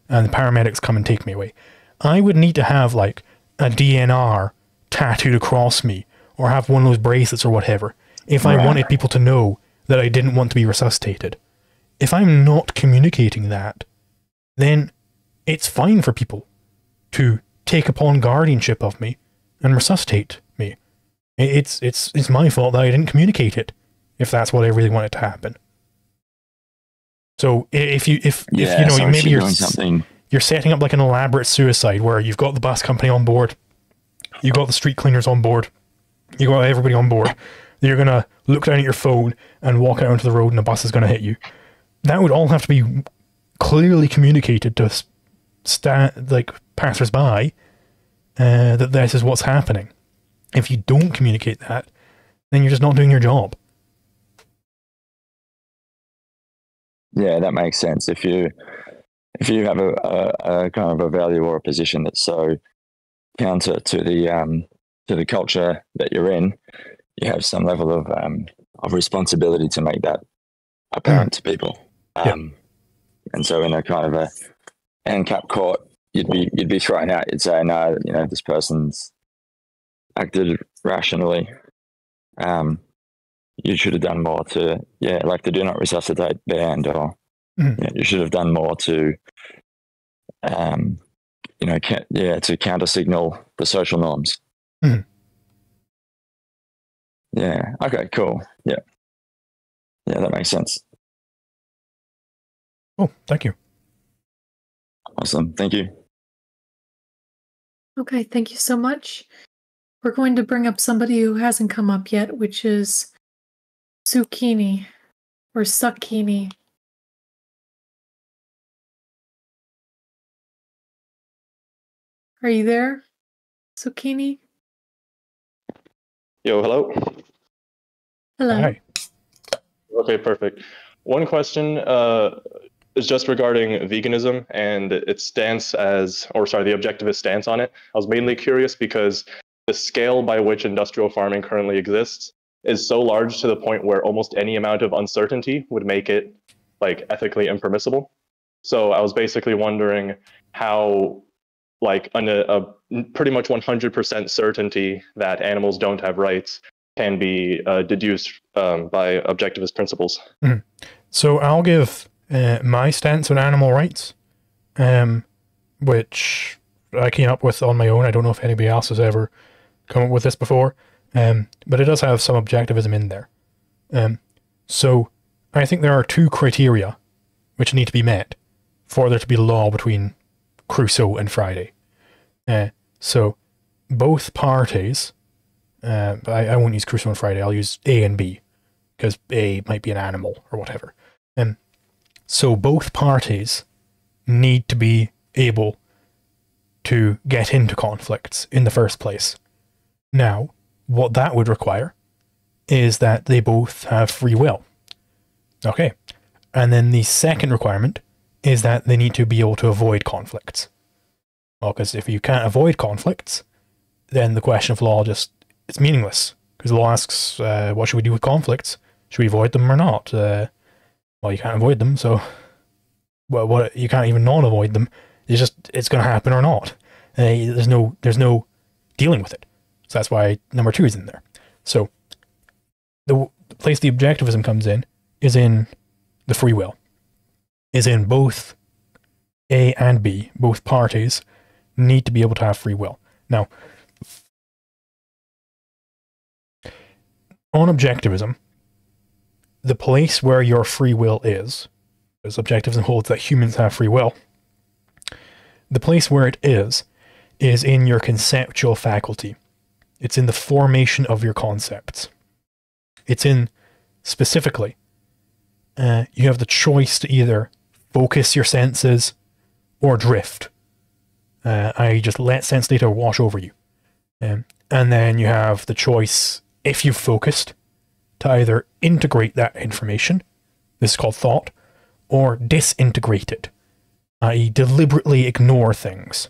and the paramedics come and take me away. I would need to have like a DNR tattooed across me, or have one of those bracelets or whatever, if I wanted people to know that I didn't want to be resuscitated. If I'm not communicating that, then it's fine for people to take upon guardianship of me and resuscitate me. It's my fault that I didn't communicate it, if that's what I really wanted to happen. So if you know, so maybe you're setting up like an elaborate suicide where you've got the bus company on board, you got the street cleaners on board, you got everybody on board, you're gonna look down at your phone and walk out onto the road and the bus is gonna hit you. That would all have to be clearly communicated to passers-by that this is what's happening. If you don't communicate that, then you're just not doing your job. Yeah, that makes sense. If you have a kind of a value or a position that's so counter to the culture that you're in, you have some level of responsibility to make that apparent to people. And so in a kind of a ANCAP court, you'd be thrown out. You'd say, no, you know, this person's acted rationally. You should have done more to, like the do not resuscitate band, or you should have done more to, to counter signal the social norms. Yeah. Okay. Cool. Yeah. Yeah, that makes sense. Oh, thank you. Awesome. Thank you. Okay, thank you so much. We're going to bring up somebody who hasn't come up yet, which is Zucchini or Suckini. Are you there, Zucchini? Yo, hello. Hello. Hi. Okay, perfect. One question is just regarding veganism and its stance the objectivist stance on it. I was mainly curious because the scale by which industrial farming currently exists is so large to the point where almost any amount of uncertainty would make it like ethically impermissible. So I was basically wondering how like a pretty much 100% certainty that animals don't have rights can be deduced by objectivist principles. So I'll give my stance on animal rights, which I came up with on my own. I don't know if anybody else has ever come up with this before, but it does have some objectivism in there. So I think there are two criteria which need to be met for there to be law between Crusoe and Friday. So both parties, I won't use Crusoe and Friday, I'll use A and B, because A might be an animal or whatever. So both parties need to be able to get into conflicts in the first place. Now, what that would require is that they both have free will. Okay. And then the second requirement is that they need to be able to avoid conflicts. Well, because if you can't avoid conflicts, then the question of law it's meaningless. Because the law asks, what should we do with conflicts? Should we avoid them or not? Well, you can't avoid them, so what you can't even not avoid them. It's going to happen or not. There's no dealing with it. So that's why number 2 is in there. So the place the objectivism comes in is in the free will. Is in both A and B, both parties need to be able to have free will. Now, on objectivism, the place where your free will is, because objectivism holds that humans have free will, the place where it is in your conceptual faculty. It's in the formation of your concepts. It's in, specifically, you have the choice to either focus your senses or drift. I just let sense data wash over you. And then you have the choice, if you've focused, to either integrate that information, this is called thought, or disintegrate it, i.e. deliberately ignore things.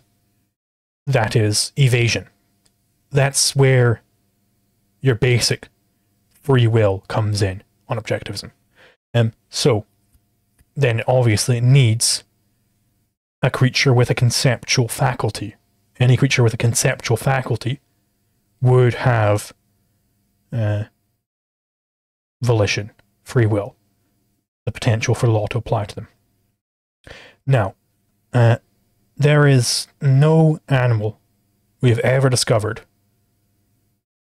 That is evasion. That's where your basic free will comes in on objectivism. So, then obviously it needs a creature with a conceptual faculty. Any creature with a conceptual faculty would have volition, free will, the potential for law to apply to them. Now, there is no animal we have ever discovered,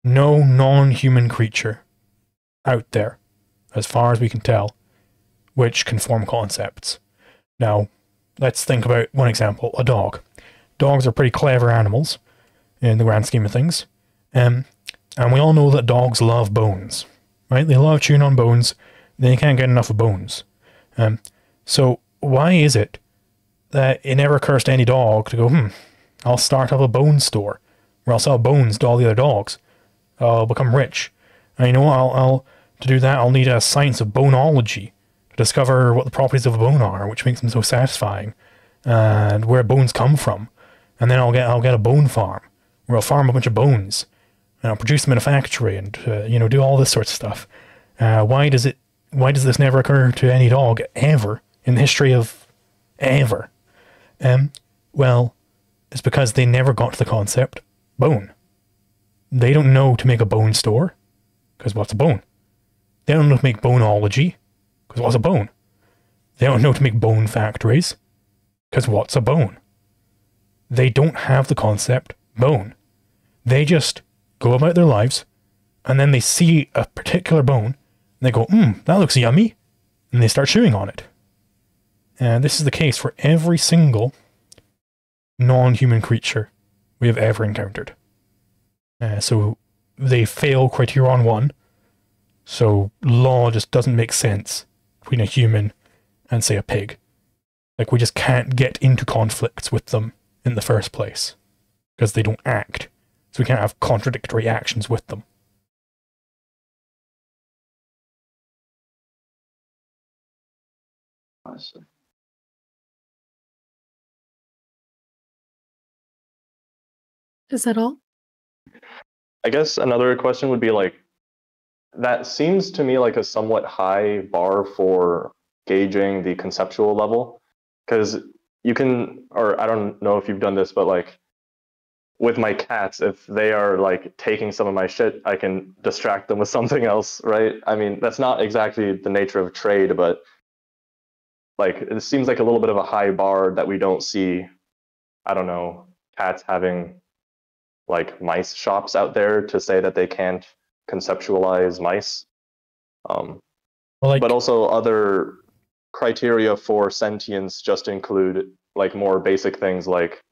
no non-human creature out there, as far as we can tell, which can form concepts. Now, let's think about one example, a dog. Dogs are pretty clever animals in the grand scheme of things. And we all know that dogs love bones, right? They love chewing on bones. They can't get enough of bones. So why is it that it never occurs to any dog to go, I'll start up a bone store where I'll sell bones to all the other dogs. I'll become rich. And you know what? To do that, I'll need a science of boneology to discover what the properties of a bone are, which makes them so satisfying, and where bones come from. And then I'll get a bone farm where I'll farm a bunch of bones, and I'll produce them in a factory, and do all this sort of stuff. Why does this never occur to any dog ever in the history of ever? Well, it's because they never got to the concept bone. They don't know to make a bone store, because what's a bone? They don't know to make boneology, because what's a bone? They don't know to make bone factories, because what's a bone? They don't have the concept bone. They just go about their lives, and then they see a particular bone, and they go, that looks yummy, and they start chewing on it. And this is the case for every single non-human creature we have ever encountered. So they fail criterion 1, so law just doesn't make sense between a human and, say, a pig. Like, we just can't get into conflicts with them in the first place, because they don't act. So we can't have contradictory actions with them. I see. Is that all? I guess another question would be like, that seems to me like a somewhat high bar for gauging the conceptual level, because you can, or I don't know if you've done this, but like with my cats, if they are like taking some of my shit, I can distract them with something else, right? I mean, that's not exactly the nature of trade, but like it seems like a little bit of a high bar that we don't see, I don't know, cats having like mice shops out there to say that they can't conceptualize mice. But also other criteria for sentience just include like more basic things like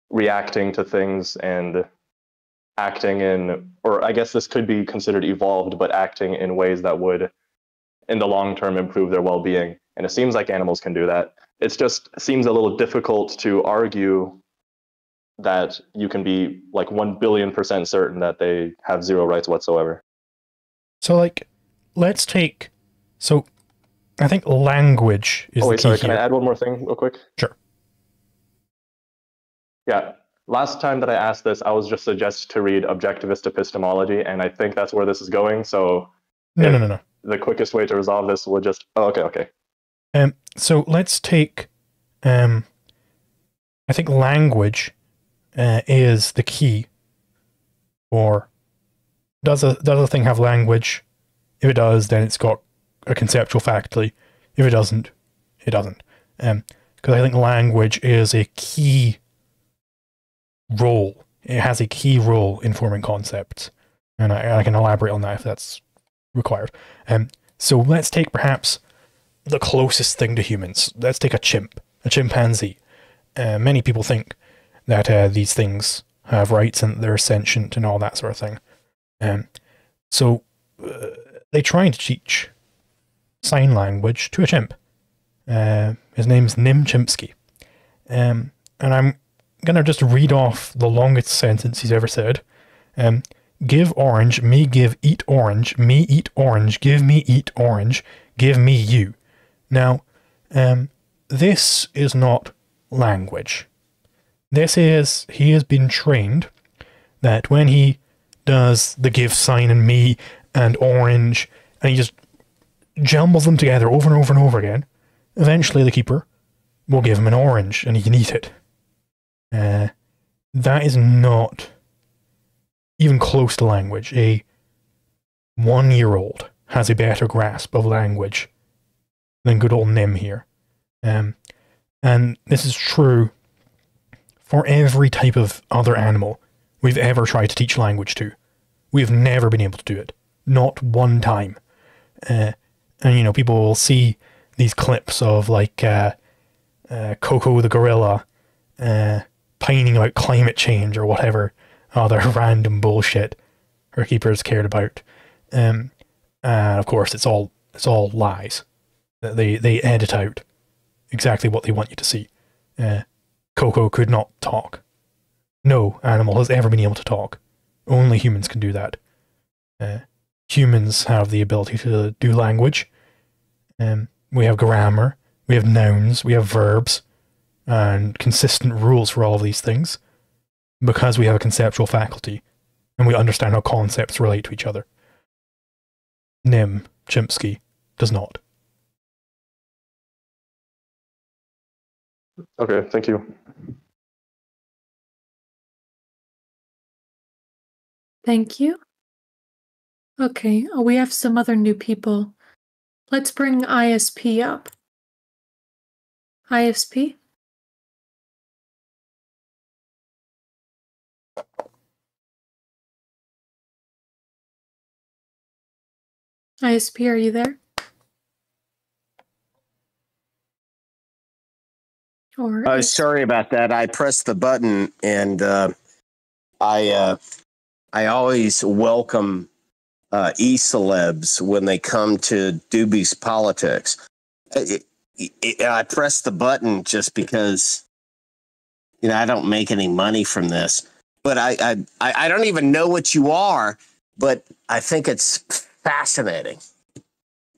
reacting to things and acting in, or I guess this could be considered evolved, but acting in ways that would in the long term improve their well-being. And it seems like animals can do that. It just seems a little difficult to argue that you can be like 1 billion% certain that they have zero rights whatsoever. So, like, let's take. So, I think language is. Oh, wait, the key sorry. Can here. I add one more thing real quick? Sure. Yeah. Last time that I asked this, I was just suggested to read objectivist epistemology, and I think that's where this is going. So, No. the quickest way to resolve this will just. Oh, okay. So let's take. I think language is the key. Or does a thing have language? If it does, then it's got a conceptual faculty. If it doesn't, it doesn't. Because I think language is a key role. It has a key role in forming concepts, and I can elaborate on that if that's required. So let's take perhaps the closest thing to humans. Let's take a chimpanzee. Many people think that these things have rights and they're sentient and all that sort of thing. So they try to teach sign language to a chimp. His name's Nim Chimpsky. And I'm going to just read off the longest sentence he's ever said. Give orange, me give eat orange, me eat orange, give me eat orange, give me you. Now, this is not language. This is, he has been trained that when he does the give sign and me and orange, and he just jumbles them together over and over and over again, eventually the keeper will give him an orange and he can eat it. That is not even close to language. A 1-year-old has a better grasp of language than good old Nim here. And this is true for every type of other animal we've ever tried to teach language to. We've never been able to do it. Not one time. And, you know, people will see these clips of, like, Coco the gorilla pining about climate change or whatever other random bullshit her keepers cared about. And of course, it's all lies. They edit out exactly what they want you to see. Coco could not talk. No animal has ever been able to talk. Only humans can do that. Humans have the ability to do language. We have grammar, we have nouns, we have verbs, and consistent rules for all of these things, because we have a conceptual faculty, and we understand how concepts relate to each other. Nim Chimpsky does not. Okay, thank you. Thank you. Okay, we have some other new people. Let's bring ISP up. ISP? ISP, are you there? Or sorry about that. I pressed the button, and I always welcome e-celebs when they come to Doobie's Politics. I pressed the button just because, you know, I don't make any money from this. But I don't even know what you are, but I think it's fascinating.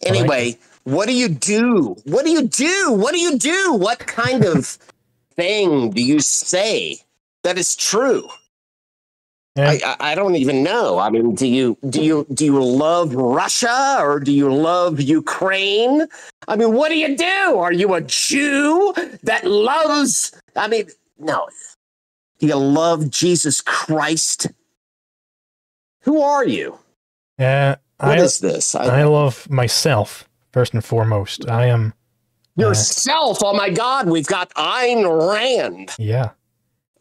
Anyway, what do you do? What do you do? What do you do? What kind of thing do you say that is true? Yeah. I don't even know. I mean, do you love Russia or do you love Ukraine? I mean, what do you do? Are you a Jew that loves? I mean, no. Do you love Jesus Christ? Who are you? What is this? I love myself first and foremost. I am yourself. Oh my God, we've got Ayn Rand. Yeah.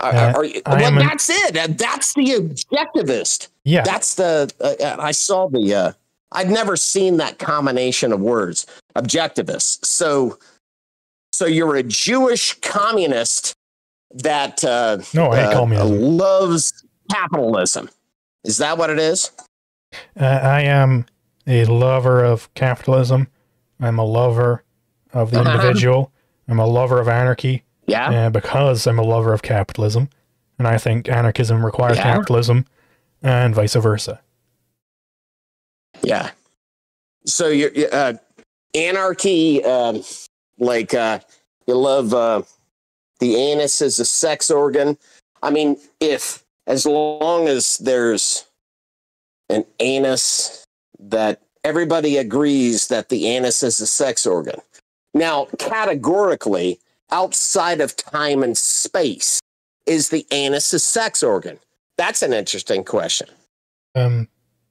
Well, that's it. That's the objectivist. Yeah. That's the. I saw the. I'd never seen that combination of words, objectivist. So you're a Jewish communist that no, I hate communism. Loves capitalism. Is that what it is? I am a lover of capitalism. I'm a lover of the individual. I'm a lover of anarchy. Yeah. And because I'm a lover of capitalism, And I think anarchism requires Yeah. capitalism and vice versa. Yeah. So you're anarchy, you love the anus as a sex organ. I mean, as long as there's an anus that everybody agrees that the anus is a sex organ. Now, categorically, outside of time and space, is the anus a sex organ? That's an interesting question.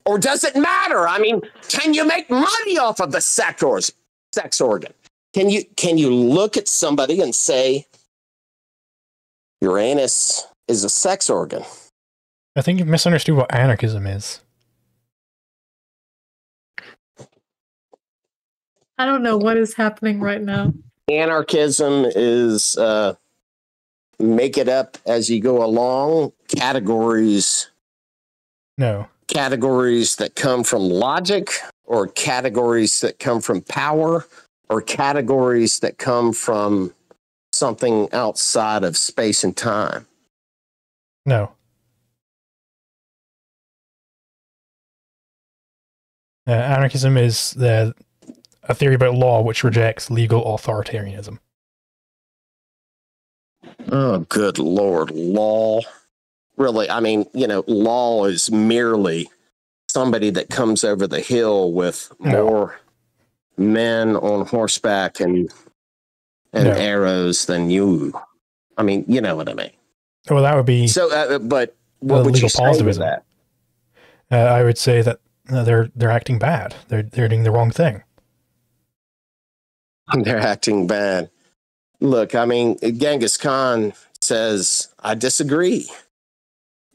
Or does it matter? I mean, can you make money off of the sex organ? Can you look at somebody and say, your anus is a sex organ? I think you've misunderstood what anarchism is. I don't know what is happening right now. Anarchism is make it up as you go along, categories. No. Categories that come from logic, or categories that come from power, or categories that come from something outside of space and time. No. Anarchism is a theory about law which rejects legal authoritarianism. Oh, good Lord. Law. Really, I mean, law is merely somebody that comes over the hill with more men on horseback and arrows than you. I mean, you know what I mean. Well, that would be... So, but what would you say to that? I would say that they're acting bad. They're doing the wrong thing. They're acting bad. Look, I mean, Genghis Khan says, I disagree.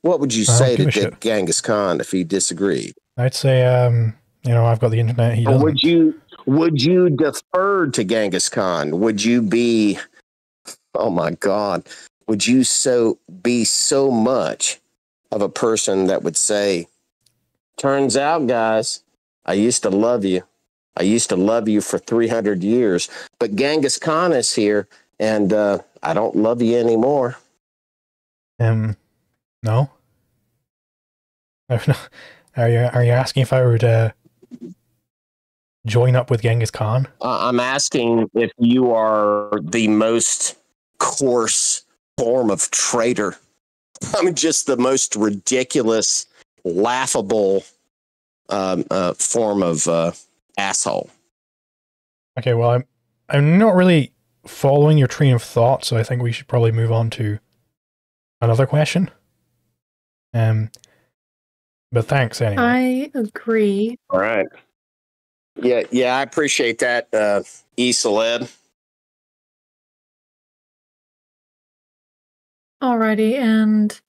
What would you say to Genghis Khan if he disagreed? I'd say, I've got the internet. He doesn't. Would you defer to Genghis Khan? Would you be, oh my God, would you be so much of a person that would say, turns out, guys, I used to love you. I used to love you for 300 years, but Genghis Khan is here and I don't love you anymore. No. Are you asking if I would join up with Genghis Khan? I'm asking if you are the most coarse form of traitor. I'm just the most ridiculous, laughable form of asshole. Okay, well, I'm not really following your train of thought, so I think we should probably move on to another question. But thanks anyway. I agree. All right. Yeah, I appreciate that, E-Celeb. Alrighty, and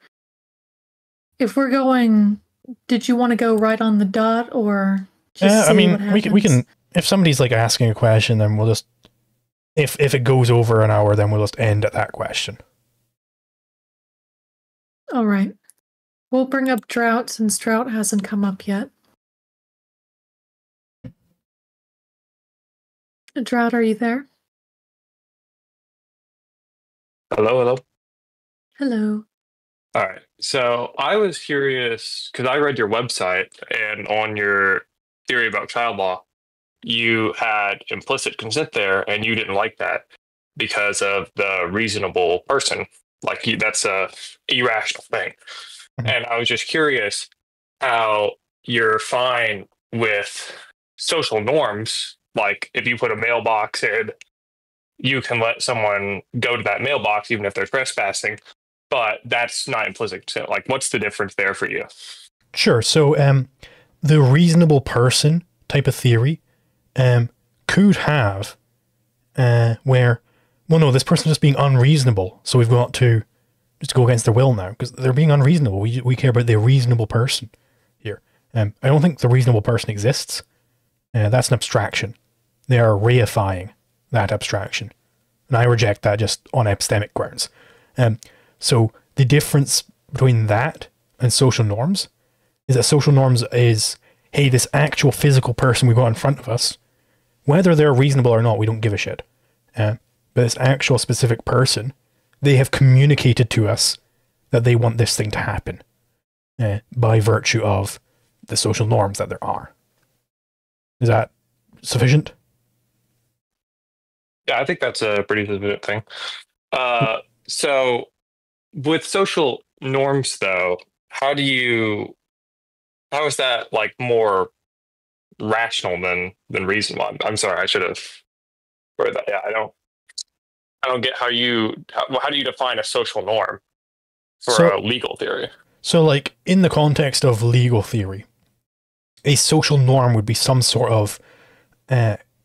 if we're going, did you want to go right on the dot or just see what happens? we can. If somebody's like asking a question, then we'll just. If it goes over an hour, then we'll just end at that question. All right. We'll bring up Drought since Drought hasn't come up yet. Drought, are you there? Hello. Hello. All right. So I was curious because I read your website, and on your theory about child law, you had implicit consent there, and you didn't like that because of the reasonable person. Like that's a irrational thing. And I was just curious how you're fine with social norms. Like if you put a mailbox in, you can let someone go to that mailbox even if they're trespassing, but that's not implicit consent. Like what's the difference there for you? Sure. So the reasonable person type of theory could have where, well, no, this person's just being unreasonable, so we've got to just go against their will now because they're being unreasonable. We care about the reasonable person here. I don't think the reasonable person exists. That's an abstraction. They are reifying that abstraction. And I reject that just on epistemic grounds. So the difference between that and social norms is that social norms is, hey, this actual physical person we've got in front of us, whether they're reasonable or not, we don't give a shit. But this actual specific person, they have communicated to us that they want this thing to happen by virtue of the social norms that there are. Is that sufficient? Yeah, I think that's a pretty sufficient thing. So with social norms, though, how is that like more rational than reasonable? I'm sorry, I should have worded that. Yeah, I don't get how do you define a social norm for a legal theory? So, like, in the context of legal theory, a social norm would be some sort of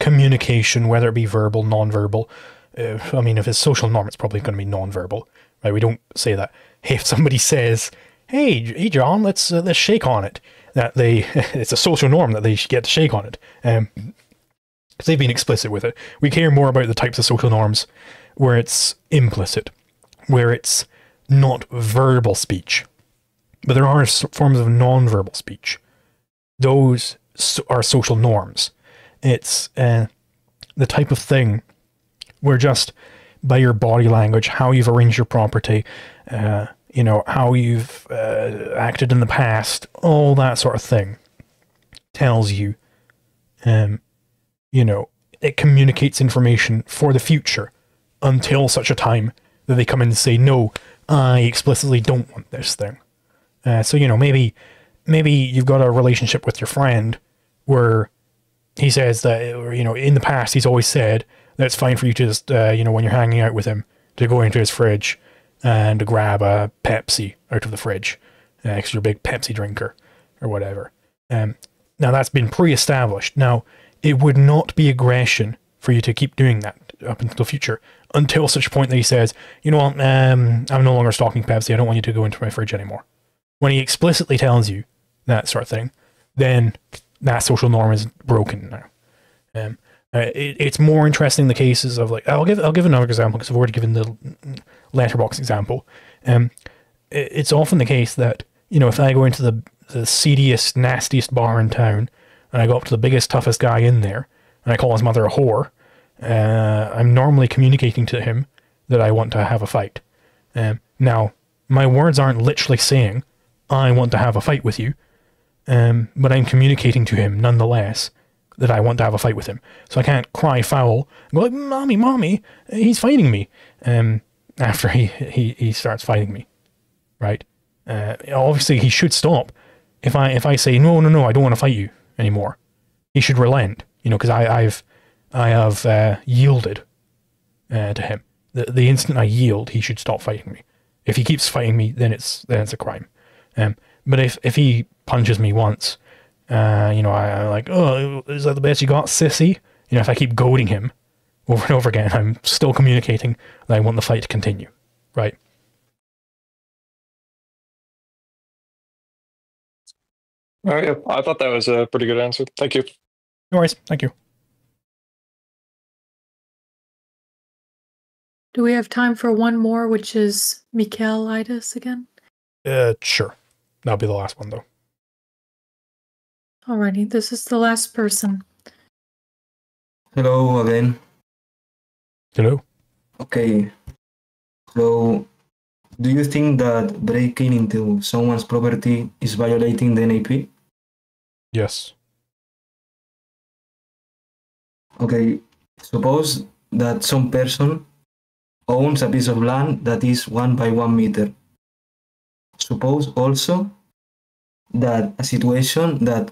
communication, whether it be verbal, non-verbal. I mean, if it's social norm, it's probably going to be non-verbal, right? We don't say that. Hey, if somebody says, "Hey, John, let's shake on it," that it's a social norm that they should get to shake on it, because they've been explicit with it. We care more about the types of social norms where it's implicit, where it's not verbal speech. But there are forms of non-verbal speech. Those are social norms. It's the type of thing where just by your body language, how you've arranged your property, how you've acted in the past, all that sort of thing tells you, it communicates information for the future until such a time that they come in and say, no, I explicitly don't want this thing. So maybe you've got a relationship with your friend where he says that, in the past, he's always said that it's fine for you to just, when you're hanging out with him, to go into his fridge and to grab a Pepsi out of the fridge, because you're a big Pepsi drinker or whatever. Now that's been pre-established. Now, it would not be aggression for you to keep doing that up until the future, until such point that he says, you know what, I'm no longer stocking Pepsi, I don't want you to go into my fridge anymore. When he explicitly tells you that sort of thing, then that social norm is broken now. It's more interesting in the cases of, like, I'll give another example, because I've already given the letterbox example. It's often the case that, if I go into the seediest, nastiest bar in town, and I go up to the biggest, toughest guy in there, and I call his mother a whore, I'm normally communicating to him that I want to have a fight. Now, my words aren't literally saying, I want to have a fight with you, but I'm communicating to him nonetheless that I want to have a fight with him. So I can't cry foul and go like, mommy, he's fighting me, after he starts fighting me, right? Obviously he should stop. If I say, no, I don't want to fight you anymore, he should relent, because I have yielded to him. The instant I yield, he should stop fighting me. If he keeps fighting me, then it's a crime. But if he punches me once, I'm like, oh, is that the best you got, sissy? If I keep goading him over and over again, I'm still communicating that I want the fight to continue, right? All right, yeah, I thought that was a pretty good answer. Thank you. No worries. Thank you. Do we have time for one more, which is Michaelitis again? Sure. That'll be the last one, though. Alrighty, this is the last person. Hello again. Hello. Okay. So, do you think that breaking into someone's property is violating the NAP? Yes. Okay. Suppose that some person owns a piece of land that is 1 by 1 meter. Suppose also that a situation that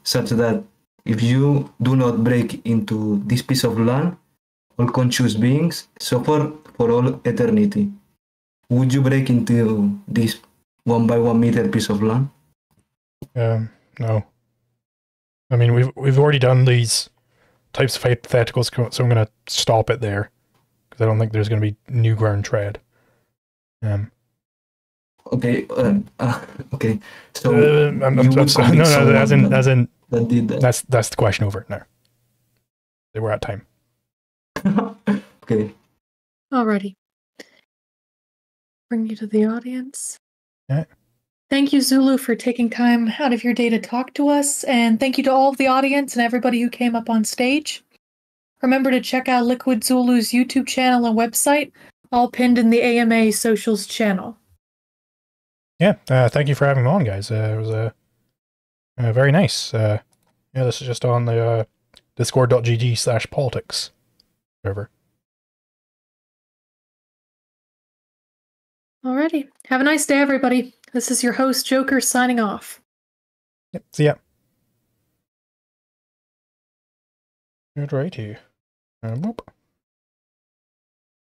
such that if you do not break into this piece of land, all conscious beings suffer for all eternity. Would you break into this 1 by 1 meter piece of land? No. I mean, we've already done these types of hypotheticals, so I'm going to stop it there, because I don't think there's going to be new ground tread. Okay. Okay. So I'm sorry. No, as in that did that. That's the question over. No, we're at time. Okay. Alrighty. Bring you to the audience. Yeah. Thank you, Zulu, for taking time out of your day to talk to us, and thank you to all of the audience and everybody who came up on stage. Remember to check out Liquid Zulu's YouTube channel and website, all pinned in the AMA Socials channel. Yeah, thank you for having me on, guys. It was very nice. Yeah, this is just on the discord.gg/politics server. Alrighty. Have a nice day, everybody. This is your host, Joker, signing off. Yep, see ya. Good right here. Boop.